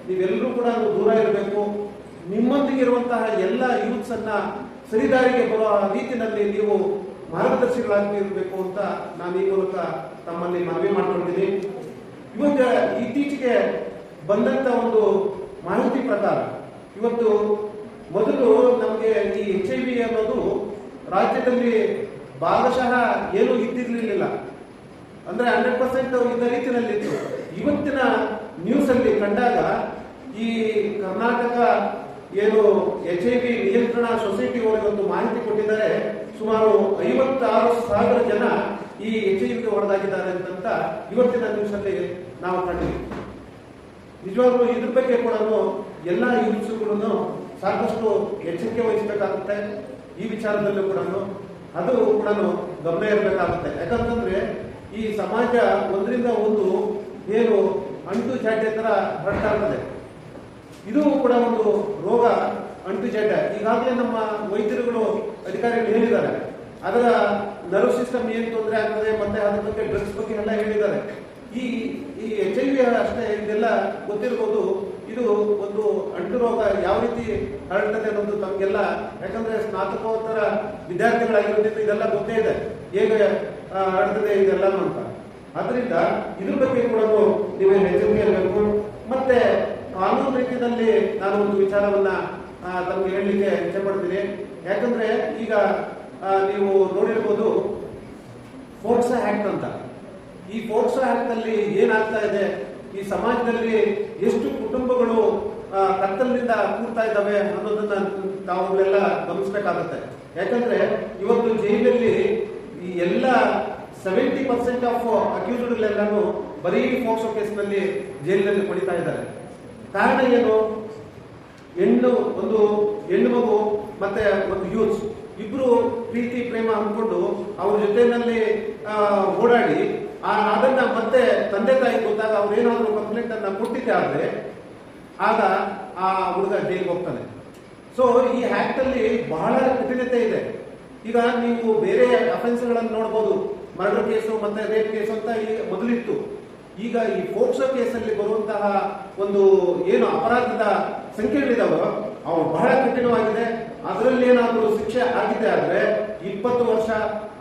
Speaker 6: ನೀವೆಲ್ಲರೂ ಕೂಡ ದೂರ ಇರಬೇಕು. ನಿಮ್ಮೊಂದಿಗೆ ಇರುವಂತಹ ಎಲ್ಲ ಯೂತ್ಸ್ ಅನ್ನ ಸರಿದಾರಿಗೆ ಬರುವ ರೀತಿಯಲ್ಲಿ ನೀವು ಮಾರ್ಗದರ್ಶಿಗಳಾಗಿ ಇರಬೇಕು ಅಂತ ನಾನು ಈ ಮೂಲಕ ತಮ್ಮಲ್ಲಿ ಮನವಿ ಮಾಡ್ಕೊಳ್ತೀನಿ. ಇವಾಗ ಇತ್ತೀಚೆಗೆ ಬಂದಂತ ಒಂದು ಮಾಹಿತಿ ಪ್ರಕಾರ ಇವತ್ತು ಮೊದಲು ನಮಗೆ ಈ HIV ಅನ್ನೋದು ರಾಜ್ಯದಲ್ಲಿ ಭಾಗಶಃ ಏನೂ ಇದ್ದಿರಲಿಲ್ಲ, ಅಂದ್ರೆ 100% ಇದ್ದ ರೀತಿಯಲ್ಲಿತ್ತು. ಇವತ್ತಿನ ನ್ಯೂಸ್ ಅಲ್ಲಿ ಕಂಡಾಗ ಈ ಕರ್ನಾಟಕ ಏನು HIV ನಿಯಂತ್ರಣ ಸೊಸೈಟಿ ಅವರು ಇವತ್ತು ಮಾಹಿತಿ ಕೊಟ್ಟಿದ್ದಾರೆ, ಸುಮಾರು 56,000 ಜನ ಈ HIV ಹೊರದಾಗಿದ್ದಾರೆ ಅಂತ ಇವತ್ತಿನ ನ್ಯೂಸ್ ಅಲ್ಲಿ ನಾವು ಕಂಡಿದ್ದೀವಿ. ನಿಜವಾಗ್ಲೂ ಇದ್ರ ಬಗ್ಗೆ ಕೂಡ ಎಲ್ಲ ಯೂತ್ಸ್ಗಳನ್ನು ಸಾಕಷ್ಟು ಎಚ್ಚರಿಕೆ ವಹಿಸಬೇಕಾಗುತ್ತೆ. ಈ ವಿಚಾರದಲ್ಲೂ ಕೂಡ ಅದು ಕೂಡ ಗಮನ ಇರಬೇಕಾಗುತ್ತೆ. ಯಾಕಂತಂದ್ರೆ ಈ ಸಮಾಜ ಒಂದರಿಂದ ಒಂದು ಏನು ಅಂಟು ಜಾಡ್ಯ ತರ ಹರಡ್ತಾ ಇರ್ತದೆ. ಇದು ಕೂಡ ಒಂದು ರೋಗ, ಅಂಟು ಜಾಡ್ಯ. ಈಗಾಗಲೇ ನಮ್ಮ ವೈದ್ಯರುಗಳು, ಅಧಿಕಾರಿಗಳು ಹೇಳಿದ್ದಾರೆ, ಅದರ ನರ್ವ್ ಸಿಸ್ಟಮ್ ಏನು ತೊಂದರೆ ಆಗ್ತದೆ, ಮತ್ತೆ ಅದ್ರ ಬಗ್ಗೆ ಡ್ರಗ್ಸ್ ಬಗ್ಗೆ ಎಲ್ಲ ಹೇಳಿದ್ದಾರೆ. ಈ HIV ಅಷ್ಟೇ ಇದೆಲ್ಲ ಗೊತ್ತಿರ್ಬೋದು. ಇದು ಒಂದು ಅಂಟು ರೋಗ ಯಾವ ರೀತಿ ಹರಡ್ತದೆ ಅನ್ನೋದು ತಮಗೆಲ್ಲ, ಯಾಕಂದ್ರೆ ಸ್ನಾತಕೋತ್ತರ ವಿದ್ಯಾರ್ಥಿಗಳಾಗಿರೋದ್ರಿಂದ ಇದೆಲ್ಲ ಗೊತ್ತೇ ಇದೆ, ಹೇಗೆ ಹರಡ್ತದೆ ಇದೆಲ್ಲ ಅಂತ. ಆದ್ರಿಂದ ಇದ್ರ ಬಗ್ಗೆ ಕೂಡ ನೀವು ಎಚ್ಚರಿಕೆ ಇರಬೇಕು. ಮತ್ತೆ ಕಾನೂನು ರೀತಿಯಲ್ಲಿ ನಾನು ಒಂದು ವಿಚಾರವನ್ನ ತಮಗೆ ಹೇಳಲಿಕ್ಕೆ ಇಚ್ಛೆ ಪಡ್ತೀನಿ. ಯಾಕಂದ್ರೆ ಈಗ ನೀವು ನೋಡಿರ್ಬೋದು ಫೋಕ್ಸೋ ಆಕ್ಟ್ ಅಂತ. ಈ ಫೋಕ್ಸೋ ಆಕ್ಟ್ ಅಲ್ಲಿ ಏನಾಗ್ತಾ ಇದೆ, ಈ ಸಮಾಜದಲ್ಲಿ ಎಷ್ಟು ಕುಟುಂಬಗಳು ಕತ್ತಲಿನಿಂದ ಕೂಡ್ತಾ ಇದ್ದಾವೆ ಅನ್ನೋದನ್ನ ತಾವುಗಳೆಲ್ಲ ಗಮನಿಸಬೇಕಾಗುತ್ತೆ. ಯಾಕಂದ್ರೆ ಇವತ್ತು ಜೈಲಲ್ಲಿ ಈ ಎಲ್ಲ 70% ಆಫ್ ಅಕ್ಯೂಸ್ಡ್ಗಳೆಲ್ಲರೂ ಬರೀ ಫೋಕ್ಸೋ ಕೇಸ್ನಲ್ಲಿ ಜೈಲಿನಲ್ಲಿ ಪಡಿತಾ ಇದ್ದಾರೆ. ಕಾರಣ ಏನು? ಒಂದು ಹೆಣ್ಣು ಮಗು ಮತ್ತೆ ಒಂದು ಯೂತ್ಸ್ ಇಬ್ರು ಪ್ರೀತಿ ಪ್ರೇಮ ಅಂದ್ಕೊಂಡು ಅವ್ರ ಜೊತೆನಲ್ಲಿ ಓಡಾಡಿ ಅದನ್ನ ಮತ್ತೆ ತಂದೆ ತಾಯಿ ಗೊತ್ತಾಗ ಅವ್ರು ಏನಾದ್ರು ಕಂಪ್ಲೇಂಟ್ ಅನ್ನ ಕೊಟ್ಟಿದ್ದೆ ಆದ್ರೆ ಆಗ ಆ ಹುಡುಗ ಜೈಲಿಗೆ ಹೋಗ್ತಾನೆ. ಸೊ ಈ ಆಕ್ಟ್ ಅಲ್ಲಿ ಬಹಳ ಕಠಿಣತೆ ಇದೆ. ಈಗ ನೀವು ಬೇರೆ ಅಫೆನ್ಸ್ ಗಳನ್ನು ನೋಡಬಹುದು, ಮರ್ಡರ್ ಕೇಸು ಮತ್ತೆ ರೇಪ್ ಕೇಸು ಅಂತ ಮೊದಲಿತ್ತು. ಈಗ ಈ ಫೋಕ್ಸೋ ಕೇಸಲ್ಲಿ ಬರುವಂತಹ ಒಂದು ಏನು ಅಪರಾಧದ ಸಂಖ್ಯೆಗಳಿದಾವೋ ಅವು ಬಹಳ ಕಠಿಣವಾಗಿದೆ. ಅದರಲ್ಲಿ ಏನಾದರೂ ಶಿಕ್ಷೆ ಆಗಿದೆ ಆದ್ರೆ 20 ವರ್ಷ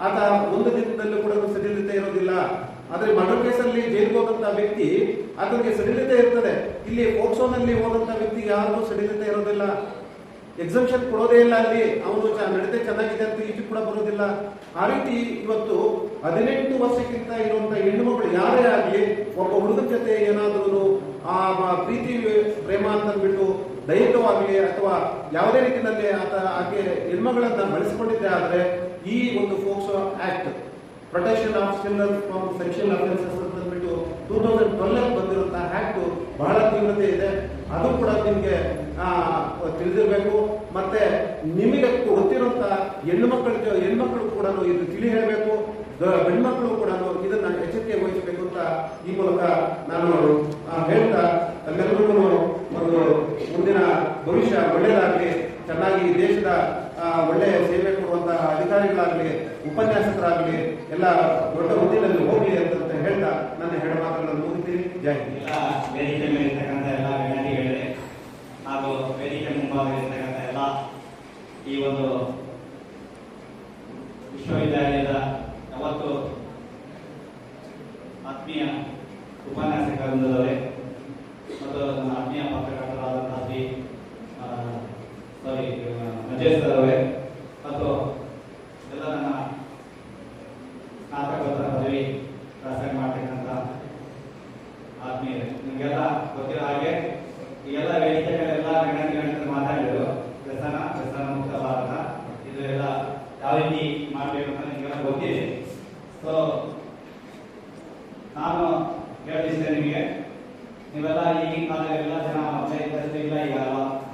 Speaker 6: ಆತ ಒಂದು ದಿನದಲ್ಲೂ ಕೂಡ ಸಡಿಲತೆ ಇರೋದಿಲ್ಲ. ಆದ್ರೆ ಮರ್ಡರ್ ಕೇಸಲ್ಲಿ ಜೈಲಿಗೆ ಹೋದಂತ ವ್ಯಕ್ತಿ ಅದಕ್ಕೆ ಸಡಿಲತೆ ಇರ್ತದೆ. ಇಲ್ಲಿ ಫೋಕ್ಸೋನಲ್ಲಿ ಹೋದಂತ ವ್ಯಕ್ತಿ ಯಾರಿಗೂ ಸಡಿಲತೆ ಇರೋದಿಲ್ಲ, ಎಕ್ಸಂಪ್ಷನ್ ಕೊಡೋದೇ ಇಲ್ಲ. ಅಲ್ಲಿ ಅವನು ನಡತೆ ಚೆನ್ನಾಗಿದೆ ಅಂತ ಈಚೆ ಕೂಡ ಬರೋದಿಲ್ಲ. ಆ ರೀತಿ ಇವತ್ತು 18 ವರ್ಷಕ್ಕಿಂತ ಇರುವಂತ ಹೆಣ್ಣು ಮಕ್ಕಳು ಯಾರೇ ಆಗಲಿ ಒಬ್ಬ ಹುಡುಗನ ಜೊತೆ ಏನಾದ್ರೂ ಆ ಪ್ರೀತಿ ಪ್ರೇಮ ಅಂತಂದ್ಬಿಟ್ಟು ದೈಹಿಕವಾಗಲಿ ಅಥವಾ ಯಾವುದೇ ರೀತಿಯಲ್ಲಿ ಆಕೆ ಹೆಣ್ಮಗಳನ್ನ ಬಳಸಿಕೊಂಡಿದ್ದೆ ಆದ್ರೆ ಈ ಒಂದು POCSO act protection of children from sexual offences ಅಂತಂದ್ಬಿಟ್ಟು 2012 ಬಂದಿರುವಂತಹ ಆಕ್ಟ್ ಬಹಳ ತೀವ್ರತೆ ಇದೆ. ಅದು ಕೂಡ ನಿಮಗೆ ತಿಳಿದಿರಬೇಕು. ಮತ್ತೆ ನಿಮಗೆ ಗೊತ್ತಿರುವಂತ ಹೆಣ್ಮಕ್ಳು ಕೂಡ ಇದು ತಿಳಿ ಹೇಳಬೇಕು, ಗಂಡ್ಮಕ್ಳು ಕೂಡ ಇದನ್ನ ಎಚ್ಚರಿಕೆ ವಹಿಸಬೇಕು ಅಂತ ಈ ಮೂಲಕ ನಾನು ಹೇಳ್ತಾ ಎಲ್ಲರಿಗೂ ಒಂದು ಮುಂದಿನ ಭವಿಷ್ಯ ಒಳ್ಳೆಯದಾಗಲಿ, ಚೆನ್ನಾಗಿ ದೇಶದ ಒಳ್ಳೆಯ ಸೇವೆ ಕೊಡುವಂತಹ ಅಧಿಕಾರಿಗಳಾಗಲಿ, ಉಪನ್ಯಾಸಕರಾಗಲಿ ಎಲ್ಲ ದೊಡ್ಡ ಹುದ್ದೆಯಲ್ಲಿ ಹೋಗಲಿ ಅಂತ ಹೇಳ್ತಾ ನನ್ನ ಹೆಣ್ಣು ಮಾತುಗಳನ್ನು ಮುಗಿಸ್ತೀನಿ. ಜೈ ಹಿಂದ್.
Speaker 7: ಎಲ್ಲ ವೇದಿಕೆ ಮೇಲೆ ಇರ್ತಕ್ಕಂಥ ಎಲ್ಲ ಗಣ್ಯಗಳಿದೆ ಹಾಗೂ ವೇದಿಕೆ ಮುಂಭಾಗದಲ್ಲಿರ್ತಕ್ಕಂಥ ಎಲ್ಲ ಈ ಒಂದು ವಿಶ್ವವಿದ್ಯಾಲಯದ ಯಾವತ್ತು ಆತ್ಮೀಯ ಉಪನ್ಯಾಸಕರೇ ಮತ್ತು ನನ್ನ ಆತ್ಮೀಯ ಪತ್ರಕರ್ತರಾದಂತಹ ಅಜಯ್ ಸರ್ ಅವರೇ ಮತ್ತು ಎಲ್ಲ ನನ್ನ ಸ್ನಾತಕೋತ್ತರ ಪದವಿ ವ್ಯಾಸಂಗ ಮಾಡ್ತಕ್ಕಂಥ ಆತ್ಮೀಯರೇ, ನಿಮಗೆಲ್ಲ ಗೊತ್ತಿರೋ ಹಾಗೆ ಈ ಎಲ್ಲ ವೇದಿಕೆಗಳೆಲ್ಲ ಗಣ್ಯರು ಮಾತಾಡಿದರು. ವ್ಯಸನ ಮುಕ್ತ ಭಾರತ ಇದು ಎಲ್ಲ ಯಾವ ರೀತಿ ಮಾಡಬೇಕು ಅಂತ ನಿಮಗೆಲ್ಲ ಗೊತ್ತಿದೆ. ಸೊ ನಾನು ಹೇಳ್ತಿದ್ದೆ ನಿಮಗೆ, ನೀವೆಲ್ಲ ಈಗಿನ ಕಾಲದಲ್ಲಿ ಎಲ್ಲ ಜನ ಮೊದಲೇ ಇದ್ದಷ್ಟು ಇಲ್ಲ, ಈಗ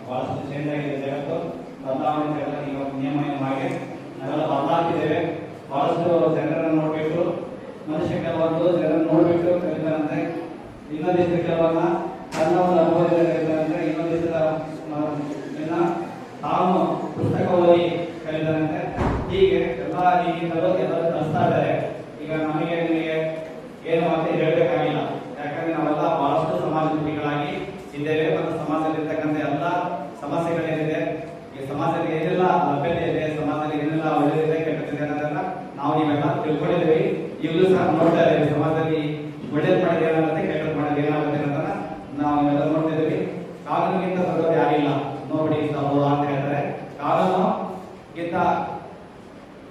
Speaker 7: ಬಹಳಷ್ಟು ಚೇಂಜ್ ಆಗಿದೆ ಜಗತ್ತು, ಬದಲಾವಣೆ ಎಲ್ಲ ಈಗ ನಿಯಮ ಹಾಗೆ ನಾವೆಲ್ಲ ಬದಲಾಗ್ತಿದ್ದೇವೆ. ಬಹಳಷ್ಟು ಜನರನ್ನು ನೋಡ್ಬಿಟ್ಟು ಮನುಷ್ಯ ಕೆಲವೊಂದು ಜನರನ್ನು ನೋಡ್ಬಿಟ್ಟು ಕಲಿತಾರಂತೆ, ಇನ್ನೊಂದಿಷ್ಟು ಕೆಲವನ್ನ ತನ್ನ ಒಂದು ಅನುಭವದಿಂದ ಕಲಿತಾರಂತೆ, ಇನ್ನೊಂದಿಷ್ಟು ತಾನು ಪುಸ್ತಕ ಓದಿ ಕಲಿತಾರಂತೆ. ಹೀಗೆ ಎಲ್ಲ ಈಗಿನಲ್ಲೂ ಎಲ್ಲರೂ ಕಲಿಸ್ತಾ ಇದ್ದಾರೆ. ಈಗ ನಮಗೆ ನಿಮಗೆ ಏನು ಅಂತ ಹೇಳಬೇಕಾಗಿಲ್ಲ, ಯಾಕಂದ್ರೆ ನಾವೆಲ್ಲ ಬಹಳಷ್ಟು ಸಮಾಜಮುಖಿಗಳಾಗಿ ಇದ್ದೇವೆ ಮತ್ತು ಸಮಾಜದಲ್ಲಿರ್ತಕ್ಕಂಥ ಎಲ್ಲ ಸಮಸ್ಯೆಗಳೇನಿದೆ, ಈ ಸಮಾಜದಲ್ಲಿ ಏನೆಲ್ಲ ಲಭ್ಯತೆ ಇದೆ, ಸಮಾಜದಲ್ಲಿ ಏನೆಲ್ಲ ಒಳ್ಳೆಯದಿದೆ ಕೆಟ್ಟದಿದೆ ಅನ್ನೋದನ್ನ ನಾವು ನೀವೆಲ್ಲ ತಿಳ್ಕೊಂಡಿದ್ದೀವಿ. ಈಗಲೂ ಸಹ ನೋಡ್ತಾ ಇದ್ದೀವಿ, ಸಮಾಜದಲ್ಲಿ ಒಳ್ಳೇದು ಮಾಡಿದ ಏನಾಗುತ್ತೆ, ಕೆಟ್ಟದ್ದು ಮಾಡಿದ ಏನಾಗುತ್ತೆ ಅನ್ನೋದನ್ನ ನಾವು ಎಲ್ಲ ನೋಡ್ತಿದ್ದೀವಿ. ಕಾನೂನಿಗಿಂತ ದೊಡ್ಡವರು ಯಾರಿಲ್ಲ, ನೋಬಡಿ ಅಂತ ಹೇಳ್ತಾರೆ. ಕಾನೂನಿಗಿಂತ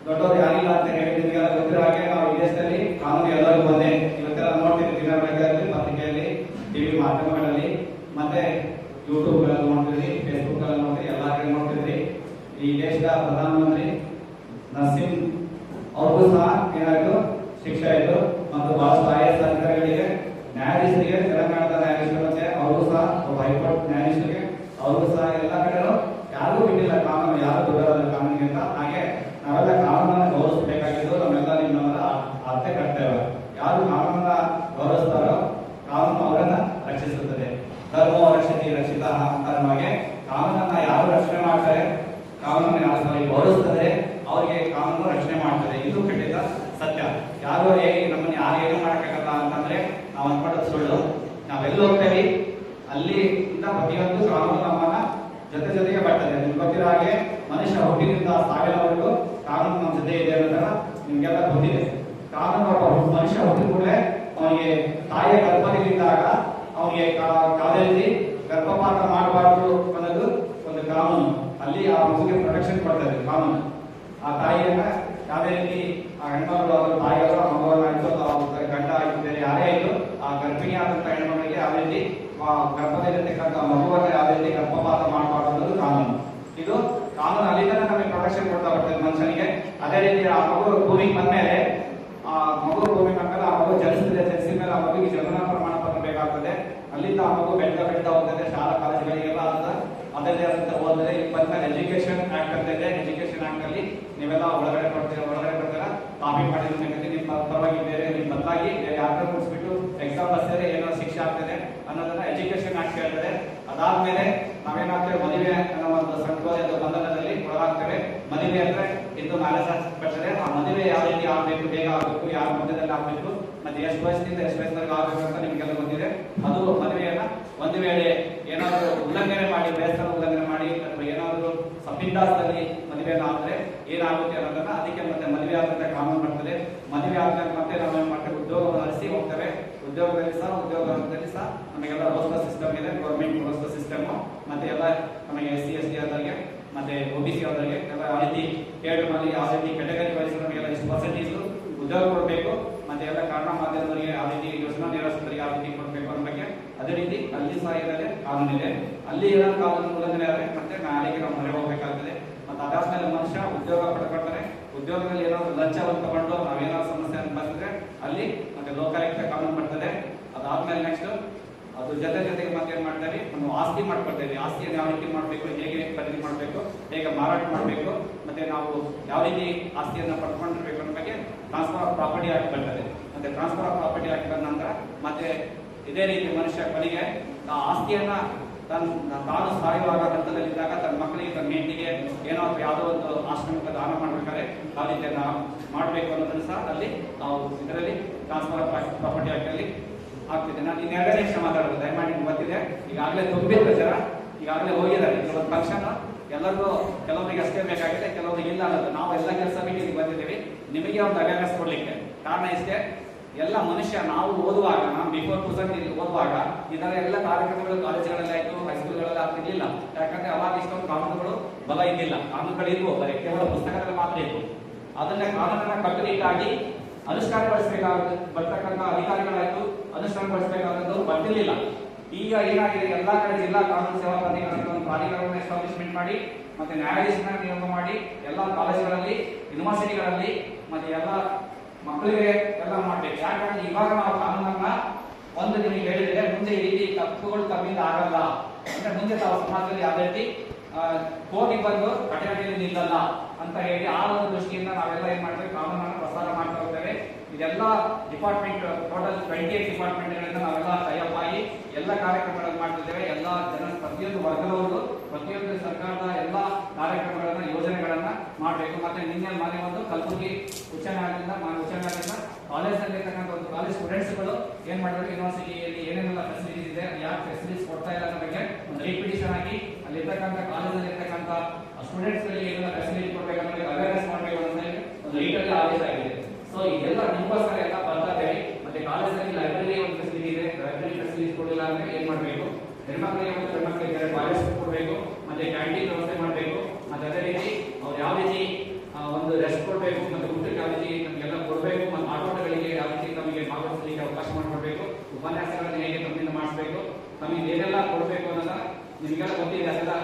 Speaker 7: ದೊಡ್ಡವರು ಯಾರಿಲ್ಲ ಅಂತ ಹೇಳಿ ನಿಮಗೆಲ್ಲ ಗೊತ್ತಿರೋ ಹಾಗೆ ನಾವು ಈ ದೇಶದಲ್ಲಿ ಕಾನೂನು ಎಲ್ಲರಿಗೂ ಬಂದೆ. ಇವತ್ತೆಲ್ಲ ನೋಡ್ತಿದ್ದೀವಿ ದಿನ ಬೆಳಗ್ಗೆಯಲ್ಲಿ ಪತ್ರಿಕೆಯಲ್ಲಿ, ಟಿವಿ ಮಾಧ್ಯಮಗಳಲ್ಲಿ, ಮತ್ತೆ ಯೂಟ್ಯೂಬ್ ಗಳಲ್ಲಿ ನೋಡ್ತಿದ್ರಿ, ಫೇಸ್ಬುಕ್ ಗಳಲ್ಲಿ ನೋಡ್ತೀರಿ, ಎಲ್ಲ ಕಡೆ ನೋಡ್ತಿದ್ರಿ. ಈ ದೇಶದ ಪ್ರಧಾನಮಂತ್ರಿ ನರಸಿಂಹ ಅವ್ರಿಗೂ ಸಹ ಏನಾಯ್ತು, ಶಿಕ್ಷೆ ಆಯಿತು. ಮತ್ತು ಬಹಳಷ್ಟು IAS ಅಧಿಕಾರಿಗಳಿಗೆ, ನ್ಯಾಯಾಧೀಶರಿಗೆ, ತೆಲಂಗಾಣದ ನ್ಯಾಯಾಧೀಶರು ಮತ್ತೆ ಅವ್ರಿಗೂ ಸಹ ಹೈಕೋರ್ಟ್ ನ್ಯಾಯಾಧೀಶರಿಗೆ ಅವ್ರಿಗೂ ಸಹ ಎಲ್ಲ ಕಡೆಯೂ ಯಾರಿಗೂ ಬಿಟ್ಟಿಲ್ಲ ಕಾನೂನು, ಯಾರು ದೊಡ್ಡವರಲ್ಲ ಕಾನೂನಿಗಿಂತ. ಹಾಗೆ ನಾವೆಲ್ಲ ಕಾನೂನನ್ನು ಗೌರವಿಸಬೇಕಾಗಿದ್ದು ನಮ್ಮೆಲ್ಲ ನಿಮ್ಮವರ ಅರ್ಥ ಕರ್ತವ್ಯ. ಯಾರು ಕಾನೂನನ್ನ ಗೌರವಿಸ್ತಾರೋ ಕಾನೂನು ಅವರನ್ನ ರಕ್ಷಿಸುತ್ತದೆ. ಧರ್ಮೋ ರಕ್ಷತಿ ರಕ್ಷಿತ ಅಂತರ್ಮಾಗೆ ಕಾನೂನನ್ನ ಯಾರು ರಕ್ಷಣೆ ಮಾಡ್ತಾರೆ, ಕಾನೂನನ್ನು ಯಾರು ಗೌರವಿಸ್ತದೆ ಅವರಿಗೆ ಕಾನೂನು ರಕ್ಷಣೆ ಮಾಡ್ತದೆ. ಇದು ಖಂಡಿತ ಸತ್ಯ. ಯಾರು ನಮ್ಮನ್ನು ಯಾರು ಏನು ಮಾಡಕ್ಕಾಗಲ್ಲ ಅಂತಂದ್ರೆ ನಾವು ಅನ್ಕೊಂಡದ್ದು ಸುಳ್ಳು. ನಾವೆಲ್ಲ ಹೋಗ್ತೇವೆ ಅಲ್ಲಿ ಪ್ರತಿಯೊಂದು ಕಾನೂನು ನಮ್ಮನ್ನ ಜೊತೆಗೆ ಬರ್ತದೆ. ನಿಮ್ಗೆ ಗೊತ್ತಿರೋ ಹಾಗೆ ಮನುಷ್ಯ ಹುಟ್ಟಿನಿಂದ ಸಾವಿರವರೆಗೂ ಕಾನೂನು ನಮ್ಮ ಜೊತೆ ಇದೆ ಅನ್ನೋದನ್ನ ನಿಮ್ಗೆಲ್ಲ ಗೊತ್ತಿದೆ. ಕಾನೂನು ಒಬ್ಬ ಮನುಷ್ಯ ಹುಟ್ಟಿದ ಕೂಡಲೇ ಅವನಿಗೆ ತಾಯಿಯ ಗರ್ಭದಲ್ಲಿದ್ದಾಗ ಅವನಿಗೆ ಯಾವುದೇ ರೀತಿ ಗರ್ಭಪಾತ ಮಾಡಬಾರ್ದು ಅನ್ನೋದು ಒಂದು ಕಾನೂನು. ಅಲ್ಲಿ ಆ ಮಗುವಿಗೆ ಪ್ರೊಟೆಕ್ಷನ್ ಕೊಡ್ತದೆ ಕಾನೂನು. ಆ ತಾಯಿಯನ್ನ ಯಾವುದೇ ರೀತಿ ಆ ಹೆಣ್ಮಗಳು ಅವರ ತಾಯಿಯವರು ಆ ಮಗುವನ್ನಾಯ್ತು, ಗಂಡ ಆಯ್ತು, ಬೇರೆ ಯಾರೇ ಆಯ್ತು, ಆ ಗರ್ಭಿಣಿ ಆದಂತ ಹೆಣ್ಮಗಳಿಗೆ ಯಾವುದೇ ರೀತಿ ಗರ್ಭದಲ್ಲಿರ್ತಕ್ಕಂಥ ಮಗುವನ್ನ ಯಾವುದೇ ರೀತಿ ಗರ್ಭಪಾತ ಮಾಡಬಾರ್ದು ಅನ್ನೋದು ಕಾನೂನು. ಇದು ಕಾನೂನು ಅಲ್ಲಿಂದ ನಮಗೆ ಪ್ರೊಟೆಕ್ಷನ್ ಕೊಡ್ತಾ ಬರ್ತದೆ ಮನುಷ್ಯನಿಗೆ. ಅದೇ ರೀತಿ ಆ ಮಗು ಭೂಮಿಗೆ ಬಂದ್ಮೇಲೆ ಆ ಮಗು ಜನಿಸಿದ ಮೇಲೆ ಆ ಮಗುವಿಗೆ ಜನನ ಪ್ರಮಾಣ ಪತ್ರ ಬೇಕಾಗ್ತದೆ. ಅಲ್ಲಿಂದ ಆ ಮಗು ಬೆಳ್ತಾ ಹೋಗ್ತದೆ. ಶಾಲಾ ಕಾಲೇಜುಗಳಿಗೆಲ್ಲ ಅದರದೇ ಆದಂತ ಹೋದರೆ ಎಜುಕೇಶನ್ ಆಕ್ಟ್ ಅಂತ ಇದೆ. ಎಜುಕೇಶನ್ ಆಕ್ಟ್ ಅಲ್ಲಿ ನೀವೆಲ್ಲ ಒಳಗಡೆ ಬರ್ತೀರಾ, ಕಾಪಿ ಮಾಡಿದ ನಿಮ್ಮ ಪರವಾಗಿ ಬೇರೆ ನಿಮ್ಮ ಬದಲಾಗಿ ಯಾರು ಮುಗಿಸ್ಬಿಟ್ಟು ಎಕ್ಸಾಮ್ ಬರ್ಸಿದ್ರೆ ಏನೋ ಶಿಕ್ಷೆ ಆಗ್ತದೆ ಅನ್ನೋದನ್ನ ಎಜುಕೇಶನ್ ಆಕ್ಟ್ ಹೇಳ್ತದೆ. ಅದಾದ್ಮೇಲೆ ನಾವೇನಾಗ್ತೇವೆ, ಮದುವೆ ಅನ್ನೋ ಒಂದು ಸಂಕೋಲೆಯ ಬಂಧನದಲ್ಲಿ ಒಳಗಾಗ್ತೇವೆ. ಮದುವೆ ಅಂದ್ರೆ ಇದು ಮ್ಯಾರೇಜ್ ಬರ್ತದೆ. ಆ ಮದುವೆ ಯಾವ ರೀತಿ ಆಗ್ಬೇಕು, ಬೇಗ ಆಗ್ಬೇಕು, ಯಾವ ಮಧ್ಯದಲ್ಲಿ ಆಗ್ಬೇಕು, ಮತ್ತೆ ಎಷ್ಟು ವಯಸ್ಸಿನಿಂದ ಎಷ್ಟು ವಯಸ್ಸಿನಲ್ಲಿ ಆಗ್ಬೇಕು ಅಂತ ನಿಮ್ಗೆಲ್ಲ ಗೊತ್ತಿದೆ. ಅದು ಮದುವೆಯನ್ನ ಒಂದು ವೇಳೆ ಏನಾದರೂ ಉಲ್ಲಂಘನೆ ಮಾಡಿ, ಬೇಸರ ಉಲ್ಲಂಘನೆ ಮಾಡಿ ಅಥವಾ ಏನಾದರೂ ಸಂವಿಧಾನದಲ್ಲಿ ಮದುವೆಯನ್ನು ಆದ್ರೆ ಏನಾಗುತ್ತೆ ಅನ್ನೋದನ್ನ ಅದಕ್ಕೆ ಮತ್ತೆ ಮದುವೆ ಆದಂತ ಕಾನೂನು ಬರ್ತದೆ. ಮದುವೆ ಆದ್ಮೇಲೆ ಮತ್ತೆ ನಾವು ಏನ್ ಮಾಡ್ತೇವೆ, ಉದ್ಯೋಗವನ್ನು ಅರಸಿ ಹೋಗ್ತೇವೆ. ಉದ್ಯೋಗದಲ್ಲಿ ಸಹ ನಮಗೆಲ್ಲ ರೋಸ್ಟರ್ ಸಿಸ್ಟಮ್ ಇದೆ, ಗೌರ್ಮೆಂಟ್ ರೋಸ್ಟರ್ ಸಿಸ್ಟಮ್. ಮತ್ತೆ ಎಲ್ಲ ನಮಗೆ SC ST ಆದವರಿಗೆ ಮತ್ತೆ OBC ಆದವರಿಗೆ ಎಲ್ಲ ಯಾವ ರೀತಿ ಕೇಳಿನಲ್ಲಿ ಯಾವ ರೀತಿ ಕೆಟಗರಿ ವೈಸ್ ನಮಗೆಲ್ಲ ಎಷ್ಟು ಪರ್ಸೆಂಟೇಜ್ ಉದ್ಯೋಗ ಕೊಡಬೇಕು, ಮತ್ತೆ ಎಲ್ಲ ಕಾರಣ ಮಾಧ್ಯಮದವರಿಗೆ ಯಾವ ರೀತಿ ಯೋಜನಾ ನಿರಾಶ್ರಿತರಿಗೆ ಯಾವ ರೀತಿ ಕೊಡಬೇಕು ಅನ್ನೋ ಬಗ್ಗೆ ಅದೇ ರೀತಿ ಅಲ್ಲಿ ಸಹ ಇರದೆ ಕಾನೂನಿದೆ. ಅಲ್ಲಿ ಏನಾದ್ರು ಕಾನೂನು ಉಲ್ಲಂಘನೆ ಆದರೆ ಮತ್ತೆ ನಾಳೆಗೆ ನಾವು ಮೊರೆ ಹೋಗಬೇಕಾಗ್ತದೆ. ಮತ್ತೆ ಅದಾದ್ಮೇಲೆ ಮನುಷ್ಯ ಉದ್ಯೋಗ ಪಡ್ಕೊಳ್ತಾನೆ. ಉದ್ಯೋಗದಲ್ಲಿ ಏನಾದ್ರು ಲಂಚವನ್ನು ತಗೊಂಡು ನಾವೇನಾದ್ರು ಸಮಸ್ಯೆ ಅನುಭವಿಸಿದ್ರೆ ಅಲ್ಲಿ ಮತ್ತೆ ಲೋಕಾಯುಕ್ತ ಕಾನೂನು ಬರ್ತದೆ. ಅದಾದ್ಮೇಲೆ ನೆಕ್ಸ್ಟ್ ಅದ್ರ ಜೊತೆಗೆ ಮತ್ತೆ ಏನ್ ಮಾಡ್ತಾರೆ, ನಾವು ಆಸ್ತಿ ಮಾಡ್ಕೊಳ್ತೇವೆ. ಆಸ್ತಿಯನ್ನು ಯಾವ ರೀತಿ ಮಾಡಬೇಕು, ಹೇಗೆ ಖರೀದಿ ಮಾಡಬೇಕು, ಹೇಗೆ ಮಾರಾಟ ಮಾಡಬೇಕು, ಮತ್ತೆ ನಾವು ಯಾವ ರೀತಿ ಆಸ್ತಿಯನ್ನು ಪಡ್ಕೊಂಡಿರ್ಬೇಕು ಅನ್ನೋ ಬಗ್ಗೆ ಟ್ರಾನ್ಸ್ಫರ್ ಆಫ್ ಪ್ರಾಪರ್ಟಿ ಆಕ್ಟ್ ಬರ್ತದೆ. ಮತ್ತೆ ಟ್ರಾನ್ಸ್ಫರ್ ಆಫ್ ಪ್ರಾಪರ್ಟಿ ಆಕ್ಟ್ ಬಂದ ನಂತರ ಮತ್ತೆ ಇದೇ ರೀತಿ ಮನುಷ್ಯ ಕೊನೆಗೆ ಆ ಆಸ್ತಿಯನ್ನ ತಾನು ಸಾಯುವಾಗ ಹಂತದಲ್ಲಿದ್ದಾಗ ತನ್ನ ಮಕ್ಕಳಿಗೆ, ತನ್ನ ಹೆಂಡತಿಗೆ ಏನೋ ಯಾವುದೋ ಒಂದು ಆಶ್ರಮಕ್ಕೆ ದಾನ ಮಾಡ್ಬೇಕಾದ್ರೆ ಆ ರೀತಿಯನ್ನ ಮಾಡಬೇಕು ಅನ್ನೋದನ್ನು ಸಹ ಅಲ್ಲಿ ನಾವು ಇದರಲ್ಲಿ ಟ್ರಾನ್ಸ್ಫರ್ ಆಫ್ ಪ್ರಾಪರ್ಟಿ ಆಕ್ಟ್ ಅಲ್ಲಿ ಆಗ್ತಿದೆ. ನಾನು ಇನ್ನು 2 ನಿಮಿಷ ಮಾತಾಡೋದು, ದಯಮಾಡಿ ನಿಮ್ಗೆ ಗೊತ್ತಿದೆ. ಈಗಾಗಲೇ ತುಂಬಿತ್ತು ಜನ, ಈಗಾಗಲೇ ಹೋಗಿದ್ದಾರೆ. ಕೆಲವೊಂದು ಫಂಕ್ಷನ್ ಎಲ್ಲರಿಗೂ ಕೆಲವೊಬ್ಬರಿಗೆ ಅಷ್ಟೇ ಬೇಕಾಗಿದೆ, ಕೆಲವೊಬ್ಬರಿಗೆ ಇಲ್ಲ ಅನ್ನೋದು. ನಾವು ಎಲ್ಲ ಕೆಲಸ ಮೀಟಿಂಗ್ ಬಂದಿದ್ದೀವಿ ನಿಮಗೆ ಒಂದು ಅವೇರ್ನೆಸ್ ಕೊಡ್ಲಿಕ್ಕೆ. ಕಾರಣ ಇಷ್ಟೇ, ಎಲ್ಲ ಮನುಷ್ಯ ನಾವು ಓದುವಾಗ, ನಾವು ಬಿಫೋರ್ 2000 ಓದುವಾಗ ಇದರ ಎಲ್ಲ ಕಾರ್ಯಕ್ರಮಗಳು ಕಾಲೇಜುಗಳಲ್ಲಿ ಆಯ್ತು, ಹೈಸ್ಕೂಲ್ಗಳಲ್ಲಿ ಆಗ್ತಿರ್ಲಿಲ್ಲ. ಯಾಕಂದ್ರೆ ಅವಾಗ ಇಷ್ಟೊಂದು ಕಾನೂನುಗಳು ಬಲ ಇದ್ದಿಲ್ಲ. ಕಾನೂನುಗಳು ಇದ್ವು, ಬರೀ ಕೇವಲ ಪುಸ್ತಕದಲ್ಲಿ ಮಾತ್ರ ಇತ್ತು. ಅದನ್ನ ಕಾನೂನನ್ನ ಕಟ್ಟುನಿಟ್ಟಾಗಿ ಬರ್ತಕ್ಕಂಥ ಅಧಿಕಾರಿಗಳಾಯ್ತು, ಅನುಷ್ಠಾನಗೊಳಿಸಬೇಕಾದದ್ದು ಬರ್ತಿರ್ಲಿಲ್ಲ. ಈಗ ಏನಾಗಿದೆ, ಎಲ್ಲಾ ಕಡೆ ಜಿಲ್ಲಾ ಕಾನೂನು ಸೇವಾ ಪ್ರಾಧಿಕಾರದ ಒಂದು ಪ್ರಾಧಿಕಾರವನ್ನು ಎಸ್ಟಾಬ್ಲಿಷ್ಮೆಂಟ್ ಮಾಡಿ ಮತ್ತೆ ನ್ಯಾಯಾಧೀಶನ ನೇಮಕ ಮಾಡಿ ಎಲ್ಲ ಕಾಲೇಜುಗಳಲ್ಲಿ, ಯೂನಿವರ್ಸಿಟಿಗಳಲ್ಲಿ ಮತ್ತೆ ಎಲ್ಲ ಮಕ್ಕಳಿಗೆ ಎಲ್ಲ ಮಾಡ್ಬೇಕು. ಯಾಕಂದ್ರೆ ಇವಾಗ ನಾವು ಕಾನೂನನ್ನ ಒಂದು ನಿಮಗೆ ಹೇಳಿದ್ರೆ ಮುಂದೆ ಈ ರೀತಿ ತಪ್ಪುಗಳು ತಮ್ಮಿಂದ ಆಗಲ್ಲ. ಅಂದ್ರೆ ಮುಂದೆ ತಾವು ಸಮಾಜದಲ್ಲಿ ಯಾವುದೇ ರೀತಿ ಕೋರ್ಟಿಗೆ ಬಂದು ಕಟಕಟೆಯಲ್ಲಿ ನಿಲ್ಲಲ್ಲ ಅಂತ ಹೇಳಿ ಆ ಒಂದು ದೃಷ್ಟಿಯಿಂದ ನಾವೆಲ್ಲ ಏನ್ ಮಾಡ್ತೇವೆ, ಕಾನೂನನ್ನು ಪ್ರಸಾರ ಮಾಡ್ತಾ ಹೋಗ್ತೇವೆ. ಇದೆಲ್ಲ ಡಿಪಾರ್ಟ್ಮೆಂಟ್, ಟೋಟಲ್ 28 ಡಿಪಾರ್ಟ್ಮೆಂಟ್ಗಳಿಂದ ನಾವೆಲ್ಲ ಟೈಅಪ್ ಆಗಿ ಎಲ್ಲ ಕಾರ್ಯಕ್ರಮಗಳನ್ನು ಮಾಡ್ತಿದ್ದೇವೆ. ಎಲ್ಲ ಜನ, ಪ್ರತಿಯೊಂದು ವರ್ಗದವರು, ಪ್ರತಿಯೊಂದು ಸರ್ಕಾರದ ಎಲ್ಲ ಕಾರ್ಯಕ್ರಮಗಳನ್ನ, ಯೋಜನೆಗಳನ್ನ ಮಾಡಬೇಕು. ಮತ್ತೆ ನಿನ್ನೆ ಮನೆ ಒಂದು ಕಲಬುರಗಿ ಉಚ್ಚ ನ್ಯಾಯಾಲಯದಿಂದ ಕಾಲೇಜಲ್ಲಿರ್ತಕ್ಕಂಥ ಒಂದು ಕಾಲೇಜ್ ಸ್ಟೂಡೆಂಟ್ಸ್ಗಳು ಏನ್ ಮಾಡಿದ್ರು, ಯೂನಿವರ್ಸಿಟಿಯಲ್ಲಿ ಏನೇನೆಲ್ಲ ಫೆಸಿಲಿಟೀಸ್ ಇದೆ, ಯಾಕೆ ಫೆಸಿಲಿಟೀಸ್ ಕೊಡ್ತಾ ಇಲ್ಲ ಅನ್ನೋ ಬಗ್ಗೆ ಒಂದು ರಿಪಿಟಿಷನ್ ಆಗಿ ಅಲ್ಲಿರ್ತಕ್ಕಂಥ ಕಾಲೇಜಲ್ಲಿ ಇರ್ತಕ್ಕಂಥ ಸ್ಟೂಡೆಂಟ್ಸ್ಗಳಿಗೆ ಏನೆಲ್ಲ ಫೆಸಿಲಿಟಿ ಕೊಡಬೇಕಂದ್ರೆ ಅವೇರ್ನೆಸ್ ಮಾಡಬೇಕು ಅಂತ ಹೇಳಿ ಒಂದು ಲೀಗಲ್ ಆದೇಶ ಆಗಿದೆ. ಸೊ ಇದೆಲ್ಲ ನಿಮಗೋಸ್ಕರ ಎಲ್ಲ ಬರ್ತಾ ಇದ್ದೇವೆ. ಮತ್ತೆ ಕಾಲೇಜಲ್ಲಿ ಲೈಬ್ರರಿ ಒಂದು ಫೆಸಿಲಿಟಿ ಇದೆ, ಲೈಬ್ರರಿ ಫೆಸಿಲಿಟಿ ಕೊಡಲಿಲ್ಲ ಅಂದ್ರೆ ಏನ್ ಮಾಡಬೇಕು, ಹೆಣ್ಮಕ್ಳಿಗೆ ಮತ್ತು ಗಂಡ್ಮಕ್ಳಿಗೆ ಕಾಲೇಜ್ ಕೊಡಬೇಕು, ಮತ್ತೆ ಕ್ಯಾಂಟೀನ್ ವ್ಯವಸ್ಥೆ ಮಾಡಬೇಕು. ಮತ್ತೆ ಅದೇ ರೀತಿ ಅವ್ರು ಯಾವ ರೀತಿ ಒಂದು ರೆಸ್ಟ್ ಕೊಡಬೇಕು, ಮತ್ತೆ ಊಟಕ್ಕೆ ಯಾವ ರೀತಿ ನಮಗೆಲ್ಲ ಕೊಡಬೇಕು, ಮತ್ತು ಆಟೋಟಗಳಿಗೆ ಯಾವ ರೀತಿ ನಮಗೆ ಭಾಗವಹಿಸಲಿಕ್ಕೆ ಅವಕಾಶ ಮಾಡಿಕೊಡ್ಬೇಕು, ಉಪನ್ಯಾಸಗಳನ್ನು ಹೇಗೆ ತಮ್ಮಿಂದ ಮಾಡಿಸ್ಬೇಕು, ನಮಗೆ ಏನೆಲ್ಲ ಕೊಡಬೇಕು ಅನ್ನೋದ ನಿಮಗೆಲ್ಲ ಗೊತ್ತಿದೆ. ಅದೆಲ್ಲ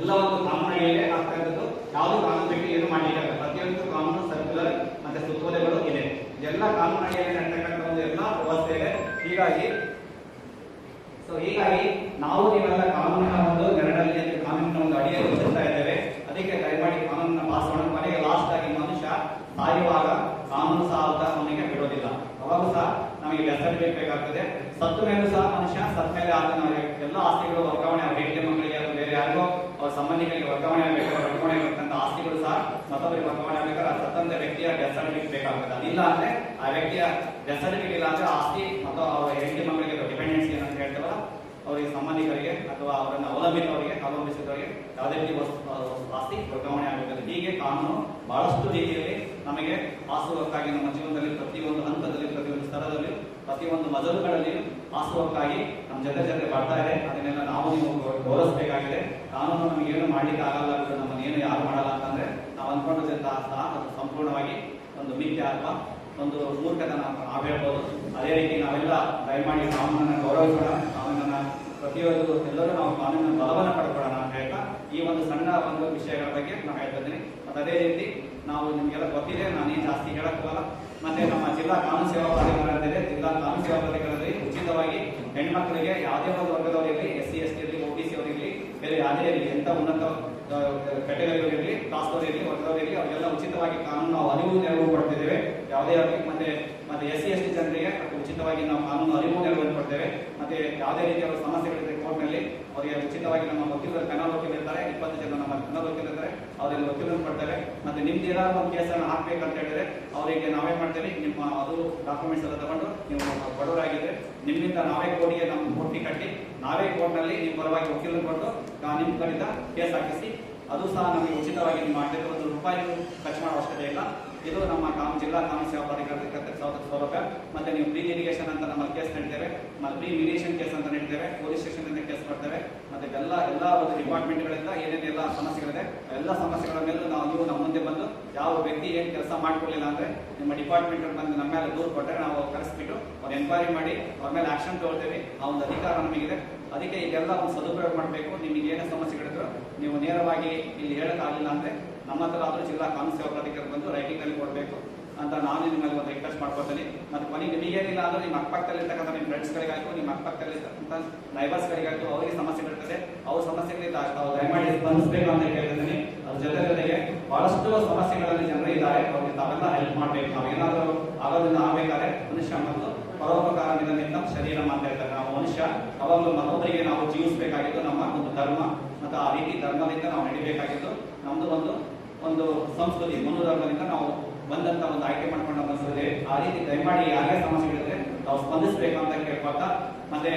Speaker 7: ಎಲ್ಲ ಒಂದು ಕಾನೂನಿಗೆ ಆಗ್ತಾ ಇರೋದು. ಯಾವುದು ಕಾನೂನು ಬಗ್ಗೆ ಏನು ಮಾಡಲಿಲ್ಲ, ಪ್ರತಿಯೊಂದು ಕಾನೂನು ಸರ್ಕ್ಯುಲರ್ ಮತ್ತೆ ಸುತ್ತೋಲೆಗಳು ಇದೆ. ಎಲ್ಲ ಕಾನೂನಿಗೆ ನಡ್ತಕ್ಕಂಥ ಒಂದು ಎಲ್ಲ ವ್ಯವಸ್ಥೆ ಇದೆ. ಹೀಗಾಗಿ ನಾವು ನೀವೆಲ್ಲ ಕಾನೂನಿನ ಒಂದು ನೆರಳಲ್ಲಿ, ಕಾನೂನಿನ ಒಂದು ಅಡಿಯಲ್ಲಿ ಬದುಕ್ತಾ ಇದ್ದೇವೆ. ಅದಕ್ಕೆ ದಯಮಾಡಿ ಕಾನೂನನ್ನ ಪಾಸ್ ಮಾಡೋಣ. ಮನೆಗೆ ಲಾಸ್ಟ್ ಆಗಿ ಮನುಷ್ಯ ಸಾಯುವಾಗ ಕಾನೂನು ಸಹ ಅವನಿಗೆ ಬಿಡೋದಿಲ್ಲ. ಅವಾಗೂ ಸಹ ನಮಗೆ ಡೆತ್ ಸರ್ಟಿಫಿಕೇಟ್ ಬೇಕಾಗ್ತದೆ. ಸತ್ತ ಮೇಲೂ ಸಹ ಮನುಷ್ಯ ಸತ್ತ ಮೇಲೆ ಎಲ್ಲ ಆಸ್ತಿಗಳು ವರ್ಗಾವಣೆ, ಅವ್ರ ಹೆಂಡತಿ ಮಕ್ಕಳಿಗೆ ಅಥವಾ ಬೇರೆ ಯಾರಿಗೋ ಅವ್ರ ಸಂಬಂಧಿಕರಿಗೆ ವರ್ಗಾವಣೆ ಆಗಬೇಕು. ವರ್ಗಾವಣೆ ಆಗಬೇಕಂತ ಆಸ್ತಿಗಳು ಸಹ ಮತ್ತೊಬ್ಬರಿಗೆ ವರ್ಗಾವಣೆ ಆಗಬೇಕಾದ್ರೆ ಸತ್ತಂತ ವ್ಯಕ್ತಿಯ ಡೆತ್ ಸರ್ಟಿಫಿಕೇಟ್ ಬೇಕಾಗ್ತದೆ. ಅದಿಲ್ಲ ಅಂದ್ರೆ ಆ ವ್ಯಕ್ತಿಯ ಡೆತ್ ಸರ್ಟಿಫಿಕೇಟ್ ಇಲ್ಲ ಅಂದ್ರೆ ಆಸ್ತಿ ಮತ್ತು ಅವರ ಹೆಂಡತಿ ಮಕ್ಕಳಿಗೆ ಡಿಪೆಂಡೆನ್ಸಿ ಏನಂತ ಹೇಳ್ತಾವಲ್ಲ, ಅವರಿಗೆ ಸಂಬಂಧಿಕರಿಗೆ ಅಥವಾ ಅವರನ್ನು ಅವಲಂಬಿಸಿದವರಿಗೆ ಯಾವುದೇ ರೀತಿ ಆಸ್ತಿ ವರ್ಗಾವಣೆ ಆಗಬೇಕು. ಹೀಗೆ ಕಾನೂನು ಬಹಳಷ್ಟು ರೀತಿಯಲ್ಲಿ ನಮಗೆ ಆಸುವಕ್ಕಾಗಿ ನಮ್ಮ ಜೀವನದಲ್ಲಿ ಪ್ರತಿಯೊಂದು ಹಂತದಲ್ಲಿ, ಪ್ರತಿಯೊಂದು ಸ್ತರದಲ್ಲಿ, ಪ್ರತಿಯೊಂದು ಮಜಲುಗಳಲ್ಲಿ ಆಸುವಕ್ಕಾಗಿ ನಮ್ಮ ಜೊತೆ ಬರ್ತಾ ಇದೆ. ಅದನ್ನೆಲ್ಲ ನಾವು ನೀವು ಗೌರವಿಸಬೇಕಾಗಿದೆ. ಕಾನೂನು ನಮಗೆ ಏನು ಮಾಡ್ಲಿಕ್ಕೆ ಆಗಲ್ಲ, ನಮ್ಮನ್ನು ಏನು ಯಾರು ಮಾಡಲ್ಲ ಅಂತಂದ್ರೆ ನಾವು ಅಂದ್ಕೊಂಡಂತ ಸಹ ಅದು ಸಂಪೂರ್ಣವಾಗಿ ಒಂದು ಮಿಥ್ಯ ಅಥವಾ ಒಂದು ಮೂರ್ಖತನ ನಾವು ಹೇಳ್ಬೋದು. ಅದೇ ರೀತಿ ನಾವೆಲ್ಲ ದಯಮಾಡಿ ಕಾನೂನನ್ನು ಗೌರವಿಸೋಣ, ಕಾನೂನನ್ನ ಪ್ರತಿಯೊಂದು ಎಲ್ಲರೂ ನಾವು ಕಾನೂನಿನ ಬಲವನ್ನು ಪಡ್ಕೊಳ್ಳೋಣ ಅಂತ ಹೇಳ್ತಾ ಈ ಒಂದು ಸಣ್ಣ ಒಂದು ವಿಷಯಗಳ ಬಗ್ಗೆ ನಾನು ಹೇಳ್ತಾ ಇದ್ದೀನಿ. ಮತ್ತು ಅದೇ ರೀತಿ ನಾವು ನಿಮಗೆಲ್ಲ ಗೊತ್ತಿದೆ, ನಾನೇನು ಜಾಸ್ತಿ ಹೇಳಕ್ ಹೋಗಲ್ಲ. ಮತ್ತೆ ನಮ್ಮ ಜಿಲ್ಲಾ ಕಾನೂನು ಸೇವಾ ಪ್ರಾಧಿಕಾರ ಅಂತಿದೆ. ಜಿಲ್ಲಾ ಕಾನೂನು ಸೇವಾ ಪ್ರಾಧಿಕಾರದಲ್ಲಿ ಉಚಿತವಾಗಿ ಹೆಣ್ಮಕ್ಳಿಗೆ ಯಾವುದೇ ಒಂದು ವರ್ಗದವರಿರಲಿ, SC ST ಇರಲಿ, OBC ಅವರಿರಲಿ, ಬೇರೆ ಯಾವುದೇ ಇರಲಿ, ಎಂತ ಉನ್ನತ ಕೆಟಗರಿಗಳಿರಲಿ, ಕಾಸ್ತವರಿರಲಿ, ವರ್ಗದವರಿರಲಿ, ಅವರಿಗೆಲ್ಲ ಉಚಿತವಾಗಿ ಕಾನೂನು ಅರಿವು ನೆರವು ಕೊಡ್ತಿದ್ದೇವೆ. ಯಾವುದೇ ಮತ್ತೆ SC ST ಜನರಿಗೆ ಉಚಿತವಾಗಿ ನಾವು ಕಾನೂನು ಅರಿವು ನೆರವನ್ನು ಕೊಡ್ತೇವೆ. ಮತ್ತೆ ಯಾವುದೇ ರೀತಿಯ ಸಮಸ್ಯೆಗಳಿದೆ ಕೋರ್ಟ್ನಲ್ಲಿ ಅವರಿಗೆ ಉಚಿತವಾಗಿ ನಮ್ಮ ವಕೀಲರು, ಕನ್ನಡ ವಕೀಲರು ಇರ್ತಾರೆ, 20 ಜನ ನಮ್ಮ ಕನ್ನಡ ವಕೀಲರು ಇರ್ತಾರೆ, ಅವರಿಗೆ ವಕೀಲರನ್ನು ಕೊಡ್ತೇವೆ. ಮತ್ತೆ ನಿಮ್ದು ಏನಾದ್ರು ಒಂದು ಕೇಸನ್ನು ಹಾಕ್ಬೇಕಂತ ಹೇಳಿದ್ರೆ ಅವರಿಗೆ ನಾವೇನ್ ಮಾಡ್ತೇವೆ, ನಿಮ್ಮ ಅದು ಡಾಕ್ಯುಮೆಂಟ್ಸ್ ಎಲ್ಲ ತಗೊಂಡು ನೀವು ಬಡವರಾಗಿದ್ರೆ ನಿಮ್ಮಿಂದ ನಾವೇ ಕೋರ್ಟಿಗೆ ನಮ್ಮ ಕೋರ್ಟಿ ಕಟ್ಟಿ ನಾವೇ ಕೋರ್ಟ್ನಲ್ಲಿ ನಿಮ್ಮ ಪರವಾಗಿ ವಕೀಲರು ಕೊಟ್ಟು ನಿಮ್ಮ ಕಡೆಯಿಂದ ಕೇಸ್ ಹಾಕಿಸಿ ಅದು ಸಹ ನಮಗೆ ಉಚಿತವಾಗಿ ನೀವು ಮಾಡ್ತೇವೆ. ₹1 ಖರ್ಚು ಮಾಡೋ ಅವಶ್ಯಕತೆ ಇಲ್ಲ. ಇದು ನಮ್ಮ ಜಿಲ್ಲಾ ಕಾನೂನು ಸೇವಾ ಪ್ರಾಧಿಕಾರದ ಸೌಲಭ್ಯ. ಮತ್ತೆ ನೀವು ಪ್ರೀ ಲಿಟಿಗೇಷನ್ ಅಂತ ನಮ್ಮ ಕೇಸ್ ನಡೀತೇವೆ, ಮತ್ತೆ ಪ್ರೀ ಮೀಡಿಯೇಷನ್ ಕೇಸ್ ಅಂತ ನಡೀತೇವೆ, ಪೊಲೀಸ್ ಸ್ಟೇಷನ್ ಇಂದ ಕೇಸ್ ಬರ್ತೇವೆ. ಮತ್ತೆ ಎಲ್ಲ ಒಂದು ಡಿಪಾರ್ಟ್ಮೆಂಟ್ಗಳಿಂದ ಏನೇನೆಲ್ಲ ಸಮಸ್ಯೆಗಳಿದೆ ಎಲ್ಲ ಸಮಸ್ಯೆಗಳ ಮೇಲೂ ನೀವು ನಮ್ಮ ಮುಂದೆ ಬಂದು ಯಾವ ವ್ಯಕ್ತಿ ಏನು ಕೆಲಸ ಮಾಡ್ಕೊಳ್ಳಿಲ್ಲ ಅಂದ್ರೆ ನಿಮ್ಮ ಡಿಪಾರ್ಟ್ಮೆಂಟ್ ಬಂದು ನಮ್ಮ ಮೇಲೆ ದೂರು ಕೊಟ್ಟರೆ ನಾವು ಕರೆಸ್ಬಿಟ್ಟು ಅವ್ರು ಎನ್ಕ್ವೈರಿ ಮಾಡಿ ಅವ್ರ ಮೇಲೆ ಆಕ್ಷನ್ ತಗೊಳ್ತೇವೆ. ಆ ಒಂದು ಅಧಿಕಾರ ನಮಗಿದೆ. ಅದಕ್ಕೆ ಇದೆಲ್ಲ ಒಂದು ಸದುಪಯೋಗ ಮಾಡಬೇಕು. ನಿಮಗೆ ಏನೇ ಸಮಸ್ಯೆಗಳಿದ್ರು ನೀವು ನೇರವಾಗಿ ಇಲ್ಲಿ ಹೇಳಕ್ಕಾಗಲಿಲ್ಲ ಅಂದ್ರೆ ನಮ್ಮ ಹತ್ರ ಆದರೂ ಜಿಲ್ಲಾ ಕಾನೂನು ಸೇವಾ ಪ್ರಾಧಿಕಾರ ಬಂದು ರೈಟಿಂಗ್ ಅಲ್ಲಿ ಕೊಡಬೇಕು. ಅಂತ ನಾನು ನಿಮ್ಮಲ್ಲಿ ಒಂದು ರಿಕ್ವೆಸ್ಟ್ ಮಾಡ್ಕೊತೀನಿ. ಮತ್ತು ಕೊನೆಗೆ ನಿಮಗೇನಿಲ್ಲ ಅಂದ್ರೆ ನಿಮ್ಮ ಅಕ್ಕಪಕ್ಕದಲ್ಲಿರ್ತಕ್ಕಂಥ ನಿಮ್ಮ ಫ್ರೆಂಡ್ಸ್ಗಳಿಗಾಯ್ತು, ನಿಮ್ಮ ಅಕ್ಕಪಕ್ಕದಲ್ಲಿರ್ತಕ್ಕಂಥ ನೈಬರ್ಸ್ಗಳಿಗಾಯ್ತು, ಅವರಿಗೆ ಸಮಸ್ಯೆಗಳಿರ್ತದೆ, ಅವ್ರ ಸಮಸ್ಯೆಗಳಿಂದ ತಾವು ದಯಮಾಡಿ ಸ್ಪಂದಿಸಬೇಕು ಅಂತ ಹೇಳ್ತಿದ್ದೀನಿ. ಅದ್ರ ಜೊತೆಗೆ ಬಹಳಷ್ಟು ಸಮಸ್ಯೆಗಳಲ್ಲಿ ಜನರು ಇದ್ದಾರೆ, ಅವ್ರಿಗೆ ತಾವೆಲ್ಲ ಹೆಲ್ಪ್ ಮಾಡಬೇಕು. ನಾವೇನಾದರೂ ಆಗೋದನ್ನ ಆಗಬೇಕಾದ್ರೆ ಮನುಷ್ಯ ಮತ್ತು ಪರೋಪಕಾರದಿಂದ ಶರೀರ ಅಂತ ಹೇಳ್ತಾರೆ. ನಾವು ಮನುಷ್ಯ ಅವಾಗಲೂ ಮತ್ತೊಬ್ಬರಿಗೆ ನಾವು ಜೀವಿಸಬೇಕಾಗಿದ್ದು ನಮ್ಮ ಒಂದು ಧರ್ಮ, ಮತ್ತು ಆ ರೀತಿ ಧರ್ಮದಿಂದ ನಾವು ನಡಿಬೇಕಾಗಿದ್ದು ನಮ್ದು ಒಂದು ಸಂಸ್ಕೃತಿ, ಮನು ಧರ್ಮದಿಂದ ನಾವು ಬಂದಂತ ಒಂದು ಆಯ್ಕೆ ಮಾಡ್ಕೊಂಡು ಬಂದಿದೆ. ಆ ರೀತಿ ದಯಮಾಡಿ ಯಾರೇ ಸಮಸ್ಯೆಗಳಿದ್ರೆ ನಾವು ಸ್ಪಂದಿಸಬೇಕು ಅಂತ ಕೇಳ್ಕೊಳ್ತಾ, ಮತ್ತೆ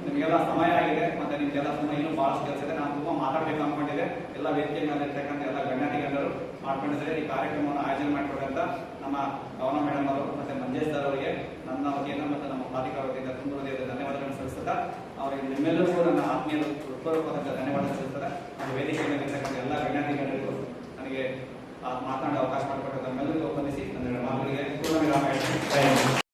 Speaker 7: ನಿಮಗೆಲ್ಲ ಸಮಯ ಆಗಿದೆ, ಮತ್ತೆ ನಿಮ್ಗೆಲ್ಲ ತುಂಬಾ ಇನ್ನೂ ಬಹಳಷ್ಟು ಕೆಲಸ ಇದೆ. ನಾನು ತುಂಬಾ ಮಾತಾಡ್ಬೇಕು ಅನ್ಕೊಂಡಿದ್ದೆ. ಎಲ್ಲ ವೇದಿಕೆ ಮೇಲೆ ಇರ್ತಕ್ಕಂಥ ಎಲ್ಲ ಗಣ್ಯಾತಿಗಣ್ಯರು ಮಾಡ್ಕೊಂಡಿದ್ದಾರೆ. ಈ ಕಾರ್ಯಕ್ರಮವನ್ನು ಆಯೋಜನೆ ಮಾಡಿಕೊಟ್ಟಂತ ನಮ್ಮ ಕವನ ಮೇಡಮ್ ಅವರು ಮತ್ತೆ ಮಂಜೇಶ್ ಸರ್ ಅವರಿಗೆ ನನ್ನ ವತಿಯಿಂದ ಮತ್ತು ನಮ್ಮ ಪಾಲಿಕಾ ವತಿಯಿಂದ ತುಂಬ ಹೃದಯದ ಧನ್ಯವಾದಗಳನ್ನು ಸಲ್ಲಿಸುತ್ತಾ, ಅವರಿಗೆ ನಿಮ್ಮೆಲ್ಲರಿಗೂ ನನ್ನ ಆತ್ಮೀಯ ಹೃತ್ಪೂರ್ವಕವಾದ ಧನ್ಯವಾದ ಸಲ್ಲಿಸುತ್ತಾರೆ. ನಮ್ಮ ವೇದಿಕೆ ಮೇಲೆ ಇರ್ತಕ್ಕಂಥ ಎಲ್ಲ ಗಣ್ಯಾತಿಗಣ್ಯರಿಗೂ ನನಗೆ ಮಾತನಾಡೋ ಅವಕಾಶ ಮಾಡಿಕೊಟ್ಟ ತಮ್ಮೆಲ್ಲರಿಗೂ ಒಪ್ಪಂದಿಸಿ ನನ್ನ ಮಾತುಗಳಿಗೆ ಪೂರ್ಣ ವಿರಾಮ ಹೇಳ್ತೀನಿ.